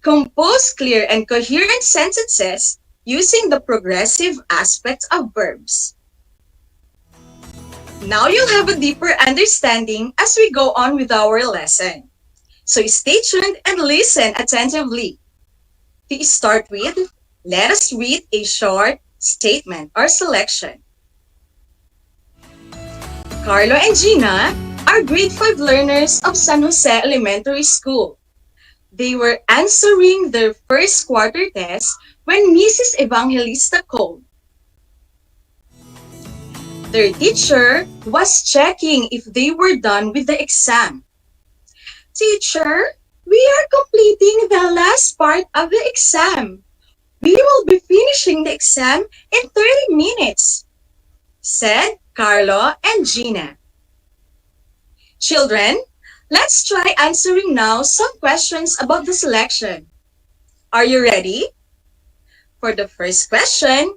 compose clear and coherent sentences using the progressive aspect of verbs. Now you'll have a deeper understanding as we go on with our lesson. So stay tuned and listen attentively. To start with, let us read a short statement or selection. Carlo and Gina are grade 5 learners of San Jose Elementary School. They were answering their first quarter test when Mrs. Evangelista called. Their teacher was checking if they were done with the exam. Teacher, we are completing the last part of the exam. We will be finishing the exam in 30 minutes, said Carlo and Gina. Children, let's try answering now some questions about the selection. Are you ready? For the first question,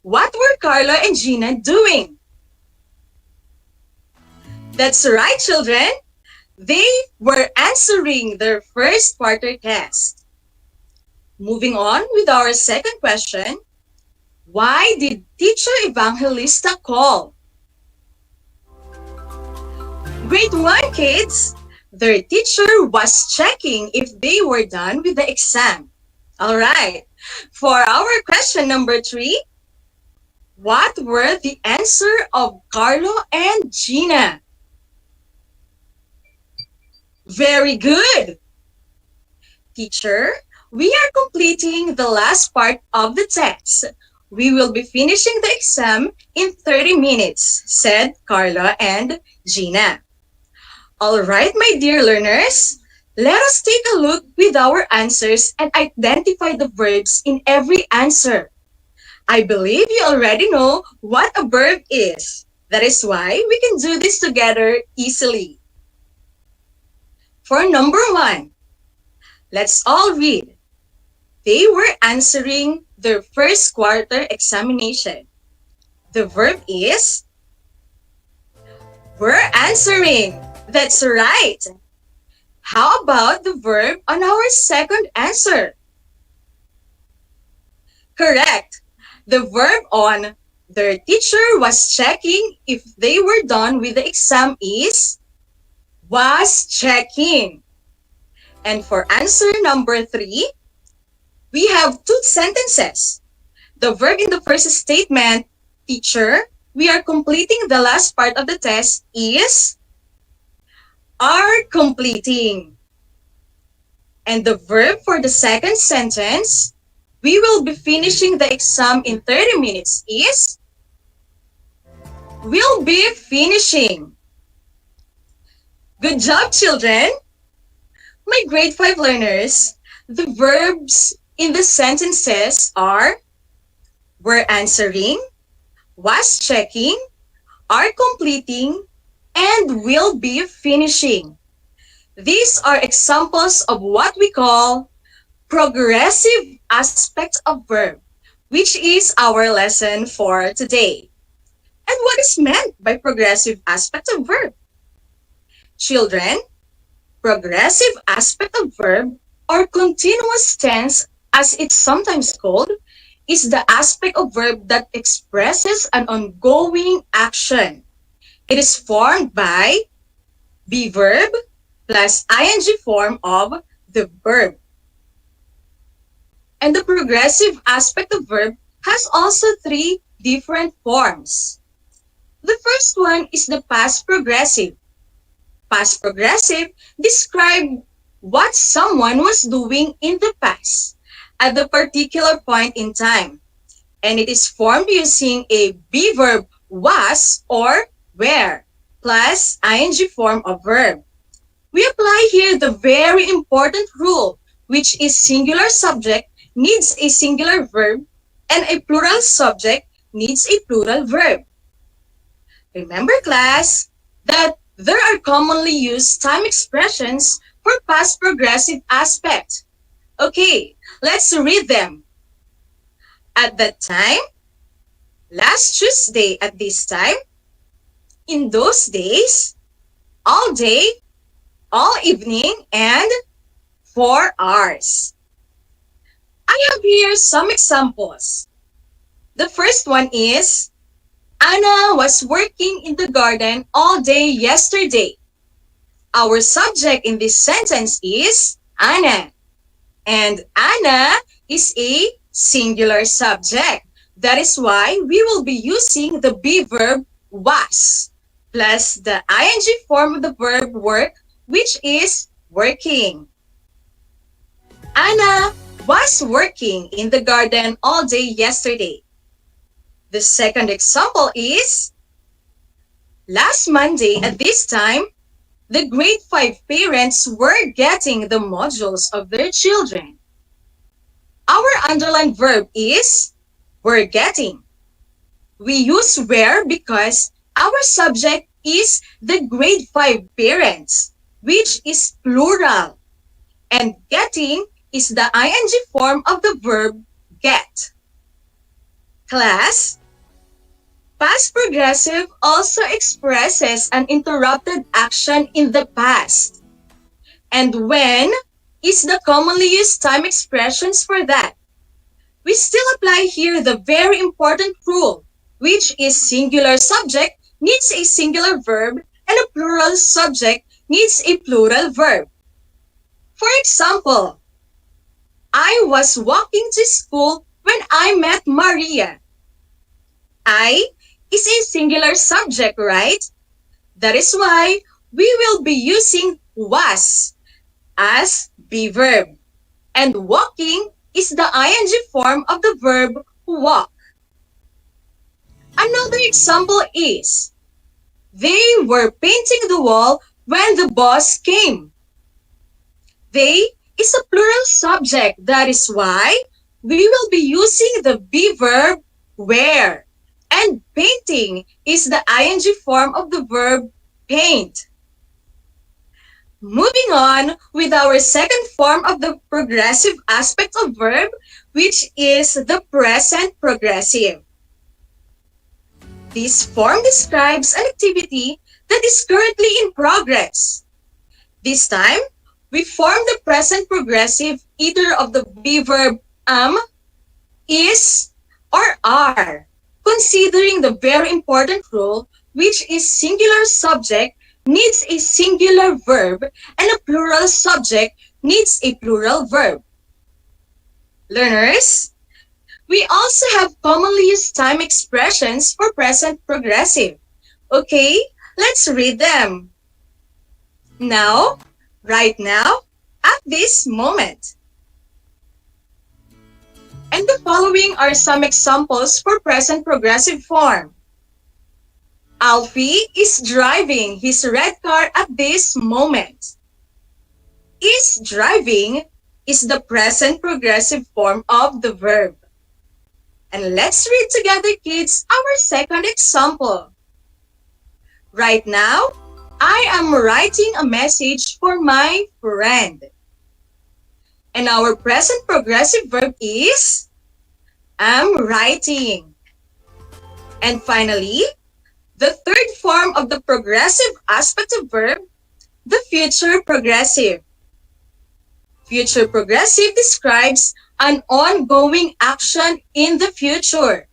what were Carlo and Gina doing? That's right, children. They were answering their first quarter test. Moving on with our second question, why did Teacher Evangelista call? Grade 1 kids, their teacher was checking if they were done with the exam. All right, for our question number 3, what were the answer of Carlo and Gina? Very good! Teacher, we are completing the last part of the test. We will be finishing the exam in 30 minutes, said Carlo and Gina. All right, my dear learners, let us take a look with our answers and identify the verbs in every answer. I believe you already know what a verb is. That is why we can do this together easily. For number 1, let's all read. They were answering their first quarter examination. The verb is were answering. That's right. How about the verb on our second answer? Correct. The verb on their teacher was checking if they were done with the exam is was checking. And for answer number 3, we have 2 sentences. The verb in the first statement, teacher, we are completing the last part of the test, is are completing. And the verb for the second sentence, we will be finishing the exam in 30 minutes, is will be finishing. Good job, children! My grade 5 learners, the verbs in the sentences are were answering, was checking, are completing, and will be finishing. These are examples of what we call progressive aspect of verb, which is our lesson for today. And what is meant by progressive aspect of verb? Children, progressive aspect of verb or continuous tense as it's sometimes called is the aspect of verb that expresses an ongoing action. It is formed by be verb plus ing form of the verb. And the progressive aspect of verb has also 3 different forms. The first one is the past progressive. Past progressive describe what someone was doing in the past at the particular point in time. And it is formed using a be verb was or were plus ing form of verb. We apply here the very important rule, which is singular subject needs a singular verb and a plural subject needs a plural verb. Remember, class, that there are commonly used time expressions for past progressive aspect. Okay, let's read them. At that time, last Tuesday at this time, in those days, all day, all evening, and 4 hours. I have here some examples. The first one is, Anna was working in the garden all day yesterday. Our subject in this sentence is Anna. And Anna is a singular subject. That is why we will be using the be verb was plus the ing form of the verb work, which is working. Anna was working in the garden all day yesterday. The second example is, last Monday at this time, the grade 5 parents were getting the modules of their children. Our underlined verb is were getting. We use were because our subject is the grade 5 parents, which is plural. And getting is the ing form of the verb get. Class, past progressive also expresses an interrupted action in the past. And when is the commonly used time expressions for that? We still apply here the very important rule, which is singular subject needs a singular verb and a plural subject needs a plural verb. For example, I was walking to school when I met Maria. I is a singular subject, right? That is why we will be using was as be verb. And walking is the ing form of the verb walk. Another example is, they were painting the wall when the boss came. They is a plural subject. That is why we will be using the be verb were. And painting is the ing form of the verb paint. Moving on with our second form of the progressive aspect of verb, which is the present progressive. This form describes an activity that is currently in progress. This time, we form the present progressive either of the be verb is, or are, considering the very important rule, which is singular subject needs a singular verb and a plural subject needs a plural verb. Learners, we also have commonly used time expressions for present progressive. Okay, let's read them. Now, right now, at this moment. And the following are some examples for present progressive form. Alfie is driving his red car at this moment. Is driving is the present progressive form of the verb. And let's read together, kids, our second example. Right now, I am writing a message for my friend. And our present progressive verb is am writing. And finally, the third form of the progressive aspect of verb, the future progressive. Future progressive describes an ongoing action in the future.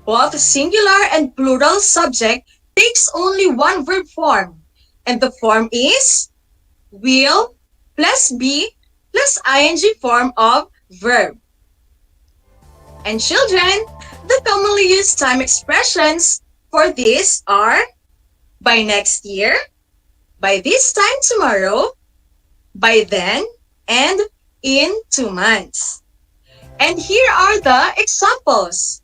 Both singular and plural subject takes only one verb form, and the form is will plus be plus ing form of verb. And children, the commonly used time expressions for this are by next year, by this time tomorrow, by then, and in 2 months. And here are the examples.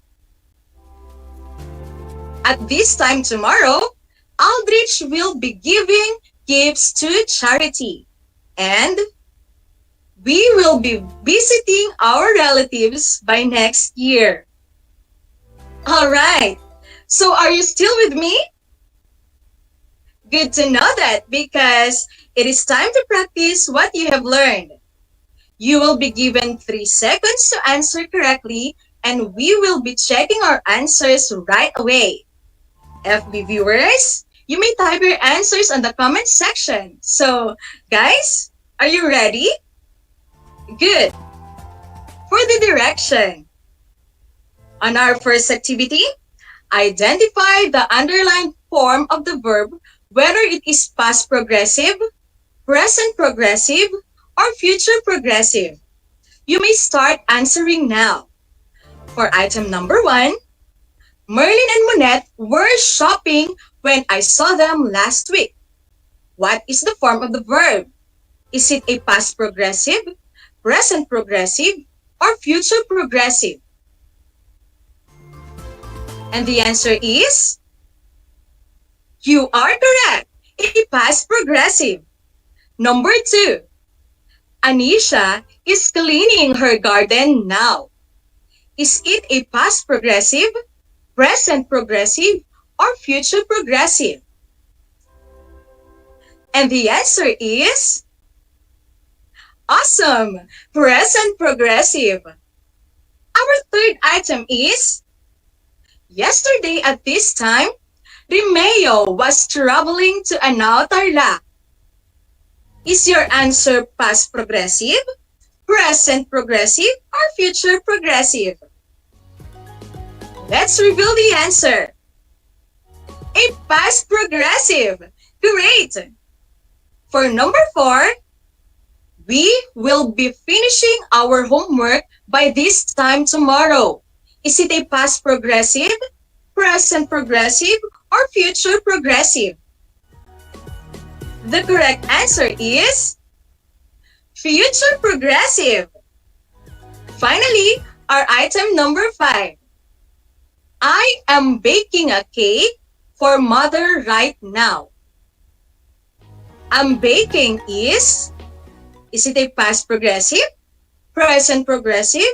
At this time tomorrow, Aldrich will be giving gifts to charity. And we will be visiting our relatives by next year. All right. So are you still with me? Good to know that, because it is time to practice what you have learned. You will be given 3 seconds to answer correctly, and we will be checking our answers right away. FB viewers, you may type your answers on the comment section. So, guys, are you ready? Good. For the direction. On our first activity, identify the underlined form of the verb, whether it is past progressive, present progressive, or future progressive. You may start answering now. For item number 1, Merlin and Monette were shopping when I saw them last week. What is the form of the verb? Is it a past progressive, present progressive, or future progressive? And the answer is, you are correct, a past progressive. Number 2, Anisha is cleaning her garden now. Is it a past progressive, present progressive, or future progressive? And the answer is awesome, present progressive. Our third item is, yesterday at this time, Rimeo was traveling to Aral TarlakHenyo. Is your answer past progressive, present progressive, or future progressive? Let's reveal the answer. A past progressive. Great! For number 4, we will be finishing our homework by this time tomorrow. Is it a past progressive, present progressive, or future progressive? The correct answer is future progressive. Finally, our item number 5. I am baking a cake for mother right now. I'm baking is it a past progressive, present progressive,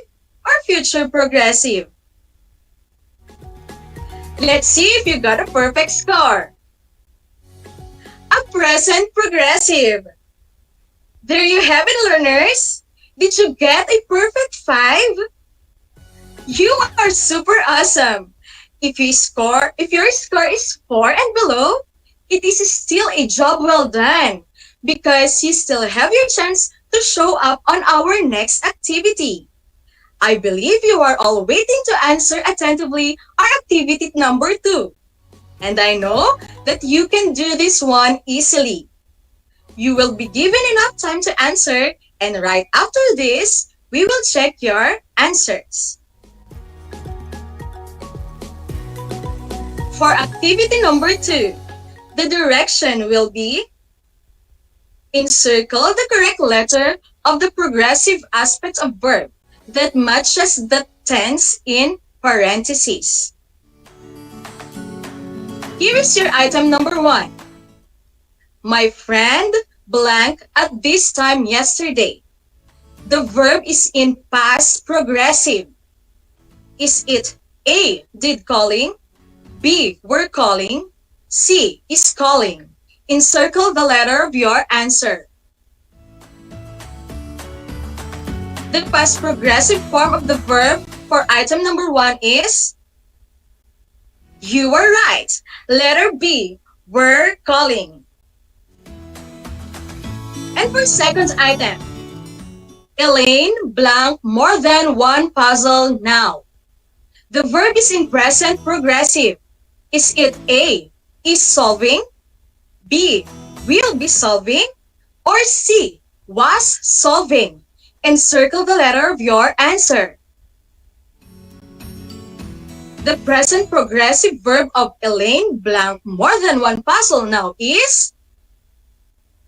or future progressive? Let's see if you got a perfect score. A present progressive. There you have it, learners. Did you get a perfect 5? You are super awesome. If your score is 4 and below, it is still a job well done, because you still have your chance to show up on our next activity. I believe you are all waiting to answer attentively our activity number 2. And I know that you can do this one easily. You will be given enough time to answer, and right after this, we will check your answers. For activity number 2, the direction will be encircle the correct letter of the progressive aspect of verb that matches the tense in parentheses. Here is your item number 1. My friend blank at this time yesterday. The verb is in past progressive. Is it A, did calling, B, were calling, C, is calling? Encircle the letter of your answer. The past progressive form of the verb for item number 1 is, you were right. Letter B, were calling. And for second item, Elaine blank more than one puzzle now. The verb is in present progressive. Is it A, is solving, B, will be solving, or C, was solving? Encircle the letter of your answer. The present progressive verb of Elaine blank more than one puzzle now is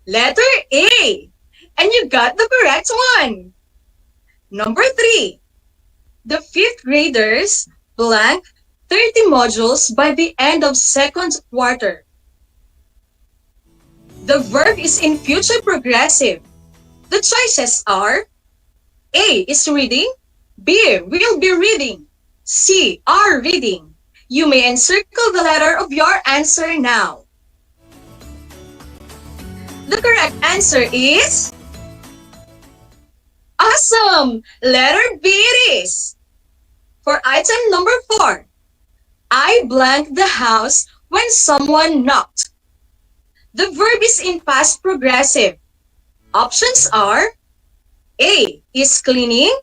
letter A. And you got the correct one. Number 3. The 5th graders blank 30 modules by the end of second quarter. The verb is in future progressive. The choices are A, is reading, B, will be reading, C, are reading. You may encircle the letter of your answer now. The correct answer is awesome! Letter B it is. For item number 4, I blanked the house when someone knocked. The verb is in past progressive. Options are A, is cleaning,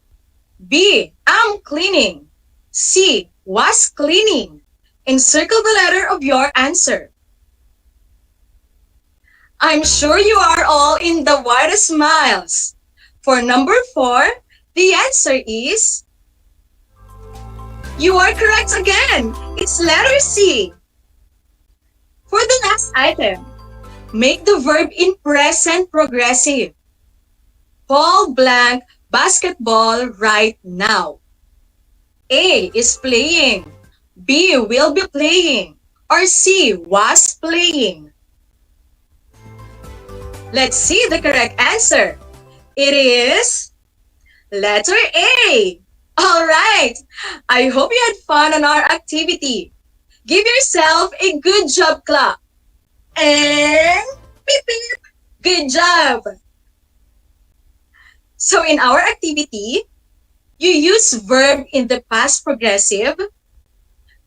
B, am cleaning, C, was cleaning. Encircle the letter of your answer. I'm sure you are all in the widest smiles. For number 4, the answer is, you are correct again. It's letter C. For the last item, make the verb in present progressive. Paul blank basketball right now. A, is playing, B, will be playing, or C, was playing. Let's see the correct answer. It is letter A. All right. I hope you had fun on our activity. Give yourself a good job clap. And beep beep. Good job. So in our activity, you use verb in the past progressive,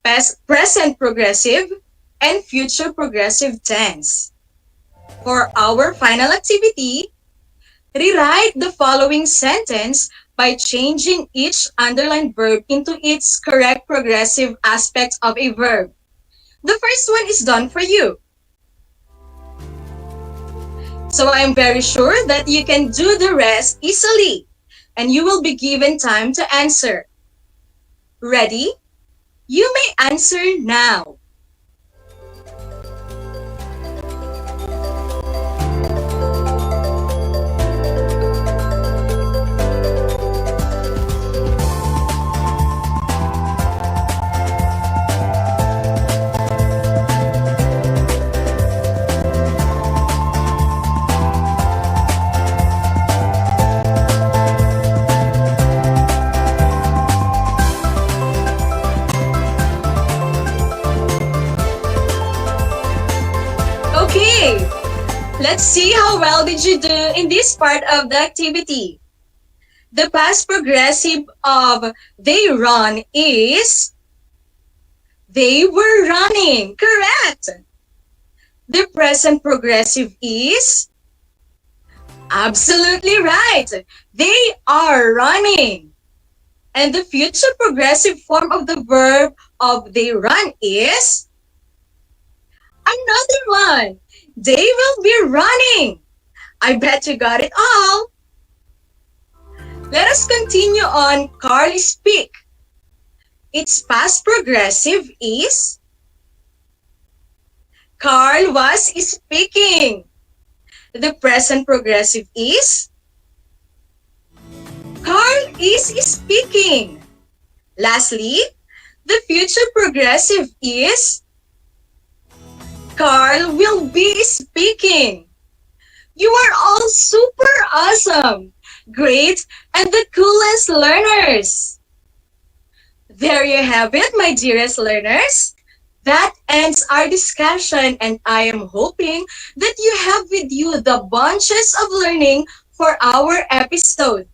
past present progressive, and future progressive tense. For our final activity, rewrite the following sentence by changing each underlined verb into its correct progressive aspect of a verb. The first one is done for you. So I am very sure that you can do the rest easily, and you will be given time to answer. Ready? You may answer now. Okay, let's see how well did you do in this part of the activity. The past progressive of they run is they were running. Correct. The present progressive is absolutely right. They are running. And the future progressive form of the verb of they run is another one. They will be running. I bet you got it all. Let us continue on Carl speak. Its past progressive is Carl was speaking. The present progressive is Carl is speaking. Lastly, the future progressive is Carl will be speaking. You are all super awesome, great, and the coolest learners. There you have it, my dearest learners. That ends our discussion, and I am hoping that you have with you the bunches of learning for our episode.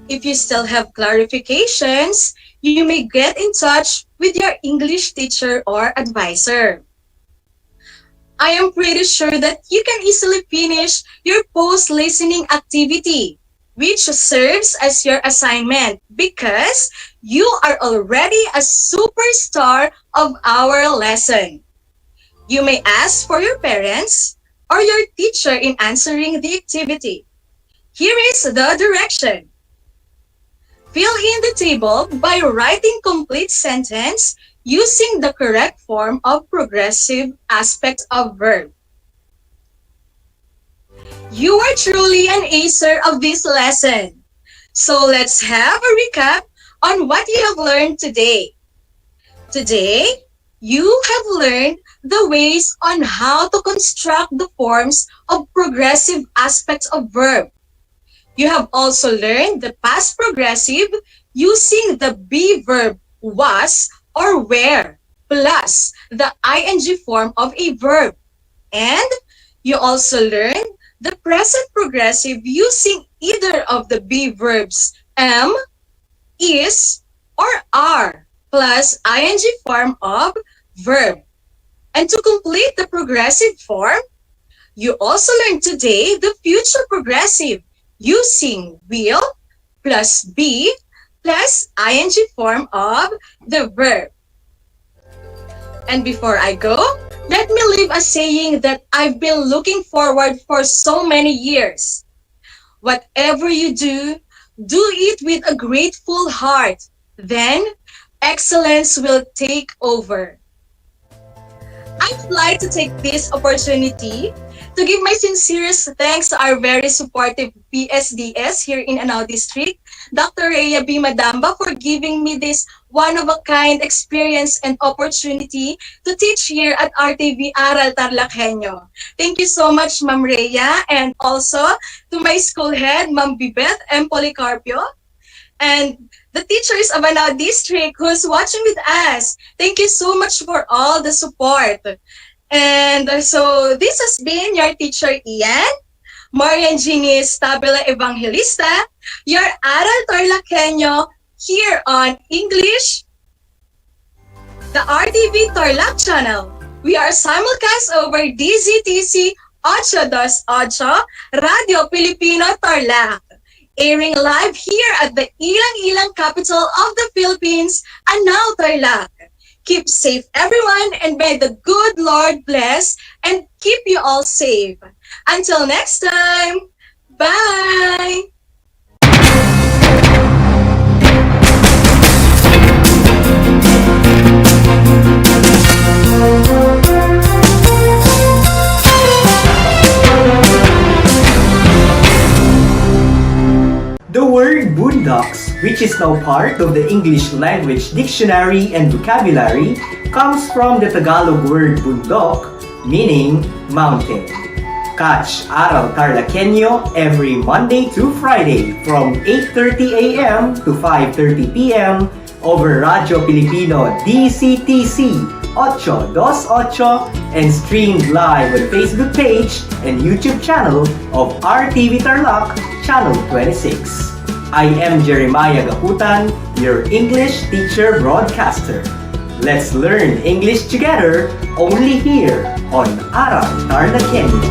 If you still have clarifications, you may get in touch with your English teacher or advisor. I am pretty sure that you can easily finish your post-listening activity, which serves as your assignment because you are already a superstar of our lesson. You may ask for your parents or your teacher in answering the activity. Here is the direction. Fill in the table by writing complete sentence using the correct form of progressive aspect of verb. You are truly an acer of this lesson. So let's have a recap on what you have learned today. Today, you have learned the ways on how to construct the forms of progressive aspects of verb. You have also learned the past progressive using the be verb was or were plus the ing form of a verb. And you also learned the present progressive using either of the be verbs am, is, or are plus ing form of verb. And to complete the progressive form, you also learned today the future progressive using will plus be plus ing form of the verb. And before I go, let me leave a saying that I've been looking forward for so many years. Whatever you do it with a grateful heart. Then, excellence will take over. I would like to take this opportunity to give my sincerest thanks to our very supportive PSDS here in Anao District, Dr. Rhea B. Madamba, for giving me this one-of-a-kind experience and opportunity to teach here at RTV Aral TarlakHenyo. Thank you so much, Ma'am Rhea, and also to my school head, Ma'am Bibeth M. Policarpio, and the teachers of Anao District who's watching with us. Thank you so much for all the support. And so this has been your teacher Ian, Marian Jeannie Stabila Evangelista, your Aral TarlakHenyo here on English, the RTV Tarlac channel. We are simulcast over DZTC 828 Radio Filipino Tarlac, airing live here at the ilang-ilang capital of the Philippines, Anao Tarlac. Keep safe, everyone, and may the good Lord bless and keep you all safe. Until next time, bye! The word boondocks, which is now part of the English Language Dictionary and Vocabulary, comes from the Tagalog word bundok, meaning mountain. Catch Aral TarlakHenyo every Monday through Friday from 8:30 a.m. to 5:30 p.m. over Radio Filipino DCTC 828 and streamed live on Facebook page and YouTube channel of RTV Tarlac Channel 26. I am Jeremiah Gahutan, your English teacher broadcaster. Let's learn English together only here on Aral TarlakHenyo.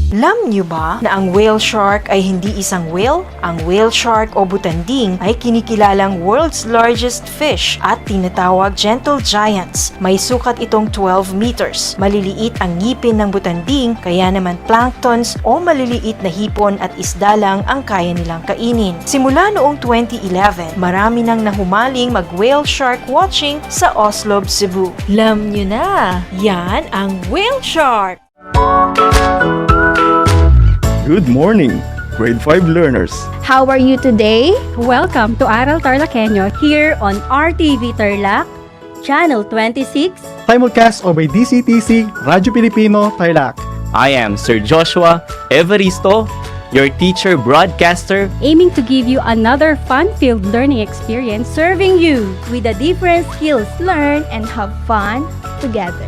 Alam niyo ba na ang whale shark ay hindi isang whale? Ang whale shark o butanding ay kinikilalang world's largest fish at tinatawag gentle giants. May sukat itong 12 meters. Maliliit ang ngipin ng butanding, kaya naman planktons o maliliit na hipon at isda lang ang kaya nilang kainin. Simula noong 2011, marami nang nahumaling mag-whale shark watching sa Oslo, Cebu. Alam niyo na, yan ang whale shark! Good morning, grade 5 learners. How are you today? Welcome to Aral TarlakHenyo here on RTV Tarlac, Channel 26. Simulcast over DCTC, Radyo Pilipino, Tarlac. I am Sir Joshua Evaristo, your teacher broadcaster, Aiming to give you another fun-filled learning experience, serving you with the different skills learn and have fun together.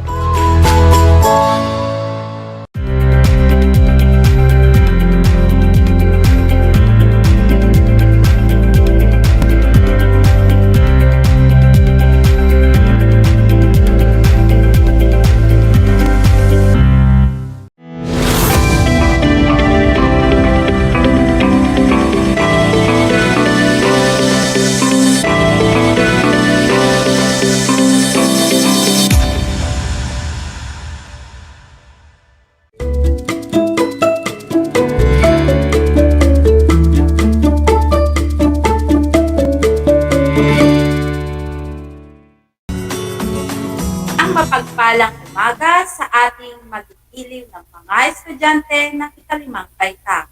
Mapagpalang umaga sa ating magigiliw ng mga estudyante ng ikalimang kaita.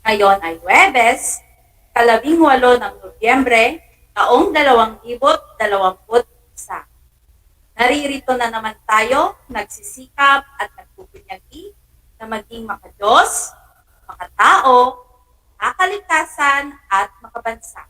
Ngayon ay Huwebes, 18 ng Nobyembre, taong 2021. Naririto na naman tayo, nagsisikap at nagpupunyagi na maging makadiyos, makatao, kakalikasan at makabansa.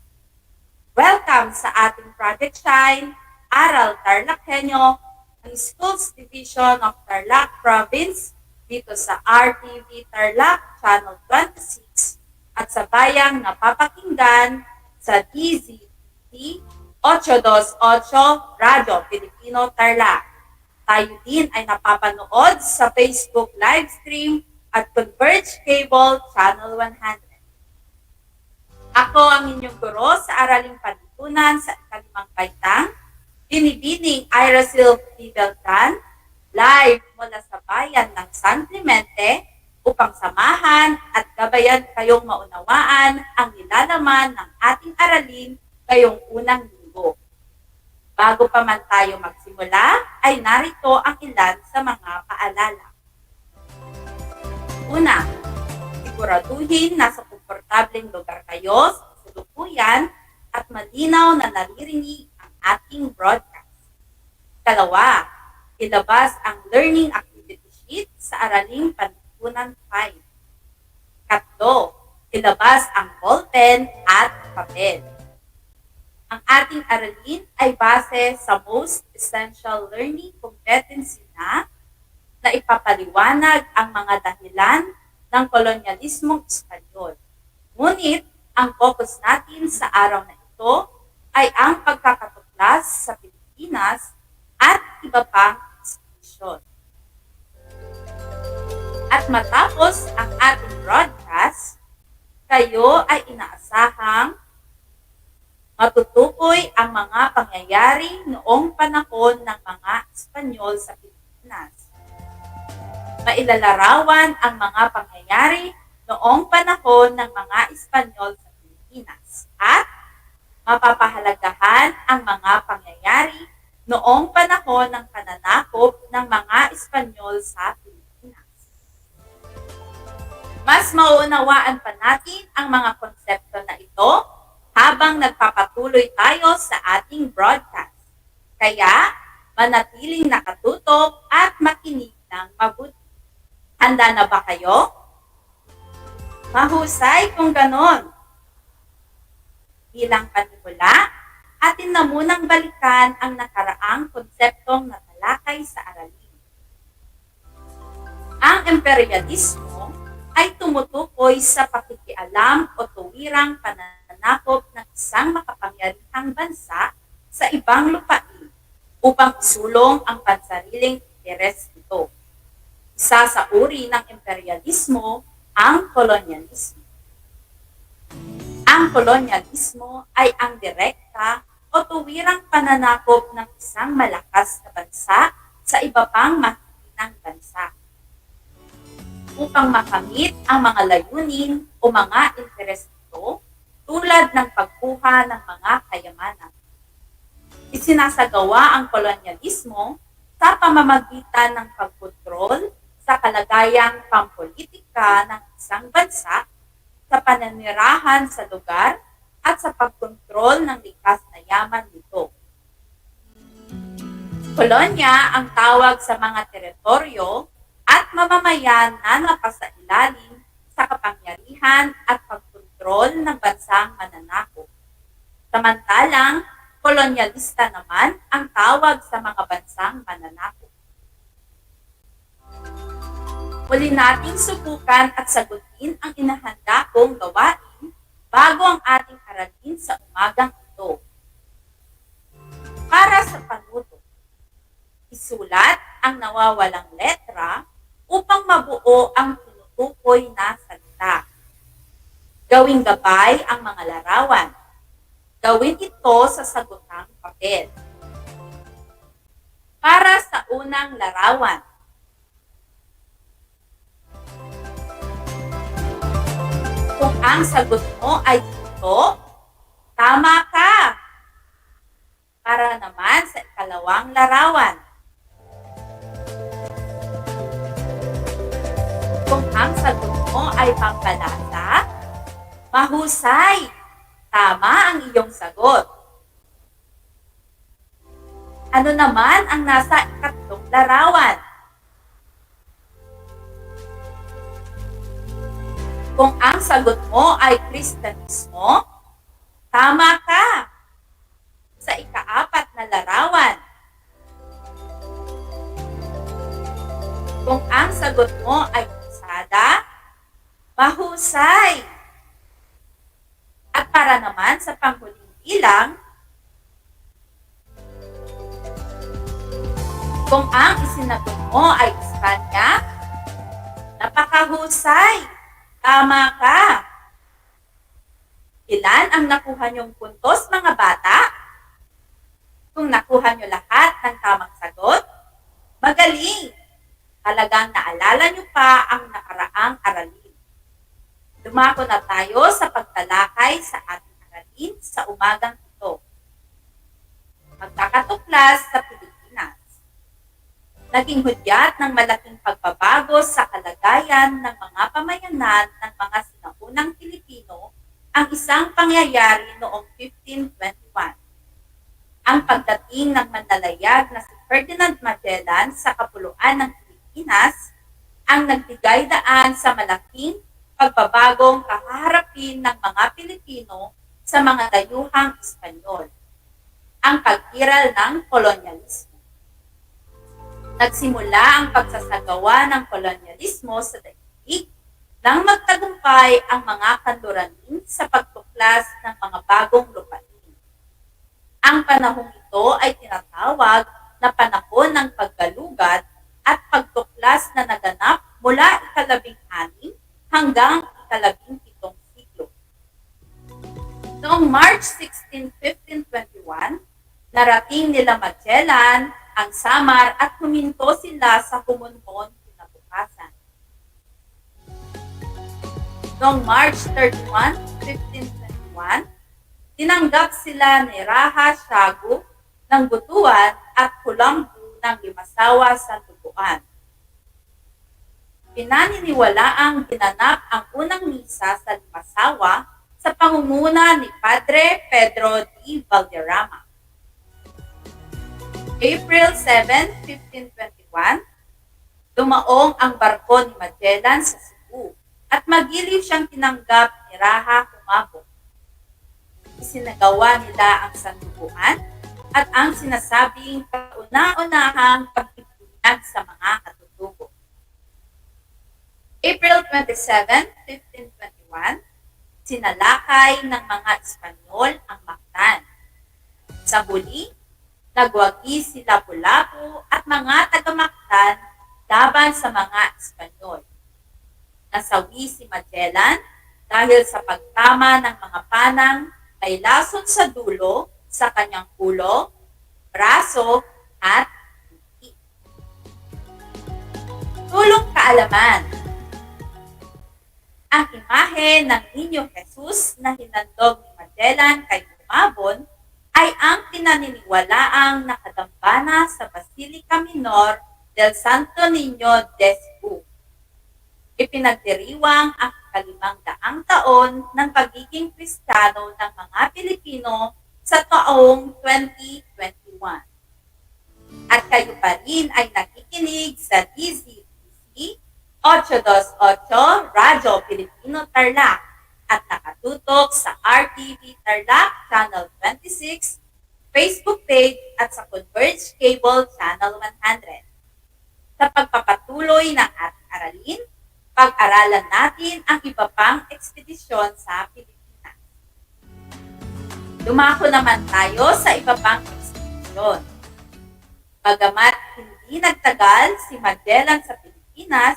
Welcome sa ating Project Shine, Aral TarlakHenyo, ang Schools Division of Tarlac Province dito sa RTV Tarlac Channel 26 at sa bayang napapakinggan sa DZT 828 Radyo Pilipino Tarlac. Tayo din ay napapanood sa Facebook livestream at Converge Cable Channel 100. Ako ang inyong guro sa Araling Panlipunan sa ikalimang kaitang, Binibining Irasil P. Beltran, live mula sa bayan ng San Clemente upang samahan at gabayan kayong maunawaan ang nilalaman ng ating aralin ngayong unang linggo. Bago pa man tayo magsimula, ay narito ang ilan sa mga paalala. Una, siguraduhin na sa komportableng lugar kayo sa kasalukuyan at malinaw na naririnig ating broadcast. Dalawa, ilabas ang learning activity sheet sa Araling Panlipunan 5. Katlo, ilabas ang ballpen at papel. Ang ating aralin ay base sa Most Essential Learning Competencies na ipapaliwanag ang mga dahilan ng kolonyalismong Espanyol. Ngunit, ang focus natin sa araw na ito ay ang pagkakatuklas sa Pilipinas at iba pang institusyon. At matapos ang ating broadcast, kayo ay inaasahang matutukoy ang mga pangyayari noong panahon ng mga Espanyol sa Pilipinas. Mailalarawan ang mga pangyayari noong panahon ng mga Espanyol sa Pilipinas at mapapahalagahan ang mga pangyayari noong panahon ng pananakop ng mga Espanyol sa Pilipinas. Mas mauunawaan pa natin ang mga konsepto na ito habang nagpapatuloy tayo sa ating broadcast. Kaya, manatiling nakatutok at makinig ng mabuti. Handa na ba kayo? Mahusay kung ganon. Bilang panimula, atin na munang balikan ang nakaraang konseptong natalakay sa aralin. Ang imperialismo ay tumutukoy sa pakikialam o tuwirang pananakop ng isang makapangyarihang bansa sa ibang lupain upang isulong ang pansariling interes nito. Isa sa uri ng imperialismo ang kolonyalismo. Ang kolonyalismo ay ang direkta o tuwirang pananakop ng isang malakas na bansa sa iba pang mahihinang bansa upang makamit ang mga layunin o mga interes nito tulad ng pagkuha ng mga kayamanan. Isinasagawa ang kolonyalismo sa pamamagitan ng pagkontrol sa kalagayang pampolitika ng isang bansa, sa pananirahan sa lugar, at sa pagkontrol ng likas na yaman nito. Kolonya ang tawag sa mga teritoryo at mamamayan na napasailalim sa kapangyarihan at pagkontrol ng bansang mananakop. Samantalang, kolonyalista naman ang tawag sa mga bansang mananakop. Muli nating subukan at sagutin ang inahanda kong gawain bago ang ating aralin sa umagang ito. Para sa panuto, isulat ang nawawalang letra upang mabuo ang tinutukoy na salita. Gawing gabay ang mga larawan. Gawin ito sa sagutang papel. Para sa unang larawan, kung ang sagot mo ay ito, tama ka. Para naman sa ikalawang larawan, kung ang sagot mo ay pampalasa, mahusay. Tama ang iyong sagot. Ano naman ang nasa ikatlong larawan? Kung ang sagot mo ay Kristyanismo, tama ka. Sa ikaapat na larawan, kung ang sagot mo ay Krusada, mahusay. At para naman sa panghuling bilang, kung ang isinagot mo ay Espanya, napakahusay. Tama ka. Ilan ang nakuha niyong puntos, mga bata? Kung nakuha niyo lahat ng tamang sagot, magaling. Talagang naalala niyo pa ang nakaraang aralin. Dumako na tayo sa pagtalakay sa ating aralin sa umagang ito. Magkakatuklas sa Pilipinas. Naging hudyat ng malaking pagbabago sa kalagayan ng mga pamayanan ng mga sinaunang Pilipino ang isang pangyayari noong 1521. Ang pagdating ng manlalayag na si Ferdinand Magellan sa kapuluan ng Pilipinas ang nagbigay daan sa malaking pagbabagong kaharapin ng mga Pilipino sa mga dayuhang Espanyol. Ang pagkiral ng kolonyalismo. Nagsimula ang pagsasagawa ng kolonyalismo sa daigdig nang magtagumpay ang mga kanluranin sa pagtuklas ng mga bagong lupain. Ang panahong ito ay tinatawag na panahon ng paggalugat at pagtuklas na naganap mula ika-16 hanggang ika-17 siglo. Noong March 16, 1521, narating nila Magellan ang Samar at huminto sila sa Humonhon kinabukasan. Noong March 31, 1521, tinanggap sila ni Raha Siago ng Butuan at Colombo ng Limasawa sa Tubuan. Pinaniniwalaang ginanap ang unang misa sa Limasawa sa pangunguna ni Padre Pedro D. Valderrama. April 7, 1521, dumaong ang barko ni Magellan sa Cebu at magiliw siyang tinanggap ni Raha Humabon. Isinagawa nila ang sandubuan at ang sinasabing kauna-unahang pagbibinyag sa mga katutubo. April 27, 1521, sinalakay ng mga Espanyol ang Mactan. Sa huli, nagwagi si Lapu-Lapu at mga taga-Mactan laban sa mga Espanyol. Nasawi si Magellan dahil sa pagtama ng mga panang may lason sa dulo sa kanyang ulo, braso, at hiti. Tulong kaalaman. Ang imahe ng Niño Jesus na hinandog ni Magellan kay Tumabon ay ang pinaniniwalaang nakadambana sa Basilica Minor del Santo Niño de Cebu. Ipinagdiriwang ang 500 taon ng pagiging Kristiyano ng mga Pilipino sa taong 2021. At kayo pa rin ay nakikinig sa DZTC 828 Radyo Pilipino Tarlac at nakatutok sa RTV Tarlac Channel 26, Facebook page at sa Converge Cable Channel 100. Sa pagpapatuloy ng ating aralin, pag-aralan natin ang iba pang ekspedisyon sa Pilipinas. Dumako naman tayo sa iba pang ekspedisyon. Bagamat hindi nagtagal si Magellan sa Pilipinas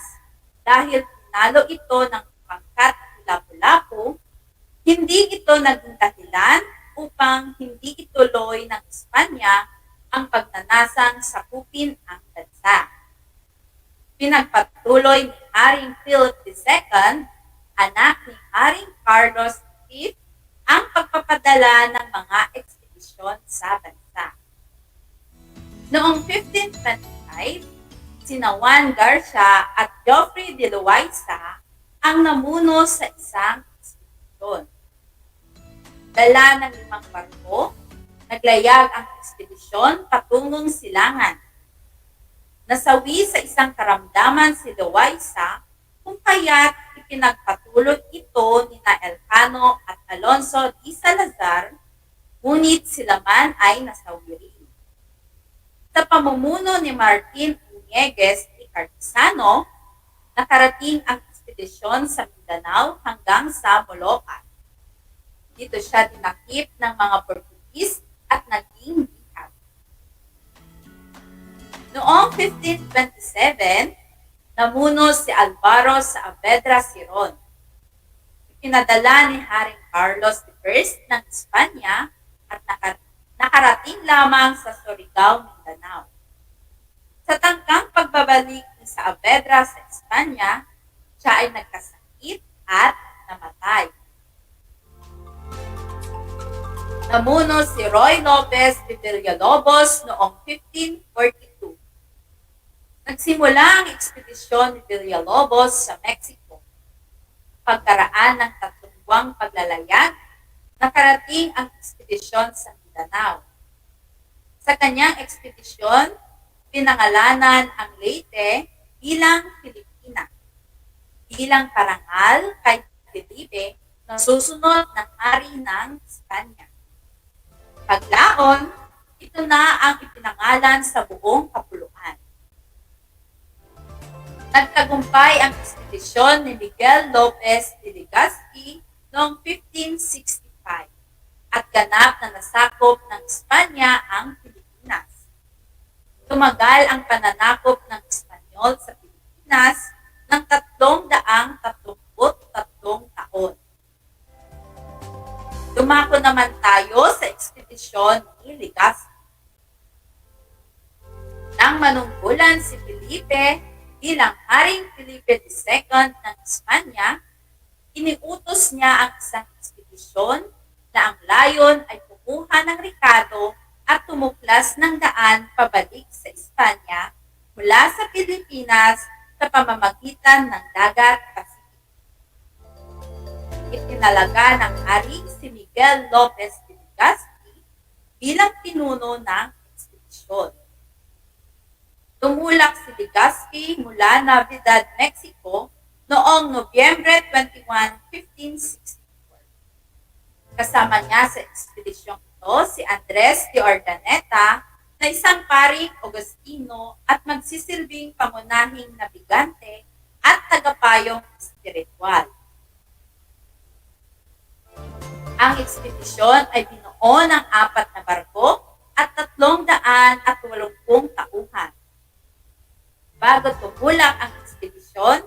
dahil tinalo ito ng pangkat Lapu-Lapu, hindi ito naging dahilan upang hindi ituloy ng Espanya ang pagnanasang sakupin ang bansa. Pinagpatuloy ni Haring Philip II, anak ni Haring Carlos V, ang pagpapadala ng mga ekspedisyon sa bansa. Noong 1525, sina Juan Garcia at Geoffrey de Loaiza ang namuno sa isang ekspedisyon. Dala ng 5 barko, naglayag ang ekspedisyon patungong silangan. Nasawi sa isang karamdaman si Loaiza kung kaya't ipinagpatuloy ito ni Elcano at Alonso de Salazar, ngunit sila man ay nasawi rin. Sa pamumuno ni Martin Iñiguez de Carpizano, nakarating ang ekspedisyon sa Mindanao hanggang sa Molocan. Dito siya dinakip ng mga Portuguese at naging bihag. Noong 1527, namuno si Alvaro Saavedra Siron. Ipinadala ni Haring Carlos I ng Espanya at nakarating lamang sa Surigao, Mindanao. Sa tangkang pagbabalik ni Saavedra sa Espanya, siya ay nagkasakit at namatay. Namuno si Roy Lopez de Villalobos noong 1542. Nagsimula ang ekspedisyon ni Villalobos sa Mexico. Pagkaraan ng 3 buwang paglalayag, nakarating ang ekspedisyon sa Mindanao. Sa kanyang ekspedisyon, pinangalanan ang Leyte bilang Pilipina, bilang parangal kay Felipe na susunod ng hari ng Espanya. Paglaon, ito na ang ipinangalan sa buong kapuluan. Nagtagumpay ang ekspedisyon ni Miguel Lopez de Legazpi noong 1565 at ganap na nasakop ng Espanya ang Pilipinas. Tumagal ang pananakop ng Espanyol sa Pilipinas ng 333 taon. Dumako naman tayo sa ekspedisyon ni Legazpi. Nang manungkulan si Felipe bilang Haring Felipe II ng Espanya, iniutos niya ang isang ekspedisyon na ang layon ay kumuha ng rekado at tumuklas ng daan pabalik sa Espanya mula sa Pilipinas sa pamamagitan ng dagat Pasipiko. Itinalaga ng hari si Miguel Lopez de Legazpi bilang pinuno ng ekspedisyon. Tumulak si Legazpi mula Navidad, Mexico noong Nobyembre 21, 1564. Kasama niya sa ekspedisyong ito si Andres de Ordaneta na isang paring Augustino at magsisilbing pangunahing nabigante at tagapayong espiritual. Ang ekspedisyon ay binuo ng 4 na barko at 380 tauhan. Bago tumulak ang ekspedisyon,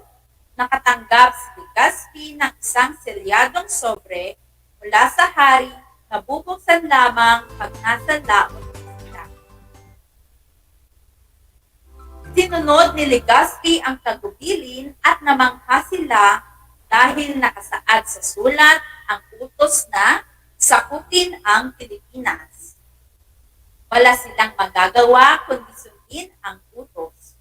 nakatanggap si Legazpi ng isang selyadong sobre mula sa hari na bubuksan lamang pag nasa laot sila. Sinunod ni Legazpi ang tagubilin at namangha sila dahil nakasaad sa sulat ang utos na sakupin ang Pilipinas. Wala silang magagawa kundi sundin ang utos.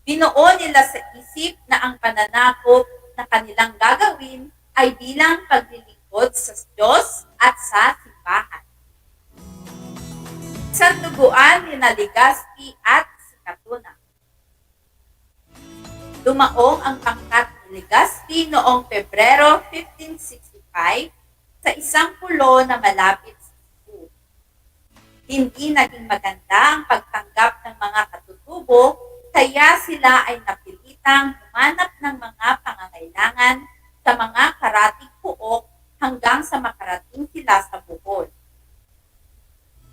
Binuo nila sa isip na ang pananakop na kanilang gagawin ay bilang paglilingkod sa Diyos at sa simbahan. Sanduguan ni Legazpi at si Katuna. Dumaong ang pangkat ni Legazpi noong Pebrero 1565 sa isang pulo na malapit sa Cebu. Hindi naging maganda ang pagtanggap ng mga katutubo, kaya sila ay napilitang humanap ng mga pangangailangan sa mga karatig puok hanggang sa makarating sila sa Bohol.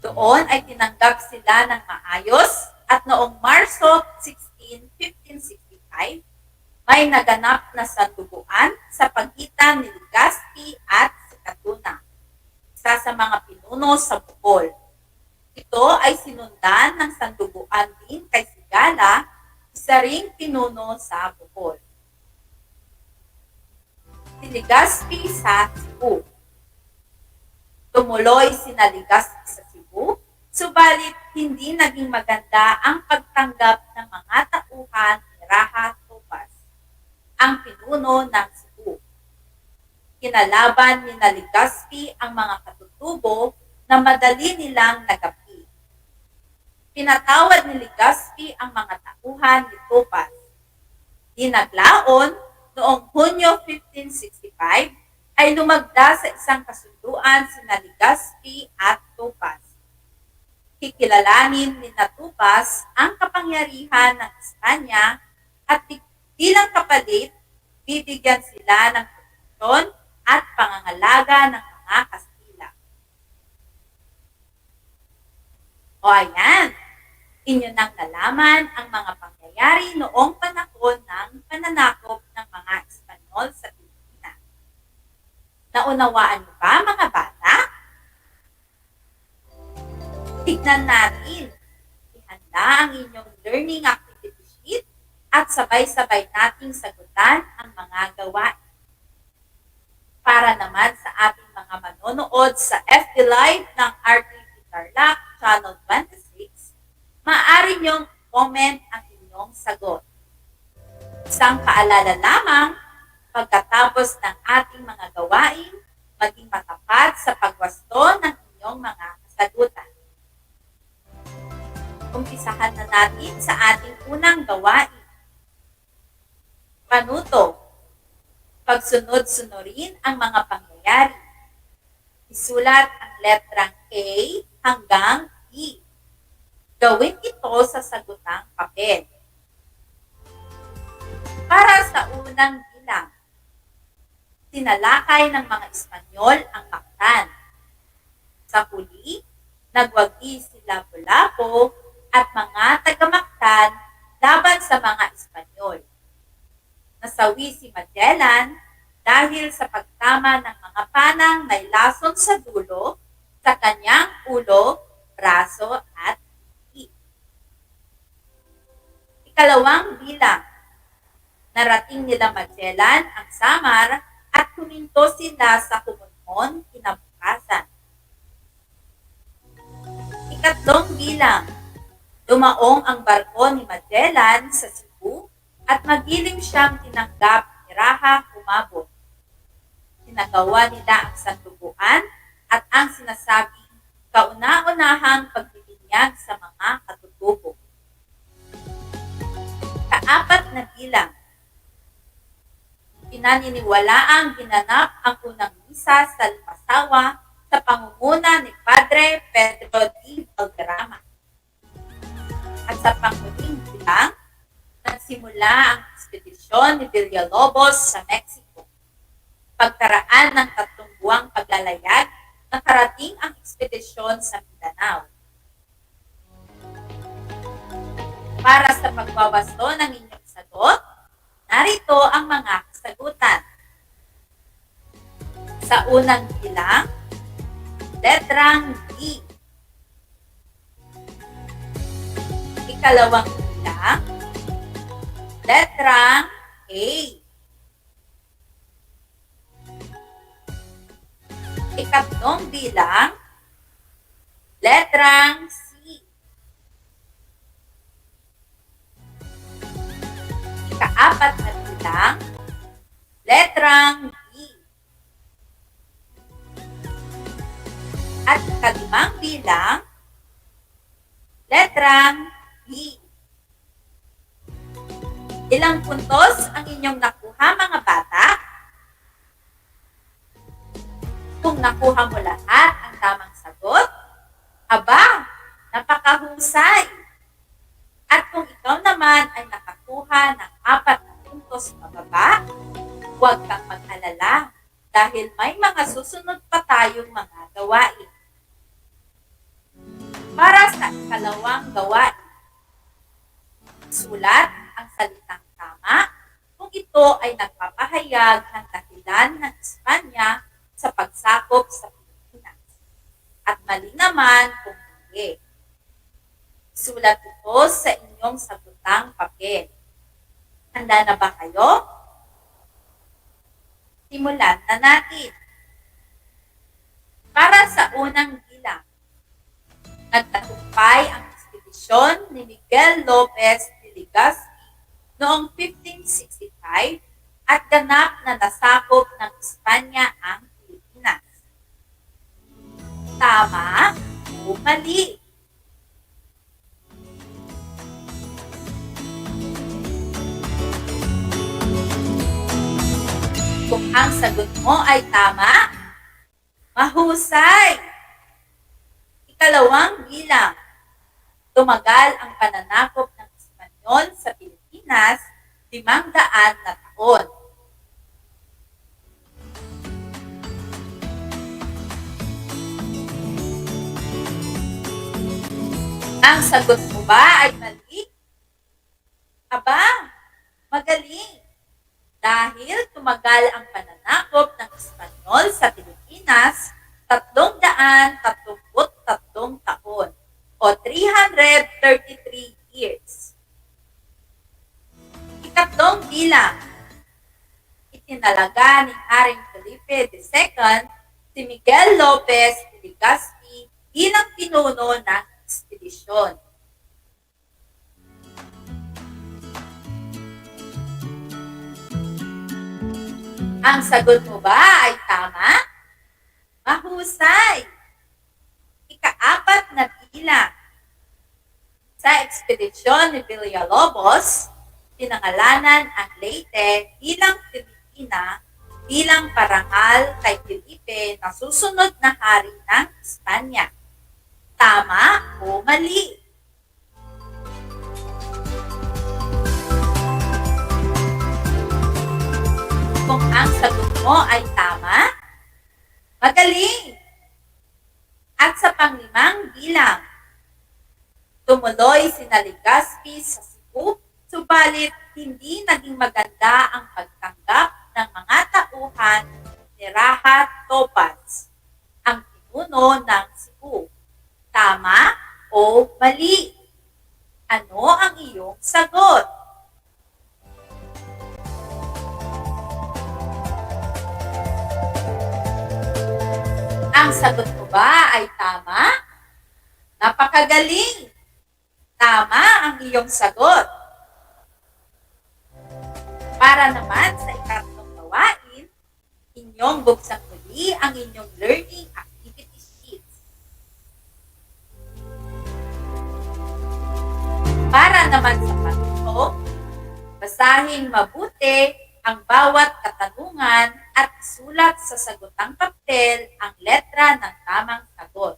Doon ay tinanggap sila ng maayos at noong Marso 16, 1565, may naganap na sanduguan sa pagitan ni Legazpi at si Katuna, isa sa mga pinuno sa Bohol. Ito ay sinundan ng sanduguan din kay Sigala, isa ring pinuno sa Bohol. Si Legazpi sa Cebu. Tumuloy si Legazpi sa Cebu, subalit hindi naging maganda ang pagtanggap ng mga tauhan ni Raha Topas, ang pinuno ng Cebu. Kinalaban ni Legazpi ang mga katutubo na madali nilang nagapi. Pinatawad ni Legazpi ang mga tauhan ni Topas. Dinaglaon, noong Hunyo 1565, ay lumagda sa isang kasunduan si Legazpi at Topas. Kikilalanin ni Topas ang kapangyarihan ng Espanya at bilang kapalit, bibigyan sila ng proteksyon at pangangalaga ng mga Kastila. O ayan, inyo nang nalaman ang mga pangyayari noong panahon ng pananakop ng mga Espanyol sa Pilipinas. Naunawaan niyo ba, mga bata? Tignan natin. Ihanda ang inyong learning activity sheet at sabay-sabay nating sagutan ang mga gawain. Para naman sa ating mga manonood sa FB Live ng RTV Tarlac, Channel 26, maaari niyong comment ang inyong sagot. Isang paalala lamang, pagkatapos ng ating mga gawain, maging matapat sa pagwasto ng inyong mga kasagutan. Umpisahan na natin sa ating unang gawain. Panuto. Pagsunod-sunurin ang mga pangyayari. Isulat ang letrang A hanggang E. Gawin ito sa sagutang papel. Para sa unang bilang, tinalakay ng mga Espanyol ang Mactan. Sa huli, nagwagi si Lapu-Lapu at mga taga-Mactan laban sa mga Espanyol. Nasawi si Magellan dahil sa pagtama ng mga panang may lason sa dulo sa kanyang ulo, braso at hiti. Ikalawang bilang, narating nila Magellan ang Samar at huminto sila sa Kumunhon kinabukasan. Ikatlong bilang, dumaong ang barko ni Magellan sa Cebu at magiling siyang tinanggap ni Raha Humabot. Sinagawa nila ang sanduguan at ang sinasabing kauna-unahang pagbibinyag sa mga katutubo. Kaapat na bilang, pinaniniwalaang ginanap ang unang misa sa Limasawa sa pangunguna ni Padre Pedro D. Valderrama. At sa panghuling bilang, nagsimula ang ekspedisyon ni Villalobos sa Mexico. Pagkaraan ng 3 buwang paglalayag, nakarating ang ekspedisyon sa Mindanao. Para sa pagwawasto ng inyong sagot, narito ang mga kasagutan. Sa unang bilang, letrang D. Ikalawang bilang, letrang A. Ikatlong bilang, letrang C. Ikaapat na bilang, letrang B. At ikalimang bilang, letrang B. Ilang puntos ang inyong nakuha, mga bata? Kung nakuha mo lahat ang tamang sagot, aba, napakahusay! At kung ikaw naman ay nakakuha ng 4 na puntos pababa, huwag kang mag-alala dahil may mga susunod pa tayong mga gawain. Para sa ikalawang gawain, sulat ang salitang tama kung ito ay nagpapahayag ng dahilan ng Espanya sa pagsakop sa Pilipinas. At mali naman kung hindi. Sulat ito sa inyong sagutang papel. Handa na ba kayo? Simulan na natin. Para sa unang bilang, nagtagumpay ang ekspedisyon ni Miguel Lopez de Legazpi noong 1565 at ganap na nasakop ng Espanya ang Pilipinas. Tama o mali? Kung ang sagot mo ay tama, mahusay! Ikalawang bilang, tumagal ang pananakop ng Espanyol sa Pilipinas 500 na taon. Ang sagot mo ba ay mali? Aba, magaling! Dahil tumagal ang pananakop ng Espanyol sa Pilipinas 333 taon o 333 years. Ikatlong bilang, itinalaga ni Haring Felipe II si Miguel Lopez de Legazpi bilang pinuno ng ekspedisyon. Ang sagot mo ba ay tama? Mahusay! Ika-4 na bilang. Sa ekspedisyon ni Villalobos, pinangalanan ang Leyte bilang Pilipina bilang parangal kay Felipe na susunod na hari ng Espanya. Tama o mali? Kung ang sagot mo ay tama, magaling! At sa panglimang bilang, tumuloy si Legazpi sa Cebu, subalit hindi naging maganda ang pagtanggap ng mga tauhan ni Rahat Topaz, ang pinuno ng Cebu. Tama o mali? Ano ang iyong sagot? Ang sagot mo ba ay tama? Napakagaling! Tama ang iyong sagot. Para naman sa ikatlong gawain, inyong buksang muli ang inyong learning activity sheets. Para naman sa panito, basahin mabuti ang bawat katanungan at isulat sa sagutang papel ang letra ng tamang sagot.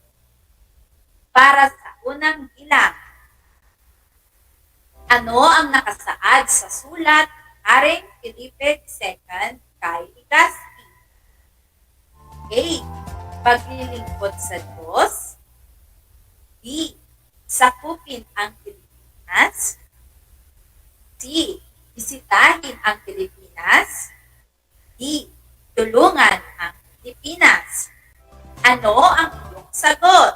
Para sa unang bilang, ano ang nakasaad sa sulat Haring Felipe II kay Legazpi? A. Paglilingkod sa Diyos. B. Sakupin ang Pilipinas. D. Tulungan ang Pilipinas. Ano ang iyong sagot?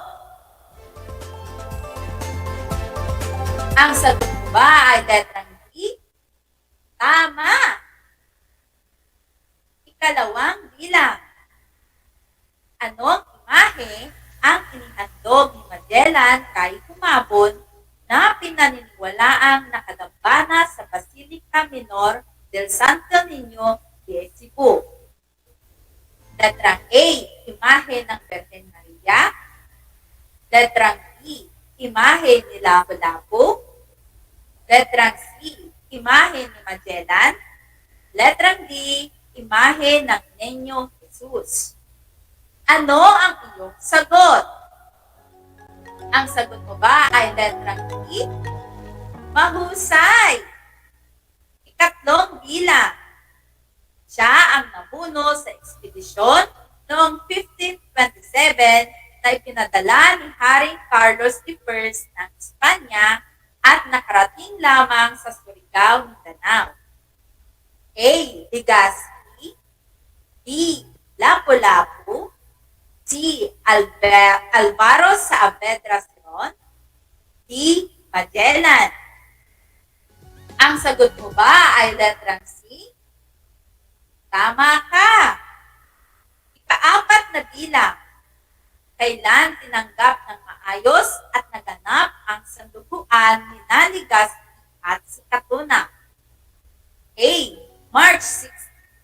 Ang sagot mo ba ay letrang D? Tama! Ikalawang bilang. Anong imahe ang inihandog ni Magellan kay Humabon na pinaniniwalaang nakadambana sa Basilica Minor del Santo Niño de Cebu? Letrang A, imahe ng Virgen Maria. Letrang B, imahe ni Lapu-Lapu. Letrang C, imahe ni Magellan. Letrang D, imahe ng Niño Jesus. Ano ang iyong sagot? Ang sagot mo ba ay letrang D? Mahusay! Ikatlong bilang. Siya ang namuno sa ekspedisyon noong 1527 na ipinadala ni Haring Carlos I ng Espanya at nakarating lamang sa Surigao, Mindanao. A. Legazpi. B. Lapu-Lapu. C. Alvaro Saavedra Siron. D. Magellan. Ang sagot mo ba ay letrang C? Tama ka! Ika-4 na bilang. Kailan tinanggap ng maayos at naganap ang sanduguan ni Legazpi at si Katuna? A. March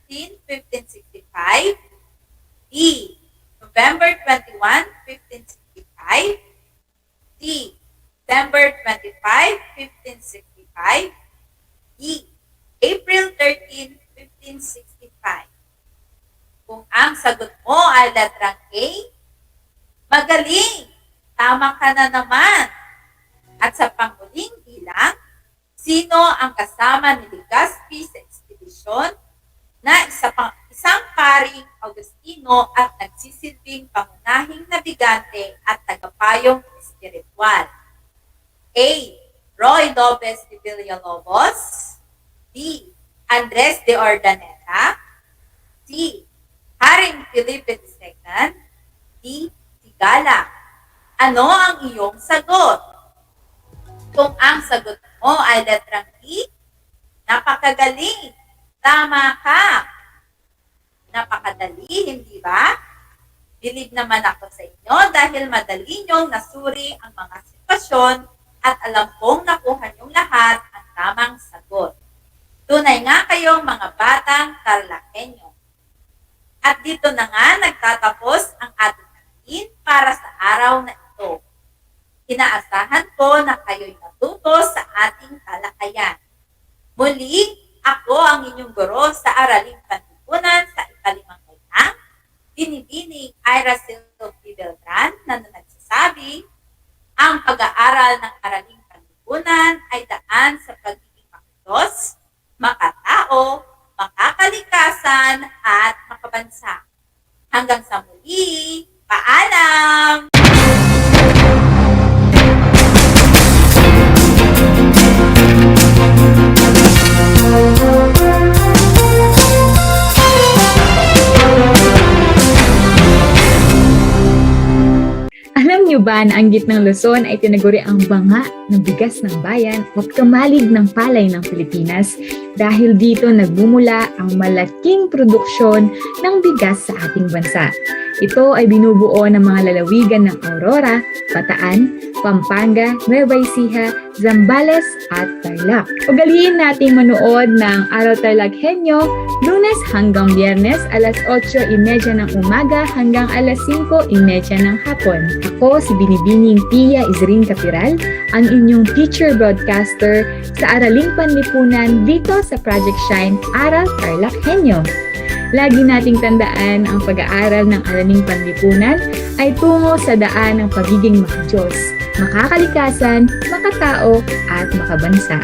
16, 1565. B. November 21, 1565. C. December 25, 1565. D. April 13, 1565. Kung ang sagot mo ay letrang A, magaling! Tama ka na naman! At sa panghuling bilang, sino ang kasama ni Legazpi sa ekspedisyon na isang paring Augustino at nagsisilbing pangunahing nabigante at tagapayong espiritual? A. Roy Lopez de Villalobos. B. Andres de Ordaneta. C. Haring Felipe II. D. Sigala. Ano ang iyong sagot? Kung ang sagot mo ay letrang E, napakagaling. Tama ka. Napakadali, hindi ba? Bilib naman ako sa inyo dahil madali niyong nasuri ang mga sitwasyon at alam kong nakuha niyong lahat ang tamang sagot. Tunay nga kayong mga batang TarlakHenyo. At dito na nga nagtatapos ang ating atin para sa araw na ito. Inaasahan ko na kayo'y natuto sa ating talakayan. Muli, ako ang inyong guro sa Araling Panlipunan sa ikalimang kailang, Binibining Ira Silvie Beltran na nagsasabi, ang pag-aaral ng Araling Panlipunan ay daan sa pagiging makilos, makatao, makakalikasan, at makabansa. Hanggang sa muli, paalam! Alam niyo ba na ang gitnang Luzon ay tinaguri ang banga ng bigas ng bayan at kamalig ng palay ng Pilipinas dahil dito nagmumula ang malaking produksyon ng bigas sa ating bansa. Ito ay binubuo ng mga lalawigan ng Aurora, Bataan, Pampanga, Nueva Ecija, Zambales at Tarlac. Ugaliin nating manood ng Aral TarlakHenyo Lunes hanggang Biyernes alas 8:30 ng umaga hanggang alas 5:30 ng hapon. Ako si Binibining Pia Izrin Capiral, ang inyong teacher broadcaster sa Araling Panlipunan dito sa Project Shine Aral TarlakHenyo. Lagi nating tandaan ang pag-aaral ng Araling Panlipunan ay tungo sa daan ng pagiging makadiyos, makakalikasan, makatao at makabansa.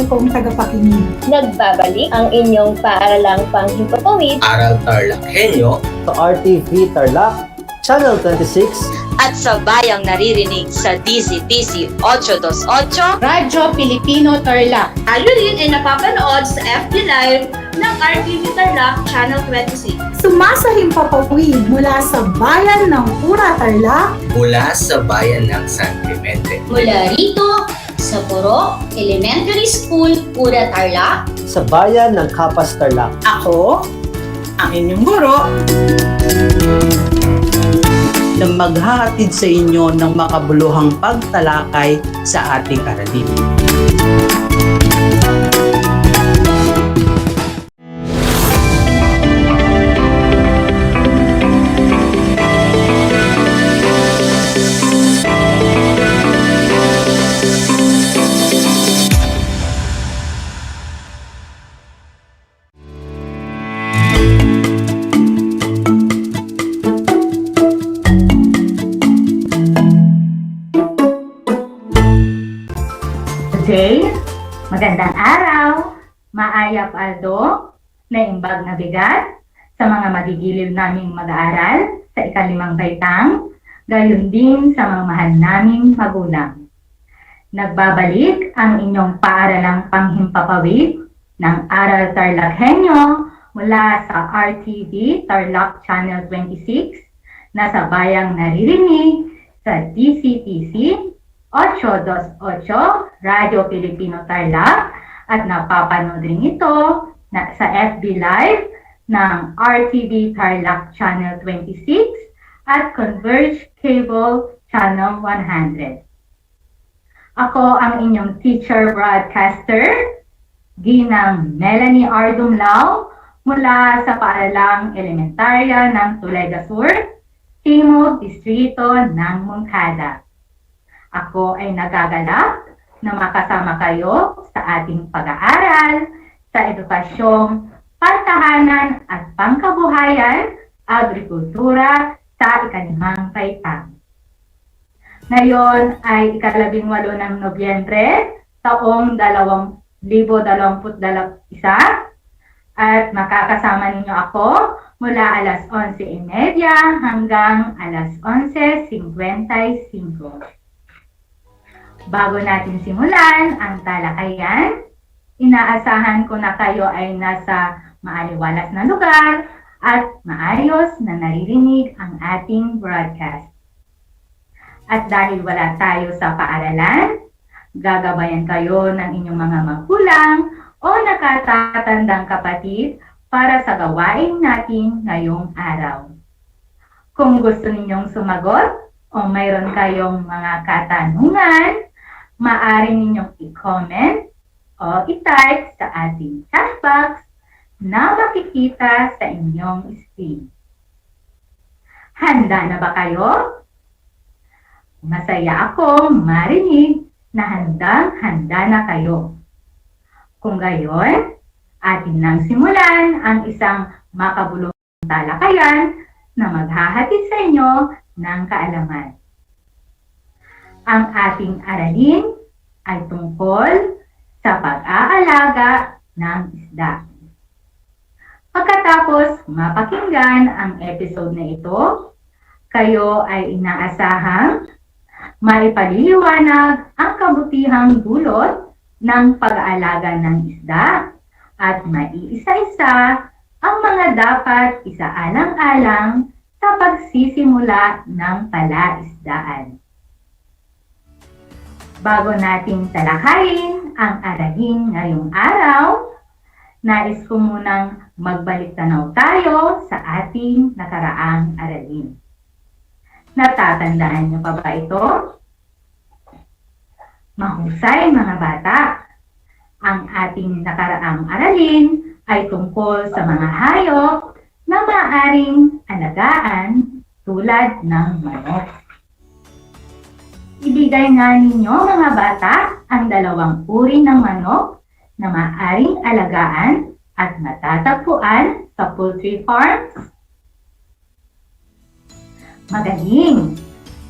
mahal kong tagapakinig. Nagbabalik ang inyong paaralang panghimpapawid. Aral TarlakHenyo sa RTV Tarlac, Channel 26 at sa bayang naririnig sa DZTC 828 Radyo Pilipino Tarlac. Tayo rin ay napapanood sa FB Live ng RTV Tarlac Channel 26. Sumasahimpapawid mula sa bayan ng Pura Tarlac, mula sa bayan ng San Clemente, mula rito sa Puro Elementary School, Pura Tarlac, sa bayan ng Kapas Tarlac. Ako, ang inyong guro, na maghahatid sa inyo ng makabuluhang pagtalakay sa ating aralin. Today, magandang araw, maayap aldo, naimbag na bigat sa mga magigilid naming mag-aaral sa ikalimang baitang, gayon din sa mga mahal naming magulang. Nagbabalik ang inyong paaralang panghimpapawid ng Aral TarlakHenyo mula sa RTV Tarlac Channel 26 na sa bayang naririnig sa DCTC 828 Radyo Pilipino Tarlac at napapanood rin ito sa FB Live ng RTV Tarlac Channel 26 at Converge Cable Channel 100. Ako ang inyong teacher broadcaster, Ginang Melanie R. Dumlao mula sa Paaralang Elementarya ng Tulega Sur, Timog Distrito ng Moncada. Ako ay nagagalak na makasama kayo sa ating pag-aaral sa edukasyong pantahanan at pangkabuhayan, agrikultura sa ikalimang baitang. Ngayon ay ika-18 ng Nobyembre, taong 2021 at makakasama ninyo ako mula alas 11:30 hanggang alas 11:55. Bago natin simulan ang talakayan, inaasahan ko na kayo ay nasa maaliwalas na lugar at maayos na naririnig ang ating broadcast. At dahil wala tayo sa paaralan, gagabayan kayo ng inyong mga magulang o nakatatandang kapatid para sa gawain natin ngayong araw. Kung gusto ninyong sumagot o mayroon kayong mga katanungan, maaari ninyong i-comment o i-type sa ating chat box na makikita sa inyong screen. Handa na ba kayo? Masaya ako marinig na handang-handa na kayo. Kung gayon, atin nang simulan ang isang makabuluhang talakayan na maghahatid sa inyo ng kaalaman. Ang ating aralin ay tungkol sa pag-aalaga ng isda. Pagkatapos mapakinggan ang episode na ito, kayo ay inaasahang maipaliliwanag ang kabutihang dulot ng pag-aalaga ng isda at maiisa-isa ang mga dapat isaalang-alang sa pagsisimula ng palaisdaan. Bago natin talakayin ang aralin ngayong araw, nais ko munang magbalik-tanaw tayo sa ating nakaraang aralin. Natatandaan niyo pa ba ito? Mahusay mga bata! Ang ating nakaraang aralin ay tungkol sa mga hayop na maaaring alagaan tulad ng manok. Ibigay nga ninyo mga bata ang dalawang uri ng manok na maaaring alagaan at matatagpuan sa poultry farms. Magaling!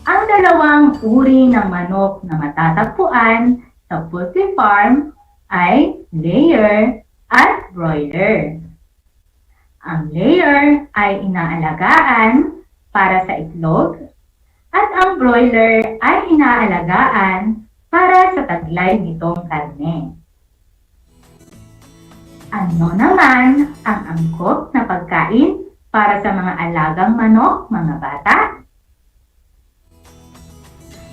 Ang dalawang uri ng manok na matatagpuan sa poultry farm ay layer at broiler. Ang layer ay inaalagaan para sa itlog at ang broiler ay inaalagaan para sa taglay nitong karne. Ano naman ang angkop na pagkain para sa mga alagang manok, mga bata?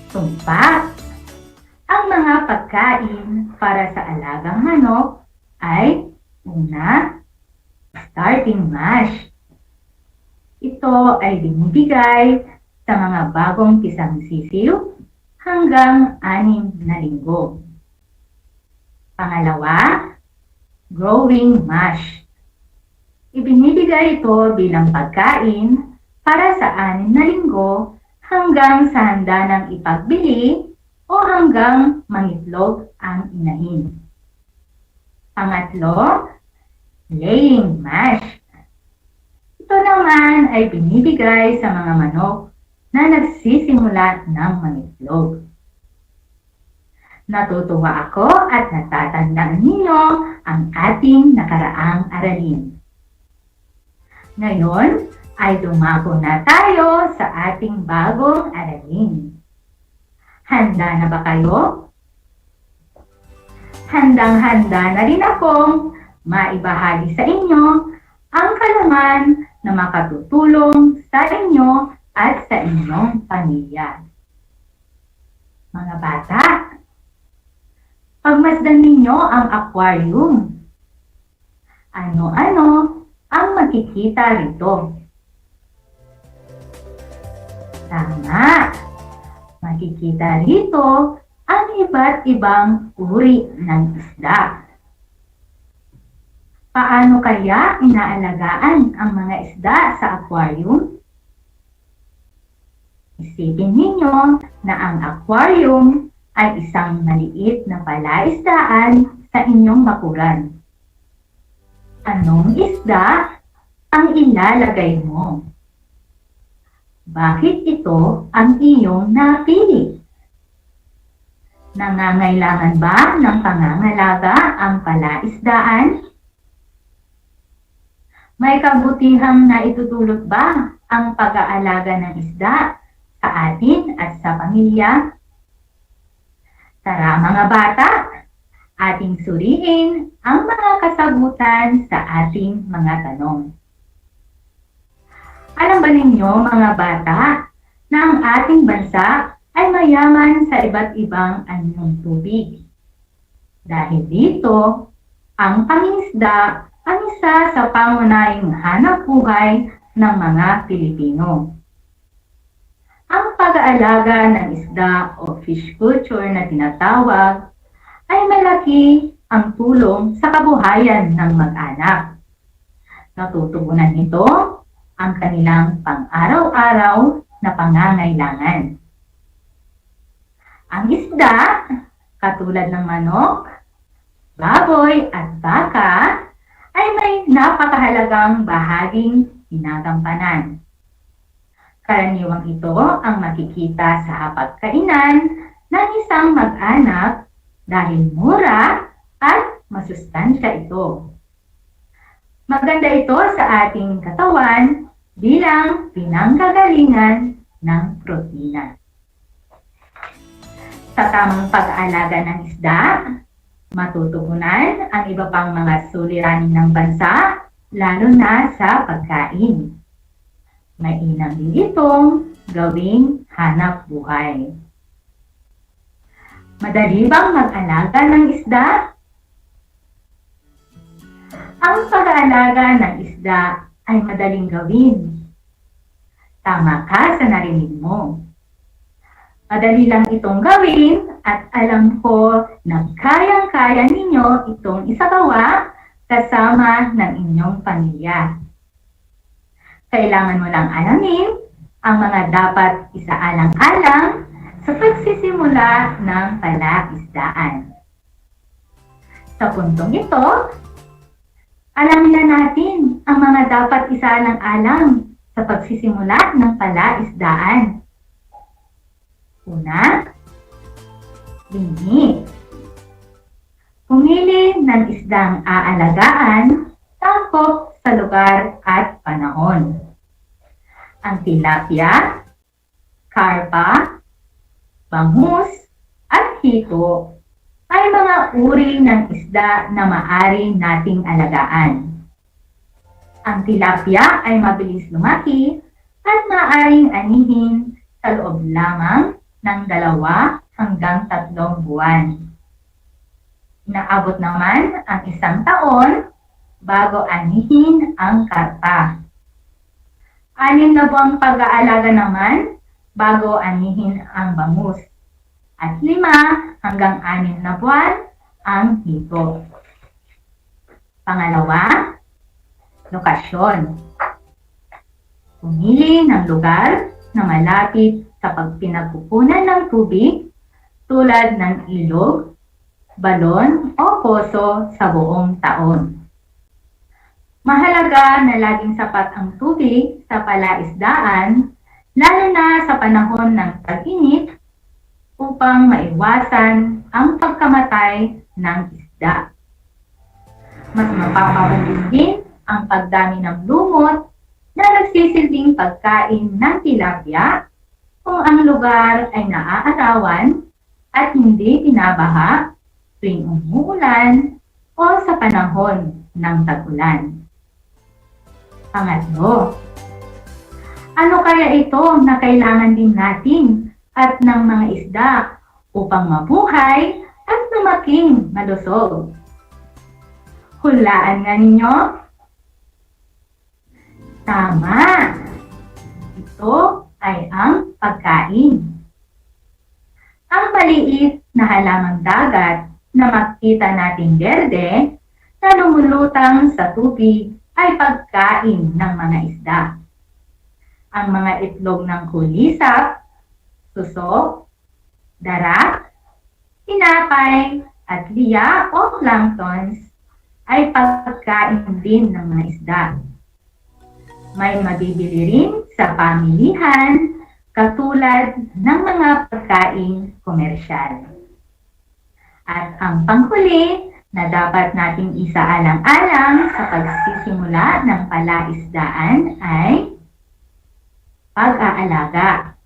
Tumpak. Ang mga pagkain para sa alagang manok ay una, starting mash. Ito ay binibigay sa mga bagong pisang sisiw hanggang 6 na linggo. Pangalawa, growing mash. Ibinibigay ito bilang pagkain para sa 6 na linggo hanggang sa handa ng ipagbili o hanggang mangitlog ang inahin. Pangatlo, laying mash. Ito naman ay binibigay sa mga manok na nagsisimula ng mangitlog. Natutuwa ako at natatandaan ninyo ang ating nakaraang aralin. Ngayon ay dumako na tayo sa ating bagong aralin. Handa na ba kayo? Handang-handa na rin akong maibahagi sa inyo ang kalaman na makatutulong sa inyo at sa inyong pamilya. Mga bata, pagmasdan ninyo ang aquarium. Ano-ano ang makikita rito? Tama! Makikita rito ang iba't ibang uri ng isda. Paano kaya inaalagaan ang mga isda sa aquarium? Isipin ninyo na ang aquarium ay isang maliit na palaisdaan sa inyong bakuran. Anong isda ang ilalagay mo? Bakit ito ang iyong napili? Nangangailangan ba ng pangangalaga ang palaisdaan? May kabutihang naitutulot ba ang pag-aalaga ng isda sa atin at sa pamilya? Tara mga bata, ating suriin ang mga kasagutan sa ating mga tanong. Alam ba ninyo mga bata na ang ating bansa ay mayaman sa iba't ibang anyong tubig? Dahil dito, ang pangingisda ang isa sa pangunahing hanapbuhay ng mga Pilipino. Ang pag-aalaga ng isda o fish culture na tinatawag ay malaki ang tulong sa kabuhayan ng mag-anak. Natutugunan nito ang kanilang pang-araw-araw na pangangailangan. Ang isda, katulad ng manok, baboy at baka, ay may napakahalagang bahaging ginagampanan. Karaniwang ito ang makikita sa hapagkainan ng isang mag-anak dahil mura at masustansya ito. Maganda ito sa ating katawan bilang pinanggagalingan ng protina. Sa tamang pag-aalaga ng isda, matutugunan ang iba pang mga suliranin ng bansa, lalo na sa pagkain. Mainam din itong gawing hanap buhay. Madali bang mag-alaga ng isda? Ang pag-aalaga ng isda ay madaling gawin. Tama ka sa narinig mo. Madali lang itong gawin at alam ko na kayang-kaya ninyo itong isagawa kasama ng inyong pamilya. Kailangan mo lang alamin ang mga dapat isaalang-alang sa pagsisimula ng palaisdaan. Sa puntong ito, alamin na natin ang mga dapat isaalang-alang sa pagsisimula ng palaisdaan. Una, limit. Pumili ng isdang aalagaan tangkop sa lugar at panahon. Ang tilapia, karpa, bangus, at hito ay mga uri ng isda na maaari nating alagaan. Ang tilapia ay mabilis lumaki at maaaring anihin sa loob lamang ng 2 hanggang 3 buwan. Inaabot naman ang 1 taon bago anihin ang karpa. 6 na buwang pag-aalaga naman bago anihin ang bangus. At 5 hanggang 6 na buwan ang hito. Pangalawa, lokasyon. Pumili ng lugar na malapit sa pagpinagkukunan ng tubig tulad ng ilog, balon o poso sa buong taon. Mahalaga na laging sapat ang tubig sa palaisdaan, lalo na sa panahon ng tag-init, upang maiwasan ang pagkamatay ng isda. Mas mapapabilis din ang pagdami ng lumot na nagsisilbing pagkain ng tilapia kung ang lugar ay naaarawan at hindi binabaha tuwing umuulan o sa panahon ng tag-ulan. Pangatlo, ano kaya ito na kailangan din natin at ng mga isda upang mabuhay at lumaking malusog? Hulaan nga ninyo? Tama! Ito ay ang pagkain. Ang maliit na halamang dagat na makita nating berde na lumulutang sa tubig ay pagkain ng mga isda. Ang mga itlog ng kulisap, suso, darak, tinapay, at liya o planktons ay pagkain din ng mga isda. May mabibili rin sa pamilihan katulad ng mga pagkain komersyal. At ang panghuli na dapat nating isaalang-alang sa pagsisimula ng palaisdaan ay pag-aalaga.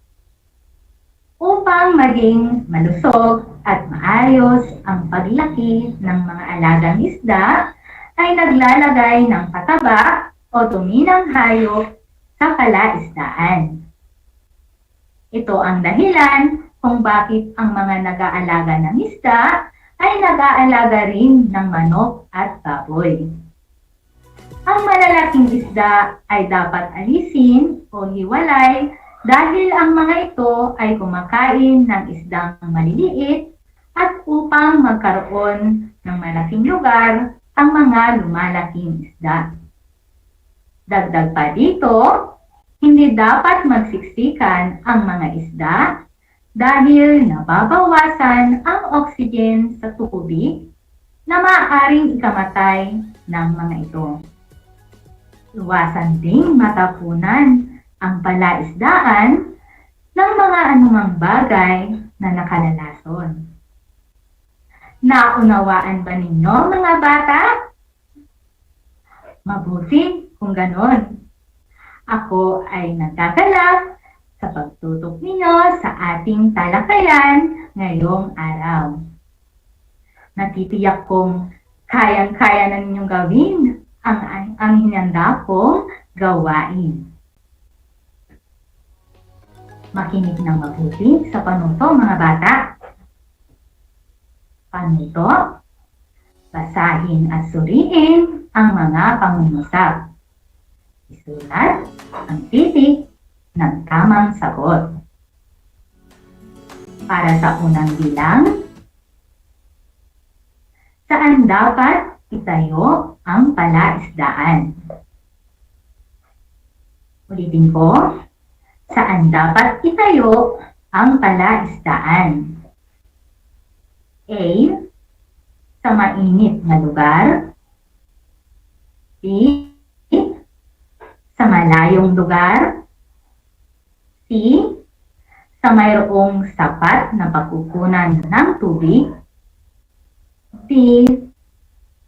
Upang maging malusog at maayos ang paglaki ng mga alagang isda, ay naglalagay ng pataba o dumi ng hayop sa palaisdaan. Ito ang dahilan kung bakit ang mga nag-aalaga ng isda ay nag-aalaga rin ng manok at baboy. Ang malalaking isda ay dapat alisin o hiwalay dahil ang mga ito ay kumakain ng isdang maliliit at upang magkaroon ng malaking lugar ang mga lumalaking isda. Dagdag pa dito, hindi dapat magsiksikan ang mga isda dahil nababawasan ang oxygen sa tubig na maaaring ikamatay ng mga ito. Iwasan ding matapunan ang palaisdaan ng mga anumang bagay na nakalalason. Naunawaan ba ninyo mga bata? Mabuti kung ganon. Ako ay nagkagalak sa pagtutok ninyo sa ating talakayan ngayong araw. Natitiyak kong kayang-kaya na ninyong gawin ang hinanda kong gawain. Makinig ng mabuti sa panuto mga bata. Panuto, basahin at suriin ang mga pangungusap. Isulat ang titik ng tamang sagot. Para sa unang bilang, saan dapat itayo ang palaisdaan? Ulitin ko, saan dapat itayo ang palaisdaan? A. Sa mainit na lugar. B. Sa malayong lugar. C. Sa mayroong sapat na pagkukunan ng tubig. D.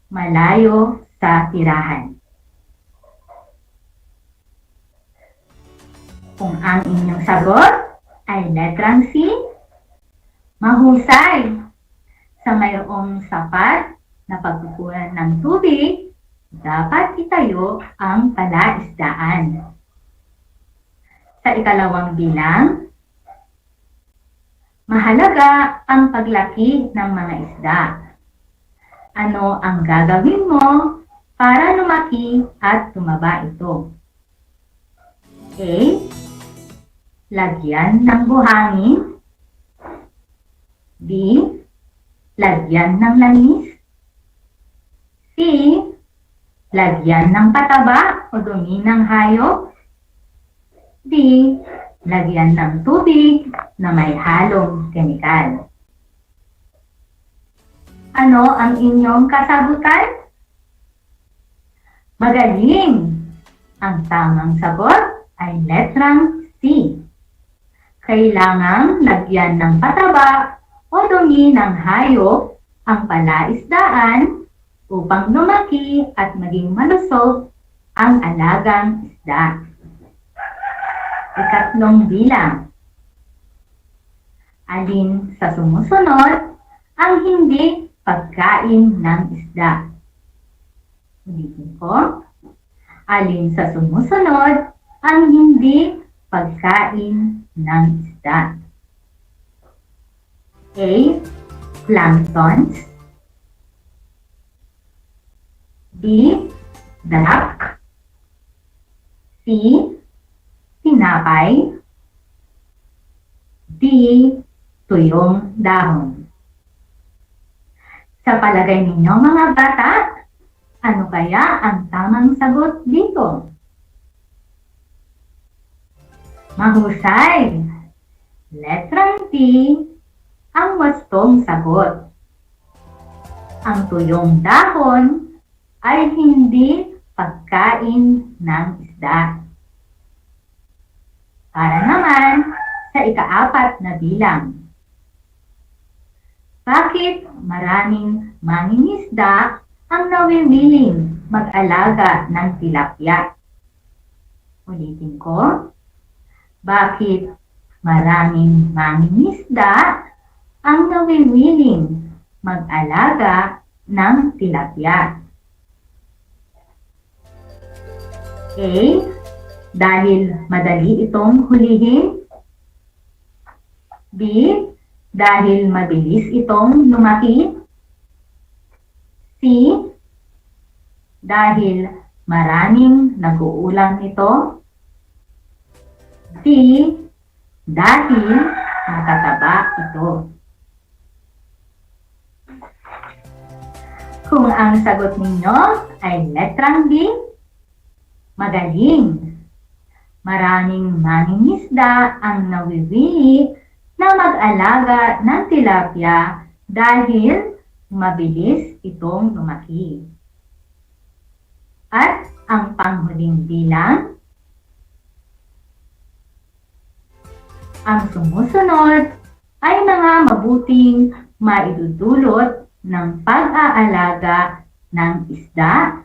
Malayo sa tirahan. Kung ang inyong sagot ay letrang C, mahusay. Sa mayroong sapat na pagkukunan ng tubig, dapat itayo ang palaisdaan. Sa ikalawang bilang, mahalaga ang paglaki ng mga isda. Ano ang gagawin mo para lumaki at tumaba ito? A. Lagyan ng buhangin. B. Lagyan ng langis. C. Lagyan ng pataba o dumi ng hayop. D. Lagyan ng tubig na may halong kemikal. Ano ang inyong kasagutan? Magaling! Ang tamang sagot ay letrang C. Kailangang lagyan ng pataba o dumi ng hayop ang palaisdaan upang lumaki at maging malusog ang alagang isda. Ikatlong bilang. Alin sa sumusunod ang hindi pagkain ng isda? Ulitin ko. Alin sa sumusunod ang hindi pagkain ng isda? A. Planktons. B. Duck. C. Tinapay. D. Tuyong dahon. Sa palagay ninyo mga bata, ano kaya ang tamang sagot dito? Mahusay! Letrang T ang wastong sagot. Ang tuyong dahon ay hindi pagkain ng isda. Para naman sa ika-4 na bilang. Bakit maraming mangingisda ang nawiwiling mag-alaga ng tilapia? Ulitin ko. Bakit maraming mangingisda ang nawiwiling mag-alaga ng tilapia? A. Dahil madali itong hulihin. B. Dahil mabilis itong lumaki. C. Dahil maraming nag-uulam ito. D. Dahil matataba ito. Kung ang sagot ninyo ay letrang D, magaling. Maraming mangingisda ang nawiwili na mag-alaga ng tilapia dahil mabilis itong lumaki. At ang panghuling bilang, ang sumusunod ay mga mabuting maidudulot ng pag-aalaga ng isda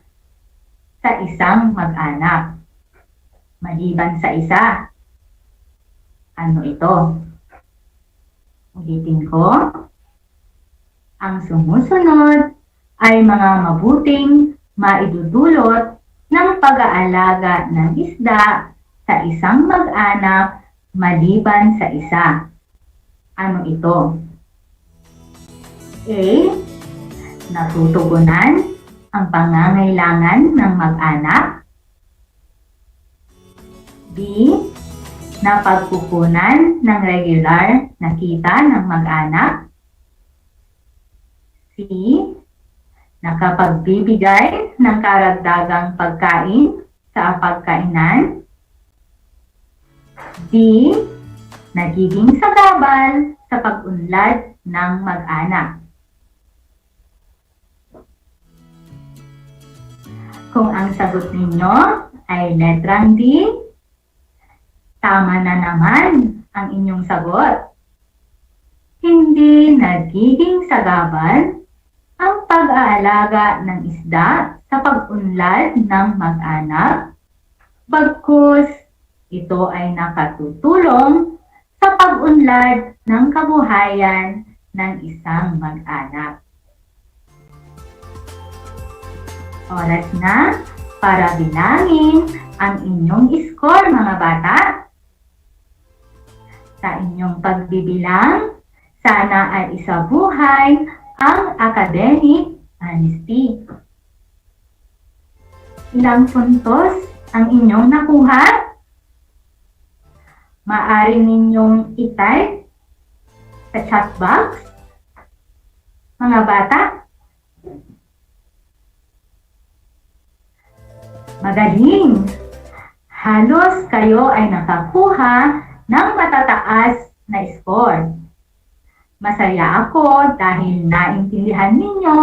sa isang mag-anak. Maliban sa isa. Ano ito? Ulitin ko. Ang sumusunod ay mga mabuting maidudulot ng pag-aalaga ng isda sa isang mag-anak maliban sa isa. Ano ito? A. Natutugunan ang pangangailangan ng mag-anak. B. Napagkukunan ng regular na kita ng mag-anak. C. Nakapagbibigay ng karagdagang pagkain sa pagkainan. D. Nagiging sagabal sa pag-unlad ng mag-anak. Kung ang sagot ninyo ay letrang D, tama na naman ang inyong sagot. Hindi nagiging sagabal ang pag-aalaga ng isda sa pag-unlad ng mag-anak, bagkus ito ay nakatutulong sa pag-unlad ng kabuhayan ng isang mag-anak. Oras na para bilangin ang inyong score, mga bata. Sa inyong pagbibilang, sana ay isabuhay ang academic honesty. Ilang puntos ang inyong nakuha? Maaari ninyong i-type sa chat box, mga bata. Magaling! Halos kayo ay nakakuha ng matataas na score. Masaya ako dahil naintindihan ninyo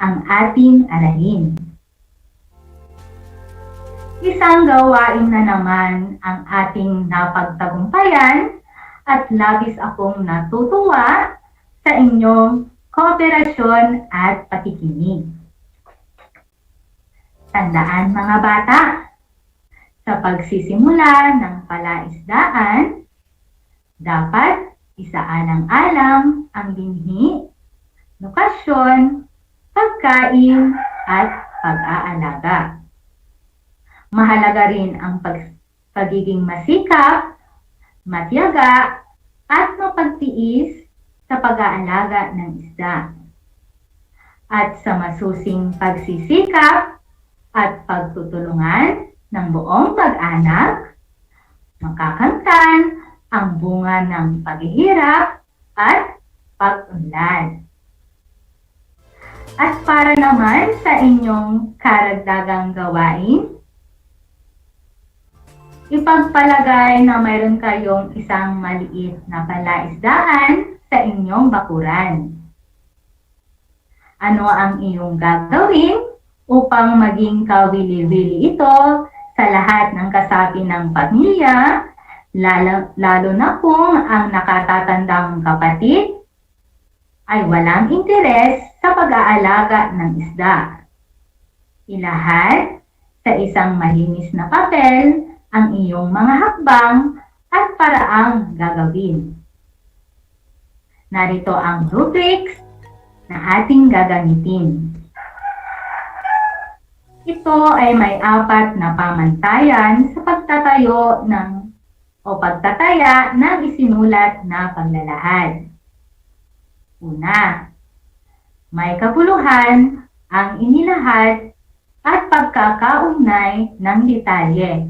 ang ating aralin. Isang gawain na naman ang ating napagtagumpayan at labis akong natutuwa sa inyong kooperasyon at pakikinig. Tandaan, mga bata, sa pagsisimula ng palaisdaan, dapat isaalang-alang ang binhi, lokasyon, pagkain at pag-aalaga. Mahalaga rin ang pagiging masikap, matiyaga, at mapagtiis sa pag-aalaga ng isda. At sa masusing pagsisikap at pagtutulungan ng buong mag-anak, makakamtan ang bunga ng paghihirap at pag-unlad. At para naman sa inyong karagdagang gawain, ipagpalagay na mayroon kayong isang maliit na palaisdaan sa inyong bakuran. Ano ang iyong gagawin upang maging kawili-wili ito sa lahat ng kasapi ng pamilya, lalo na kung ang nakatatandang kapatid ay walang interes sa pag-aalaga ng isda. Ilahad sa isang malinis na papel ang iyong mga hakbang at paraang gagawin. Narito ang rubrics na ating gagamitin. Ito ay may 4 na pamantayan sa pagtataya ng isinulat na paglalahad. Una, may kapuluhan ang inilahad at pagkakaugnay ng detalye,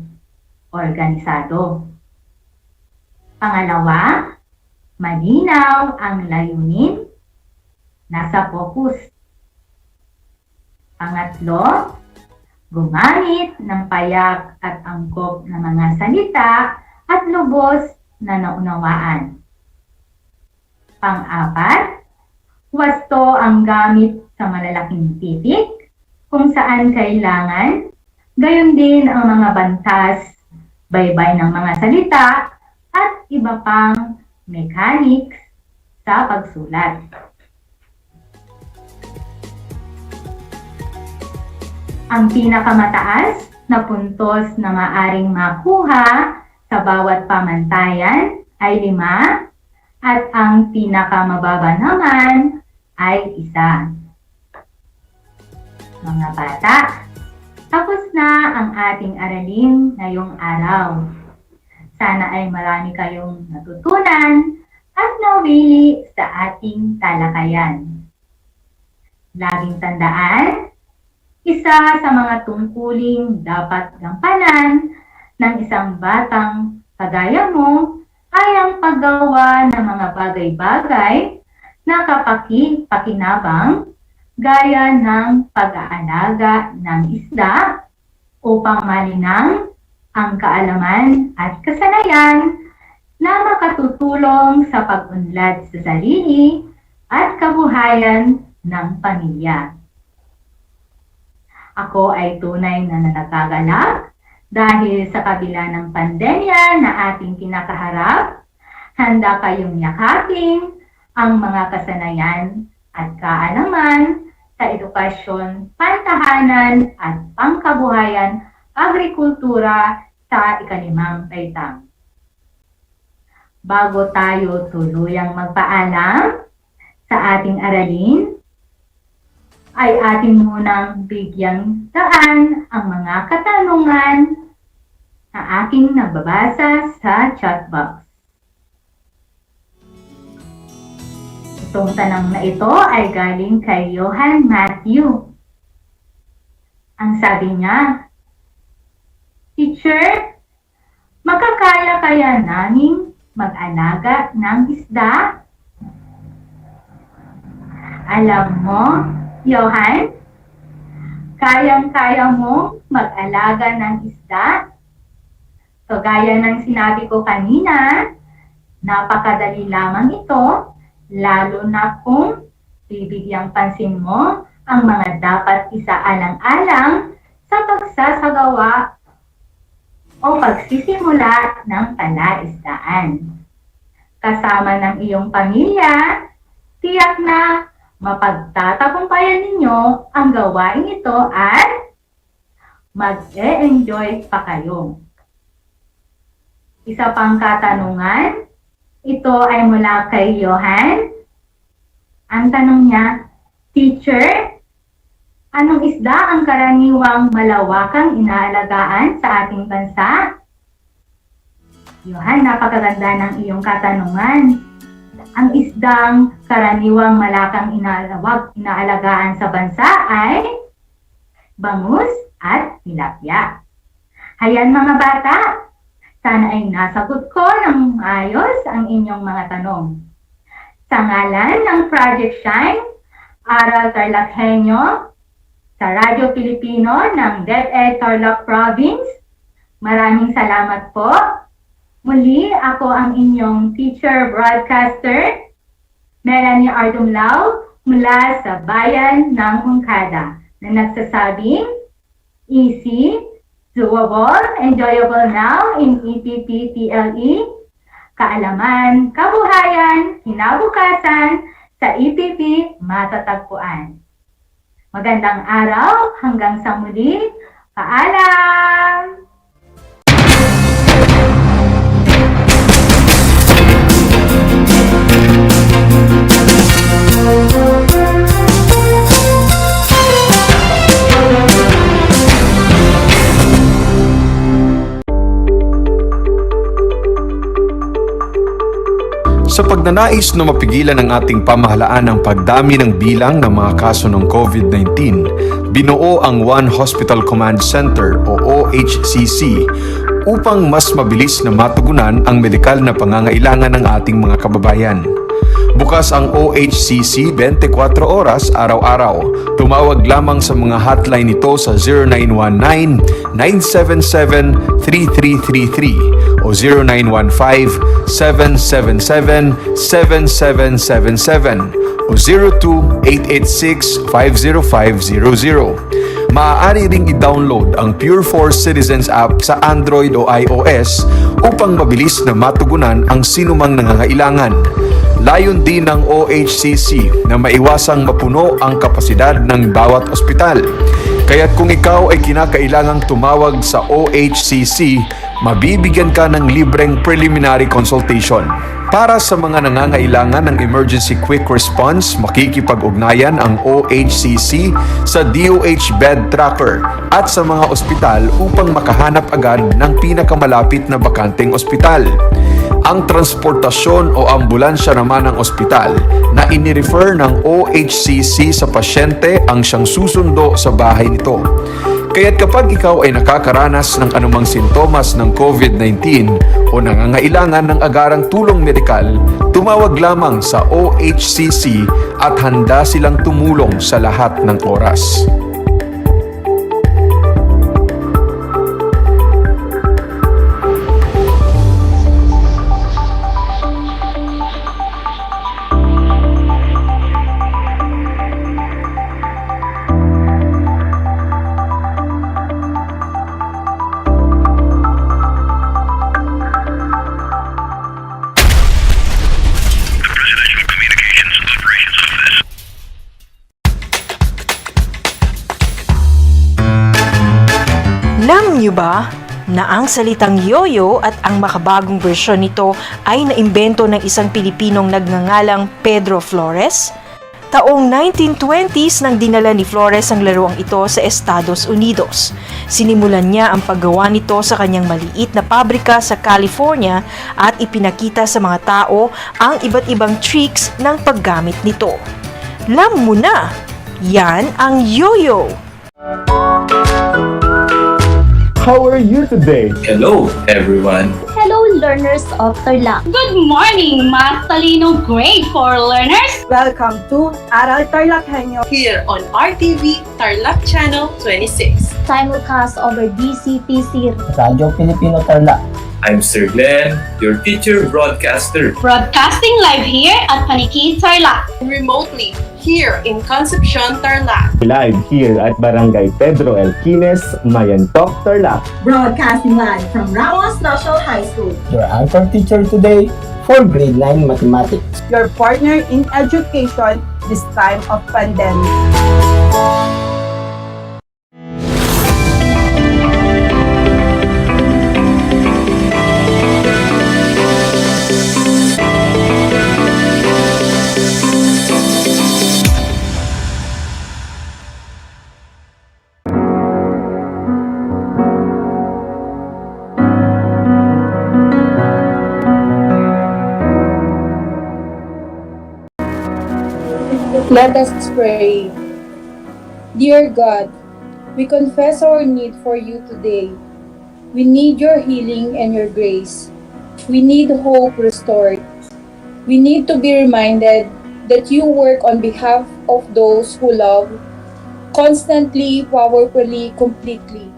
organisado. Pangalawa, malinaw ang layunin, nasa focus. Pangatlo, gumamit ng payak at angkop na mga salita at lubos na naunawaan. Pang-4, wasto ang gamit sa malalaking titik kung saan kailangan, gayon din ang mga bantas, baybay ng mga salita at iba pang mechanics sa pagsulat. Ang pinakamataas na puntos na maaring makuha sa bawat pamantayan ay 5 at ang pinakamababa naman ay 1. Mga bata, tapos na ang ating aralin ngayong araw. Sana ay marami kayong natutunan at nawili sa ating talakayan. Laging tandaan, isa sa mga tungkuling dapat gampanan ng isang batang kagaya mo ay ang paggawa ng mga bagay-bagay na kapaki-pakinabang gaya ng pag-aalaga ng isda upang malinang ang kaalaman at kasanayan na makatutulong sa pag-unlad sa sarili at kabuhayan ng pamilya. Ako ay tunay na nagkagalak dahil sa kabila ng pandemya na ating kinakaharap, handa kayong yakapin ang mga kasanayan at kaalaman sa edukasyon, pantahanan at pangkabuhayan, agrikultura sa ika-5 taitang. Bago tayo tuluyang magpaalam sa ating aralin, ay ating munang bigyang daan ang mga katanungan na aking nababasa sa chat box. Itong tanong na ito ay galing kay Johan Matthew. Ang sabi niya, Teacher, makakaya kaya naming mag-alaga ng isda? Alam mo, Johan, kayang-kaya mong mag-alaga ng isda? Kagaya ng sinabi ko kanina, napakadali lamang ito, lalo na kung bibigyang pansin mo ang mga dapat isaalang-alang sa pagsasagawa o pagsisimula ng palaisdaan. Kasama ng iyong pamilya, tiyak na mapagtatagumpayan ninyo ang gawain ito at mag-e-enjoy pa kayo. Isa pang katanungan, ito ay mula kay Johan. Ang tanong niya, Teacher, anong isda ang karaniwang malawakang inaalagaan sa ating bansa? Johan, napakaganda ng iyong katanungan. Ang isdang karaniwang malakang inaalagaan sa bansa ay bangus at tilapia. Hayan mga bata, sana ay nasagot ko ng maayos ang inyong mga tanong. Sa ngalan ng Project Shine, Aral TarlakHenyo, sa Radyo Pilipino ng DEPED Tarlac Province, maraming salamat po. Muli, ako ang inyong teacher broadcaster, Melanie Ardumlao, mula sa Bayan ng Ungkada, na nagsasabing, easy, doable, enjoyable now in EPP TLE, kaalaman, kabuhayan, kinabukasan, sa EPP matatagpuan. Magandang araw, hanggang sa muli, paalam! Sa pagnanais na mapigilan ng ating pamahalaan ang pagdami ng bilang ng mga kaso ng COVID-19, binuo ang One Hospital Command Center o OHCC upang mas mabilis na matugunan ang medikal na pangangailangan ng ating mga kababayan. Bukas ang OHCC 24 oras araw-araw. Tumawag lamang sa mga hotline nito sa 0919-977-3333 o 0915-777-7777 o 02-886-50500. Maaari ring i-download ang Pure Force Citizens app sa Android o iOS upang mabilis na matugunan ang sinumang nangangailangan. Layon din ng OHCC na maiwasang mapuno ang kapasidad ng bawat ospital. Kaya't kung ikaw ay kinakailangang tumawag sa OHCC, mabibigyan ka ng libreng preliminary consultation. Para sa mga nangangailangan ng emergency quick response, makikipag-ugnayan ang OHCC sa DOH Bed Tracker at sa mga ospital upang makahanap agad ng pinakamalapit na bakanteng ospital. Ang transportasyon o ambulansya naman ng ospital na inirefer ng OHCC sa pasyente ang siyang susundo sa bahay nito. Kaya't kapag ikaw ay nakakaranas ng anumang sintomas ng COVID-19 o nangangailangan ng agarang tulong medikal, tumawag lamang sa OHCC at handa silang tumulong sa lahat ng oras. Alam niyo ba na ang salitang yoyo at ang makabagong bersyon nito ay naimbento ng isang Pilipinong nagngangalang Pedro Flores? Taong 1920s nang dinala ni Flores ang laruang ito sa Estados Unidos. Sinimulan niya ang paggawa nito sa kanyang maliit na pabrika sa California at ipinakita sa mga tao ang iba't ibang tricks ng paggamit nito. Alam mo na, yan ang yoyo! How are you today? Hello, everyone. Hello, learners of Tarlac. Good morning, Mas Talino Grade 4 learners! Welcome to Aral TarlakHenyo Here on RTV Tarlac Channel 26. Simulcast over DCTC. Radyo Pilipino Tarlac. I'm Sir Glenn, your teacher broadcaster. Broadcasting live here at Paniki Tarlac. Remotely here in Concepcion, Tarlac. Live here at Barangay Pedro Elquines, Mayantok, Tarlac. Broadcasting live from Ramos National High School. Your anchor teacher today for grade 9 mathematics. your partner in education this time of pandemic. Let us pray. Dear God, we confess our need for you today. We need your healing and your grace. We need hope restored. We need to be reminded that you work on behalf of those who love, constantly, powerfully, completely.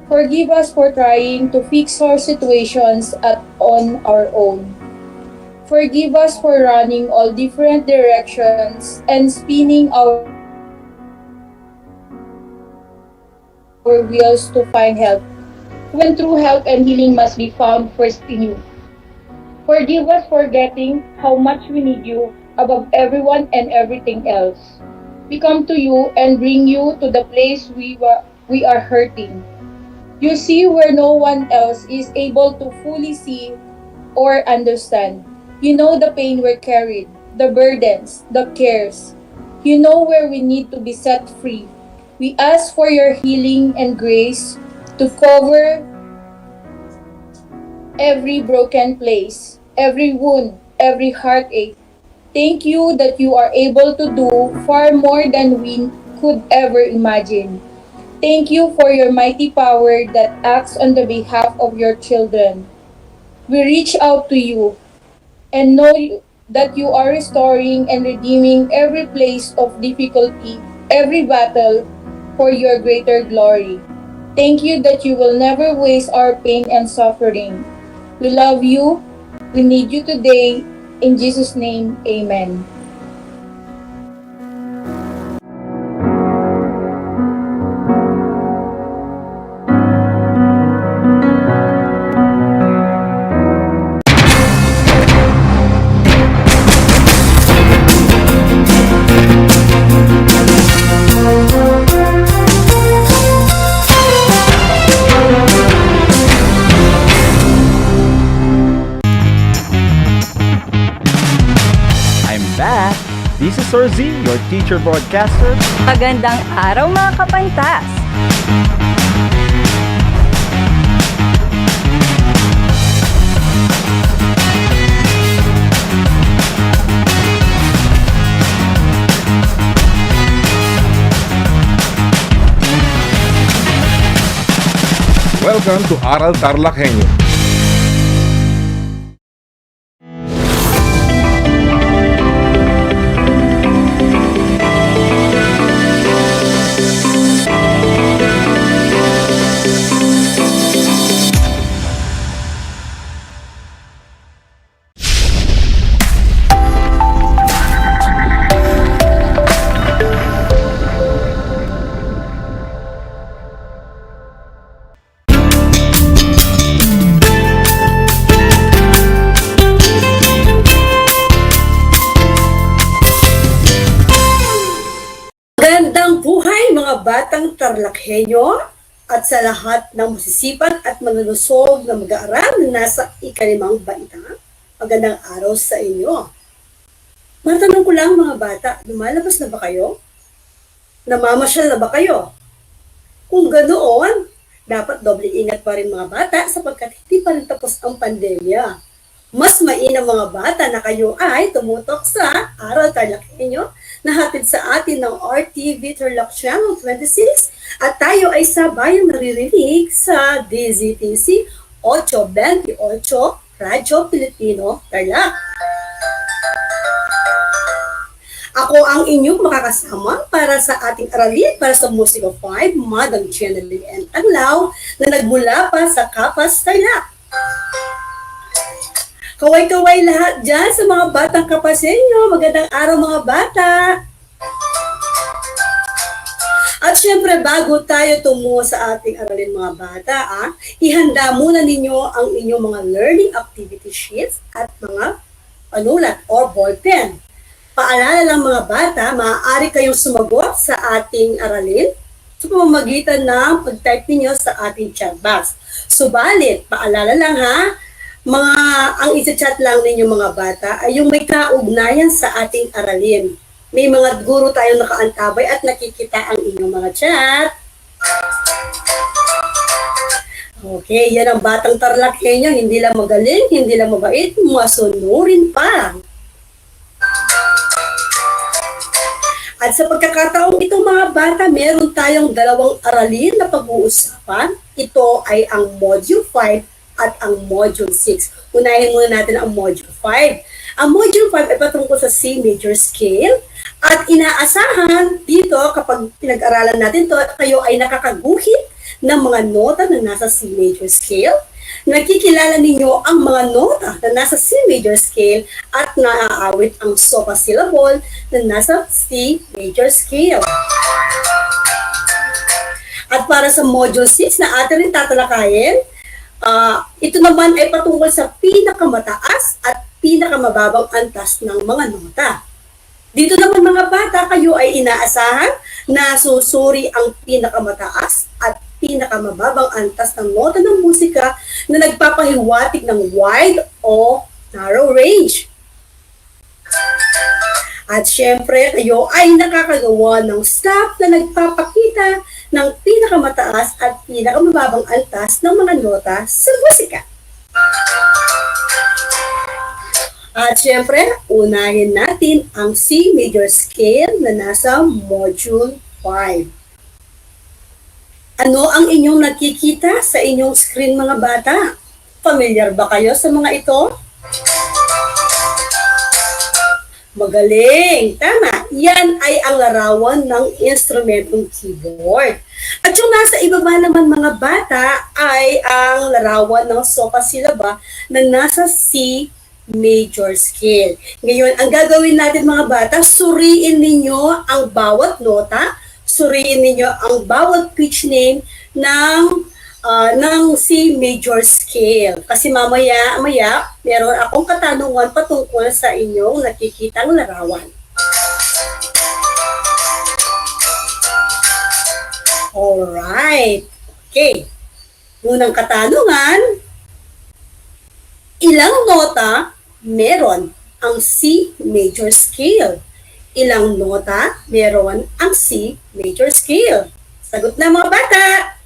Forgive us for trying to fix our situations on our own. Forgive us for running all different directions and spinning our wheels to find help, when true help and healing must be found first in you. Forgive us for forgetting how much we need you above everyone and everything else. We come to you and bring you to the place we are hurting. You see where no one else is able to fully see or understand. You know the pain we're carried, the burdens, the cares. You know where we need to be set free. We ask for your healing and grace to cover every broken place, every wound, every heartache. Thank you that you are able to do far more than we could ever imagine. Thank you for your mighty power that acts on the behalf of your children. We reach out to you and know that you are restoring and redeeming every place of difficulty, every battle for your greater glory. Thank you that you will never waste our pain and suffering. We love you. We need you today. In Jesus' name, amen. This is Sir Z, your teacher broadcaster. Magandang araw mga kapantas! Welcome to Aral TarlakHenyo. Magandang buhay mga batang Tarlakhenyo. at sa lahat ng masisipag at malulusog na mag-aaral na nasa ikalimang baita. Magandang araw sa inyo. Matanong ko lang mga bata, lumalabas na ba kayo? Namamasyal na ba kayo? Kung ganoon, dapat doble ingat pa rin mga bata sapagkat hindi pa rin tapos ang pandemya. Mas mainam mga bata na kayo ay tumutok sa Aral TarlakHenyo na hatid sa atin ng RTV Tarlac Channel 26 at tayo ay sabayang naririnig sa DZTC 828 Radyo Pilipino Tarlac. Ako ang inyong makakasama para sa ating aralin para sa Musika 5, Madang Channeling and Tanglaw na nagmula pa sa Kapas Tarlac. Kaway-kaway lahat dyan sa mga batang Kapasenyo. Magandang araw mga bata! At syempre, bago tayo tumungo sa ating aralin mga bata, ihanda muna ninyo ang inyong mga learning activity sheets at mga panulat or ballpen. Paalala lang mga bata, maaari kayong sumagot sa ating aralin sa pamamagitan ng pag-type ninyo sa ating chat box. Subalit, paalala lang ang isa-chat lang ninyo mga bata ay yung may kaugnayan sa ating aralin. May mga guro tayong nakaantabay at nakikita ang inyong mga chat. Okay, yan ang batang TarlakHenyo. Hindi lang magaling, hindi lang mabait, masunurin pa. At sa pagkakataong ito mga bata, meron tayong dalawang aralin na pag-uusapan. Ito ay ang Module 5 at ang Module 6. Unahin muna natin ang Module 5. Ang Module 5 ay patungkol sa C major scale at inaasahan dito kapag pinag-aralan natin to kayo ay nakakaguhit ng mga nota na nasa C major scale. Nakikilala ninyo ang mga nota na nasa C major scale at naaawit ang sopa syllable na nasa C major scale. At para sa Module 6 na atin rin tatalakayin, ito naman ay patungkol sa pinakamataas at pinakamababang antas ng mga nota. Dito naman mga bata, kayo ay inaasahan na susuri ang pinakamataas at pinakamababang antas ng nota ng musika na nagpapahiwatig ng wide o narrow range. At syempre, kayo ay nakakagawa ng stop na nagpapakita ng pinakamataas at pinakamababang antas ng mga nota sa musika. At syempre, unahin natin ang C major scale na nasa Module 5. Ano ang inyong nakikita sa inyong screen mga bata? Familiar ba kayo sa mga ito? Magaling! Tama! Yan ay ang larawan ng instrumentong keyboard. At yung nasa ibaba naman mga bata ay ang larawan ng sopa syllaba na nasa C major scale. Ngayon, ang gagawin natin mga bata, suriin ninyo ang bawat nota, suriin ninyo ang bawat pitch name ng C major scale. Kasi mamaya, meron akong katanungan patungkol sa inyong nakikitang larawan. Alright. Okay. Unang katanungan, ilang nota meron ang C major scale? Ilang nota meron ang C major scale? Sagot na mga bata!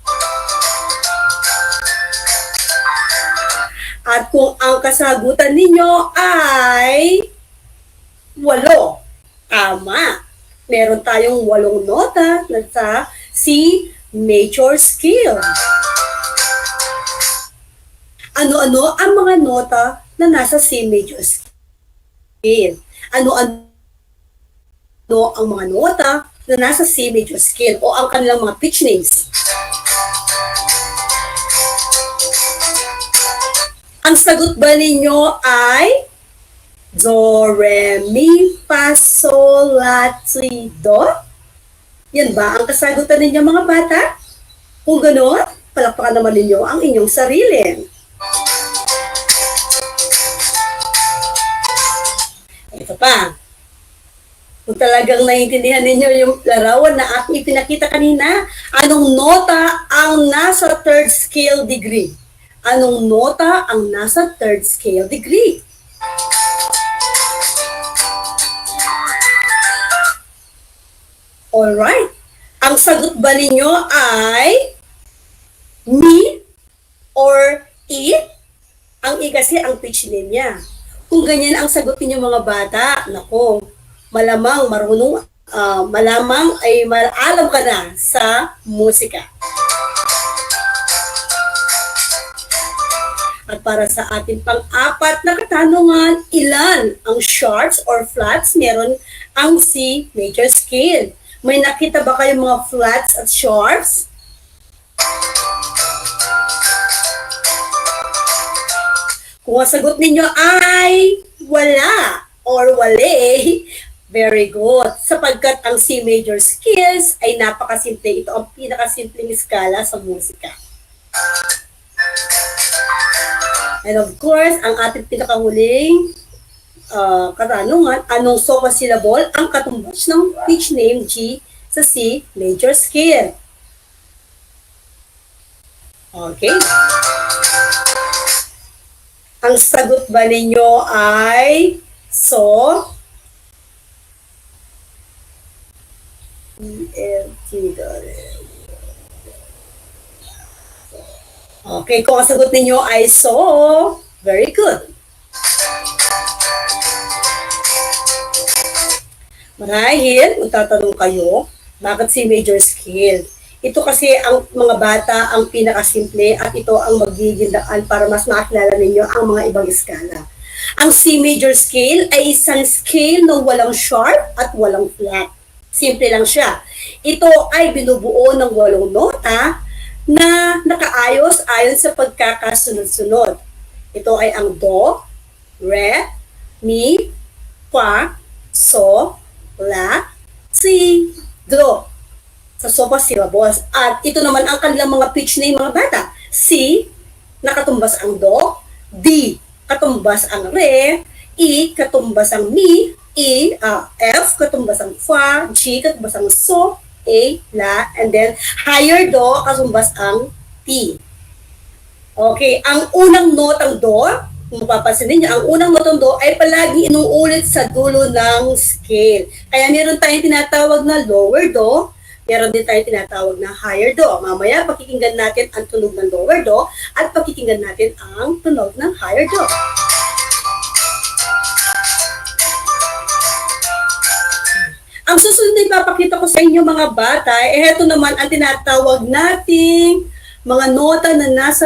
At kung ang kasagutan ninyo ay 8, tama. Meron tayong 8 nota na sa C major scale. Ano-ano ang mga nota na nasa C major scale? Ano-ano ang mga nota na nasa C major scale o ang kanilang mga pitch names? Ang sagot ba ninyo ay Do, Re, Mi, Fa, Sol, La, Si, Do? Yan ba ang kasagutan ninyo mga bata? Kung gano'n, palakpakan naman ninyo ang inyong sarili. Ito pa. Kung talagang naiintindihan ninyo yung larawan na aking ipinakita kanina, anong nota ang nasa third scale degree? Anong nota ang nasa third scale degree? Alright. Ang sagot ba ninyo ay mi or i? Ang i kasi ang pitch name niya. Kung ganyan ang sagot ninyo mga bata, nako, malamang marunong, malamang ay alam ka na sa musika. At para sa ating pang-apat na katanungan, ilan ang sharps or flats meron ang C major scale? May nakita ba kayong mga flats at sharps? Kung ang sagot ninyo ay wala or wale, very good. Sapagkat ang C major scales ay napakasimple. Ito ang pinakasimpleng skala sa musika. And of course, ang ating pinakahuling katanungan, anong sofa syllable ang katumbas ng pitch name G sa C major scale? Okay. Ang sagot ba ninyo ay so? Okay, kung ang sagot ninyo ay so, very good. Marahil, kung tatanong kayo, bakit si major scale? Ito kasi ang mga bata ang pinakasimple at ito ang magiging daan para mas makilala ninyo ang mga ibang skala. Ang C major scale ay isang scale na walang sharp at walang flat. Simple lang siya. Ito ay binubuo ng 8 nota na nakaayos ayon sa pagkakasunod-sunod. Ito ay ang do, re, mi, fa, so, la, si, do. Sa sofa syllables. At ito naman ang kanilang mga pitch name mga bata. C, nakatumbas ang do, D, katumbas ang re, E, katumbas ang mi, F, katumbas ang fa, G, katumbas ang so, A, la, and then higher do, katumbas ang T. Okay, ang unang notang do, kung mapapansin ninyo, ang unang notang do ay palagi inuulit sa dulo ng scale. Kaya meron tayong tinatawag na lower do, meron din tayong tinatawag na higher do. Mamaya, pakikinggan natin ang tunog ng lower do at pakikinggan natin ang tunog ng higher do. Ang susunod na ipapakita ko sa inyo mga bata, ito naman ang tinatawag nating mga nota na nasa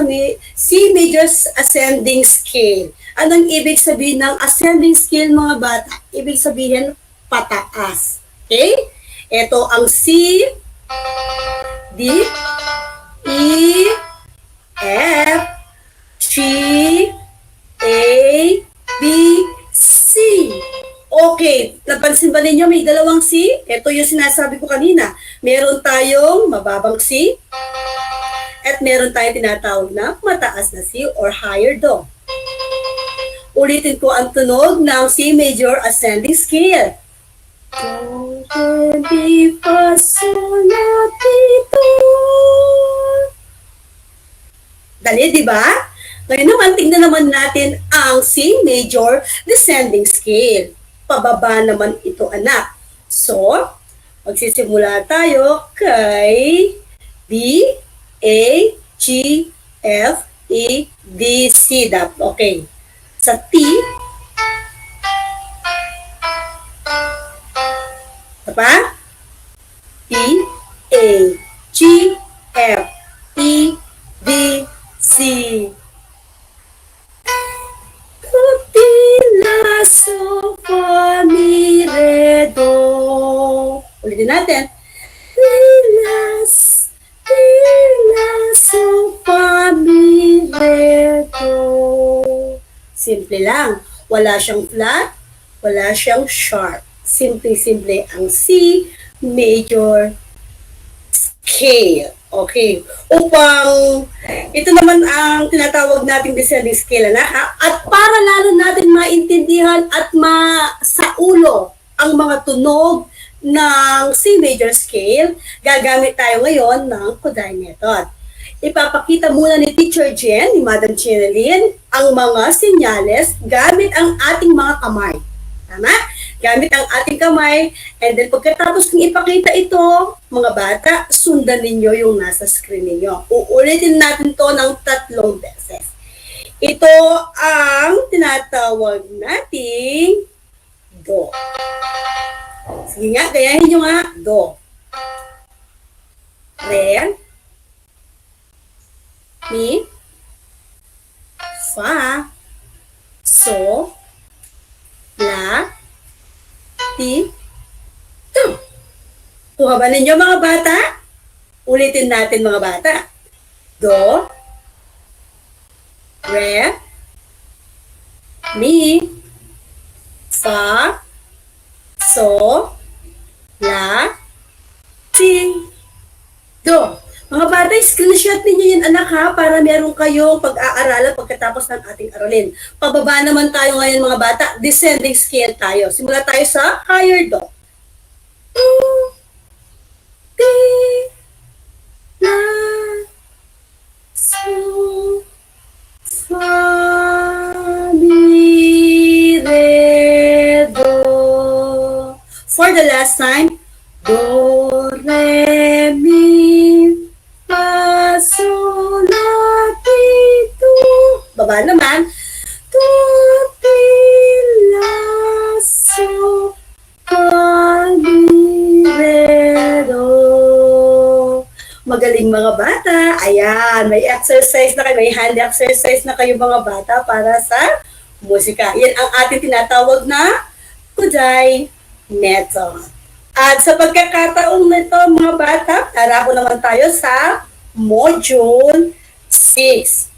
C major ascending scale. Anong ibig sabihin ng ascending scale mga bata? Ibig sabihin pataas. Okay? Ito ang C, D, E, F, G, A, B, C. Okay, napansin ba ninyo may dalawang C? Ito yung sinasabi ko kanina. Meron tayong mababang C at meron tayong tinatawag na mataas na C or higher do. Ulitin ko ang tunog ng C major ascending scale. Dali, di ba? Ngayon naman, tingnan naman natin ang C major descending scale. Pababa naman ito, anak. So, magsisimula tayo kay B, A, G, F, E, D, C. Okay. Sa T, apa? P, A, G, F, E, D, C. La, so, fa, mi, re, do. Ulitin natin. La, so, fa, mi, re, do. Simple lang. Wala siyang flat, wala siyang sharp. Simple-simple ang C major scale. Okay. Upang ito naman ang tinatawag nating descending scale na at para lalo natin maintindihan at sa ulo ang mga tunog ng C major scale, gagamit tayo ngayon ng Kodály method. Ipapakita muna ni Teacher Jen, ni Madam Chinelyn, ang mga senyales gamit ang ating mga kamay. Tama? Gamit ang ating kamay, and then pagkatapos kong ipakita ito, mga bata, sundan ninyo yung nasa screen ninyo. Uulitin natin to ng 3 beses. Ito ang tinatawag nating do. Sige nga, gayahin nyo nga, do. Re, mi, fa, so, la, ti, do. Kuha ba ninyo mga bata? Ulitin natin mga bata. Do, re, mi, fa, so, la, ti, do. Mga bata, screenshot ninyo yun anak ha, para meron kayong pag-aaralan pagkatapos ng ating aralin. Pababa naman tayo ngayon mga bata, descending scale tayo. Simula tayo sa higher do. Ti, la, so, fa, mi, re, do. For the last time, do, re, mi, fa, sol, la, ti, do. Baba naman. Do, ti, la, so, fa, mi, re, do. Magaling mga bata. Ayan, may exercise na kayo, may hand exercise na kayo mga bata para sa musika. Yan ang ating tinatawag na Kodály method. At sa pagkakataong nito mga bata, tarako naman tayo sa Module 6.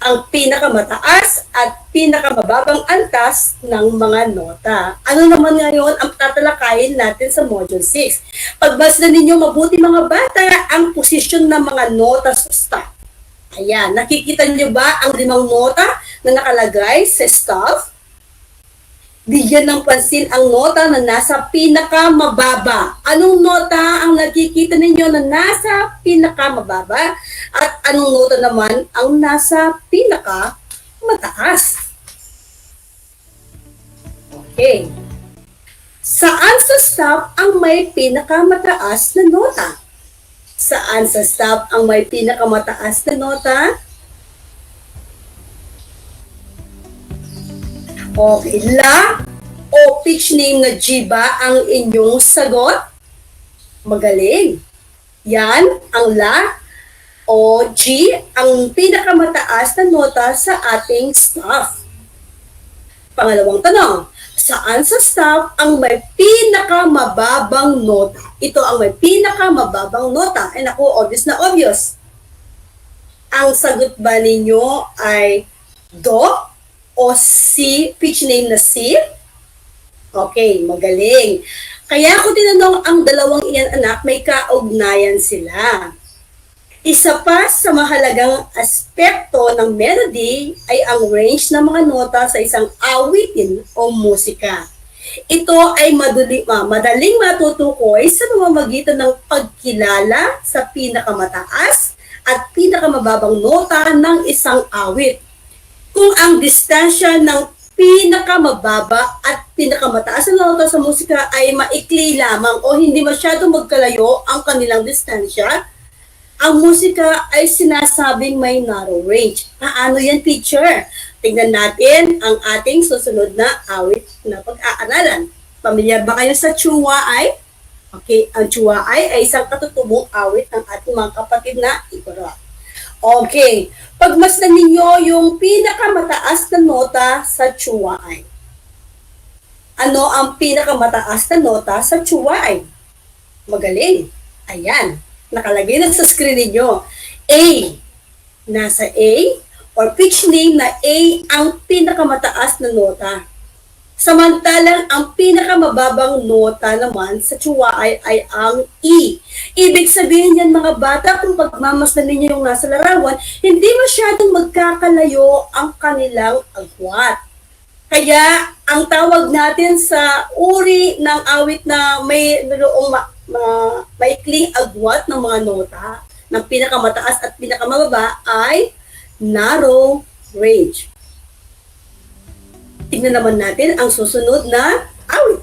Ang pinakamataas at pinakamababang antas ng mga nota. Ano naman ngayon ang tatalakayin natin sa Module 6? Pagbasdan ninyo mabuti mga bata ang posisyon ng mga nota sa staff. Ayan, nakikita niyo ba ang 5 nota na nakalagay sa staff? Bigyan ng pansin ang nota na nasa pinakamababa. Anong nota ang nakikita ninyo na nasa pinakamababa? At anong nota naman ang nasa pinakamataas? Okay. Saan sa staff ang may pinakamataas na nota? Saan sa staff ang may pinakamataas na nota? Okay, la o pitch name na G ba ang inyong sagot? Magaling. Yan, ang la o G ang pinakamataas na nota sa ating staff. Pangalawang tanong, saan sa staff ang may pinakamababang nota? Ito ang may pinakamababang nota. Ay naku, obvious na obvious. Ang sagot ba ninyo ay do o C, pitch name na C? Okay, magaling. Kaya ko tinanong ang dalawang iyan anak, may kaugnayan sila. Isa pa sa mahalagang aspekto ng melody ay ang range ng mga nota sa isang awitin o musika. Ito ay madaling matutukoy sa pamamagitan ng pagkilala sa pinakamataas at pinakamababang nota ng isang awit. Kung ang distansya ng pinakamababa at pinakamataas na nota sa musika ay maikli lamang o hindi masyadong magkalayo ang kanilang distansya, ang musika ay sinasabing may narrow range. Paano yan, teacher? Tingnan natin ang ating susunod na awit na pag-aaralan. Pamilyar ba kayo sa Chuwaay? Okay, ang Chuwaay ay isang katutubong awit ng ating mga kapatid na Igorot. Okay, pagmasdan ninyo yung pinakamataas na nota sa Chuwaay. Ano ang pinakamataas na nota sa Chuwaay? Magaling. Ayan, nakalagay na sa screen ninyo. A, nasa A, or pitch name na A ang pinakamataas na nota. Samantalang ang pinakamababang nota naman sa Chuwaay ay ang E. Ibig sabihin yan mga bata, kung pagmamasdan ninyo yung nasa larawan, hindi masyadong magkakalayo ang kanilang agwat. Kaya ang tawag natin sa uri ng awit na may mayroong maikling agwat ng mga nota ng pinakamataas at pinakamababa ay narrow range. Tingnan naman natin ang susunod na awit.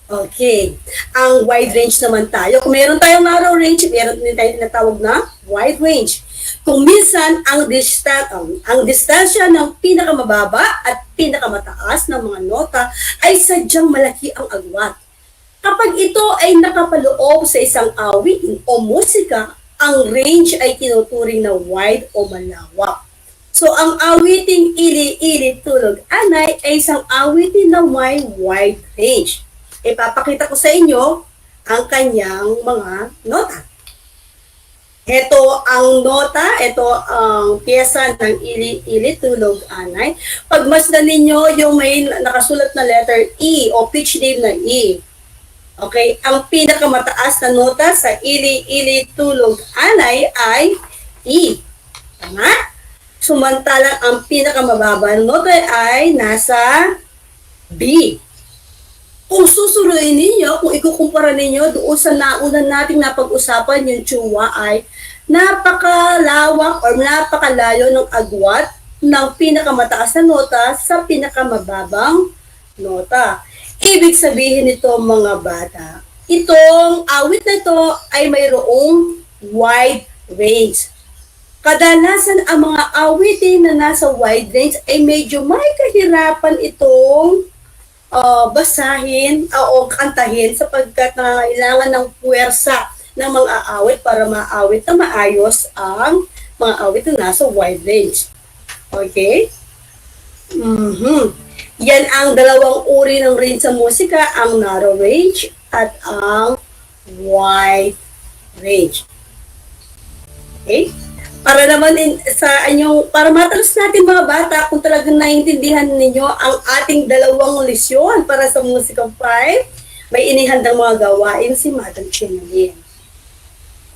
Okay. Ang wide range naman tayo. Kung meron tayong narrow range, meron din tayong tinatawag na wide range. Kung minsan, ang distansya ng pinakamababa at pinakamataas ng mga nota ay sadyang malaki ang agwat. Kapag ito ay nakapaloob sa isang awitin o musika, ang range ay tinuturing na wide o malawak. So, ang awiting ili-ili tulog anay ay isang awitin na may wide range. Ipapakita ko sa inyo ang kanyang mga nota. Ito ang nota, ito ang pyesa ng ili-ili tulog anay. Pagmasdan ninyo yung may nakasulat na letter E o pitch name na E. Okay, ang pinakamataas na nota sa ili-ili tulog anay ay E. Tama? Sumantalang ang pinakamababa na nota ay nasa B. Kung susuruin ninyo, kung ikukumpara ninyo doon sa nauna nating napag-usapan, yung tsuwa ay napakalawak or napakalayo ng agwat ng pinakamataas na nota sa pinakamababang nota. Ibig sabihin nito mga bata, itong awit na ito ay mayroong wide range. Kadalasan ang mga awitin na nasa wide range ay medyo may kahirapan itong basahin o kantahin sapagkat nangangailangan ng puwersa ng mga awit para maawit na maayos ang mga awit na nasa wide range. Okay? Yan ang dalawang uri ng range sa musika, ang narrow range at ang wide range. Okay? Para naman para matalas natin mga bata kung talagang naiintindihan ninyo ang ating dalawang lesyon para sa Musika 5, may inihandang mga gawain si Madam Chinalyn.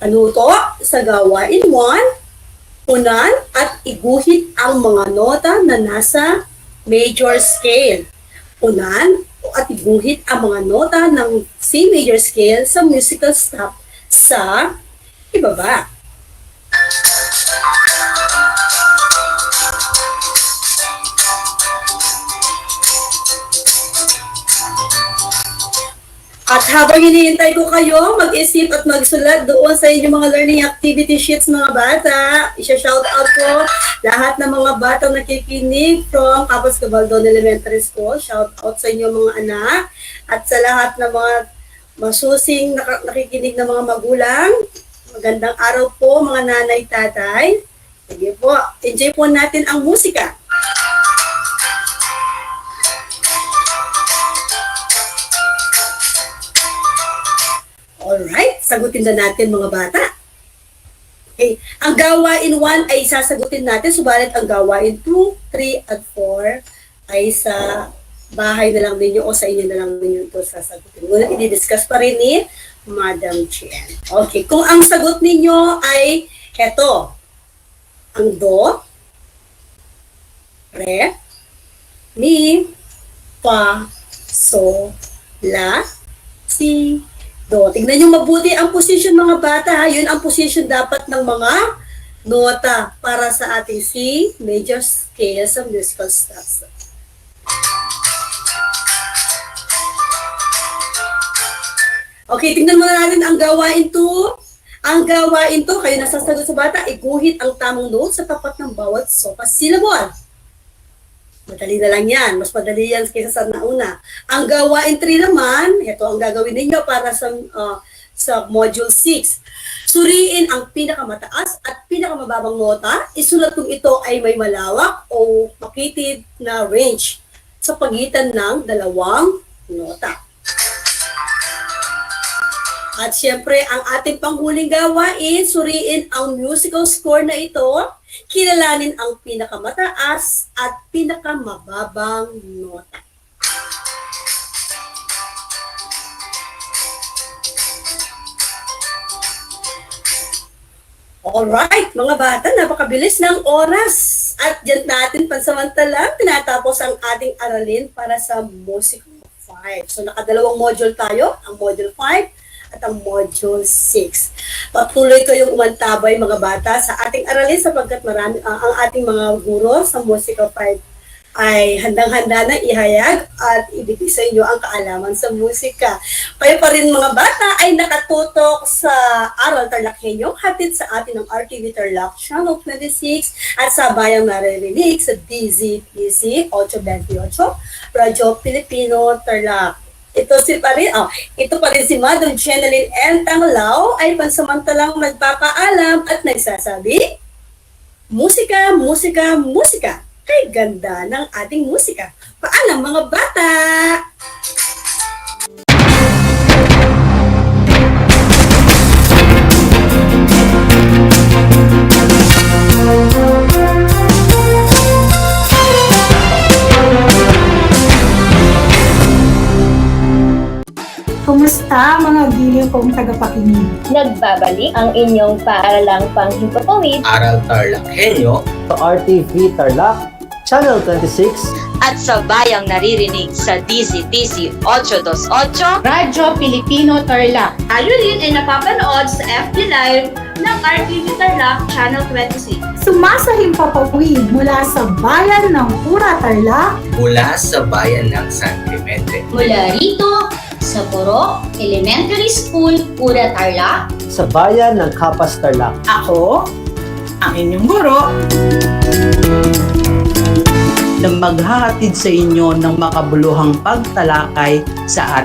Ano to? Sa gawain 1, unan at iguhit ang mga nota na nasa major scale. Unan at iguhit ang mga nota ng C major scale sa musical stop sa ibaba. At habang hinihintay ko kayo, mag-isip at magsulat doon sa inyong mga learning activity sheets mga bata. Isa-shout out ko lahat ng mga batang nakikinig from Capas Cabaldon Elementary School. Shout out sa inyong mga anak at sa lahat ng mga masusing nakikinig na mga magulang. Magandang araw po mga nanay, tatay. Sige po, enjoy po natin ang musika. Alright, sagutin na natin mga bata. Okay, ang gawain 1 ay sasagutin natin, subalit ang gawain 2, 3, at 4 ay sa bahay na lang ninyo o sa inyo na lang ninyo ito sasagutin. Ngunit i-discuss pa rin ni Madam Chen. Okay, kung ang sagot ninyo ay eto, ang do, re, mi, fa, so, la, si, do. Tignan nyo mabuti ang position mga bata. Ha? Yun ang position dapat ng mga nota para sa ating C major scale sa musical stops. Okay, tignan muna natin ang gawain 2. Ang gawain 2, kayo nasasagot sa bata, iguhit ang tamang note sa tapat ng bawat sopa syllable. Madali na lang yan. Mas madali yan kaysa sa nauna. Ang gawain 3 naman, ito ang gagawin ninyo para sa Module 6. Suriin ang pinakamataas at pinakamababang nota. Isulat kung ito ay may malawak o makitid na range sa pagitan ng dalawang nota. At syempre, ang ating panghuling gawain, suriin ang musical score na ito, kilalanin ang pinakamataas at pinakamababang nota. Alright, mga bata, napakabilis ng oras. At dyan natin pansamantalang tinatapos ang ating aralin para sa Musical 5. So nakadalawang module tayo, ang Module 5 at ang Module 6. Patuloy kayong umantabay mga bata sa ating aralin sapagkat marami ang ating mga guro sa Musical 5 ay handang-handa na ihayag at ibigay sa inyo ang kaalaman sa musika. Kayo pa rin mga bata ay nakatutok sa Aral TarlakHenyo, hatid sa atin ng RTV Tarlac Channel 26 at sa bayang naririnig sa DZPC 828, Radyo Pilipino Tarlac. Ito pa rin si Madam Jeneline N. Tanglao ay pansamantalang nagpapaalam at nagsasabi, musika, musika, musika. Kay ganda ng ating musika. Paalam mga bata! Kumusta mga giliw kong tagapakinig? Nagbabalik ang inyong paaralang panghimpapawid Aral TarlakHenyo sa RTV Tarlac, Channel 26 at sa bayang naririnig sa DZTC 828 Radyo Pilipino Tarlac. Tayo rin ay napapanood sa FB Live ng RTV Tarlac Channel 26. Sumasahimpapawid mula sa bayan ng Pura Tarlac, mula sa bayan ng San Clemente, Mula rito sa Puro Elementary School, Pura Tarlac. sa bayan ng Kapas Tarlac. Ako, ang inyong guro, na maghahatid sa inyo ng makabuluhang pagtalakay sa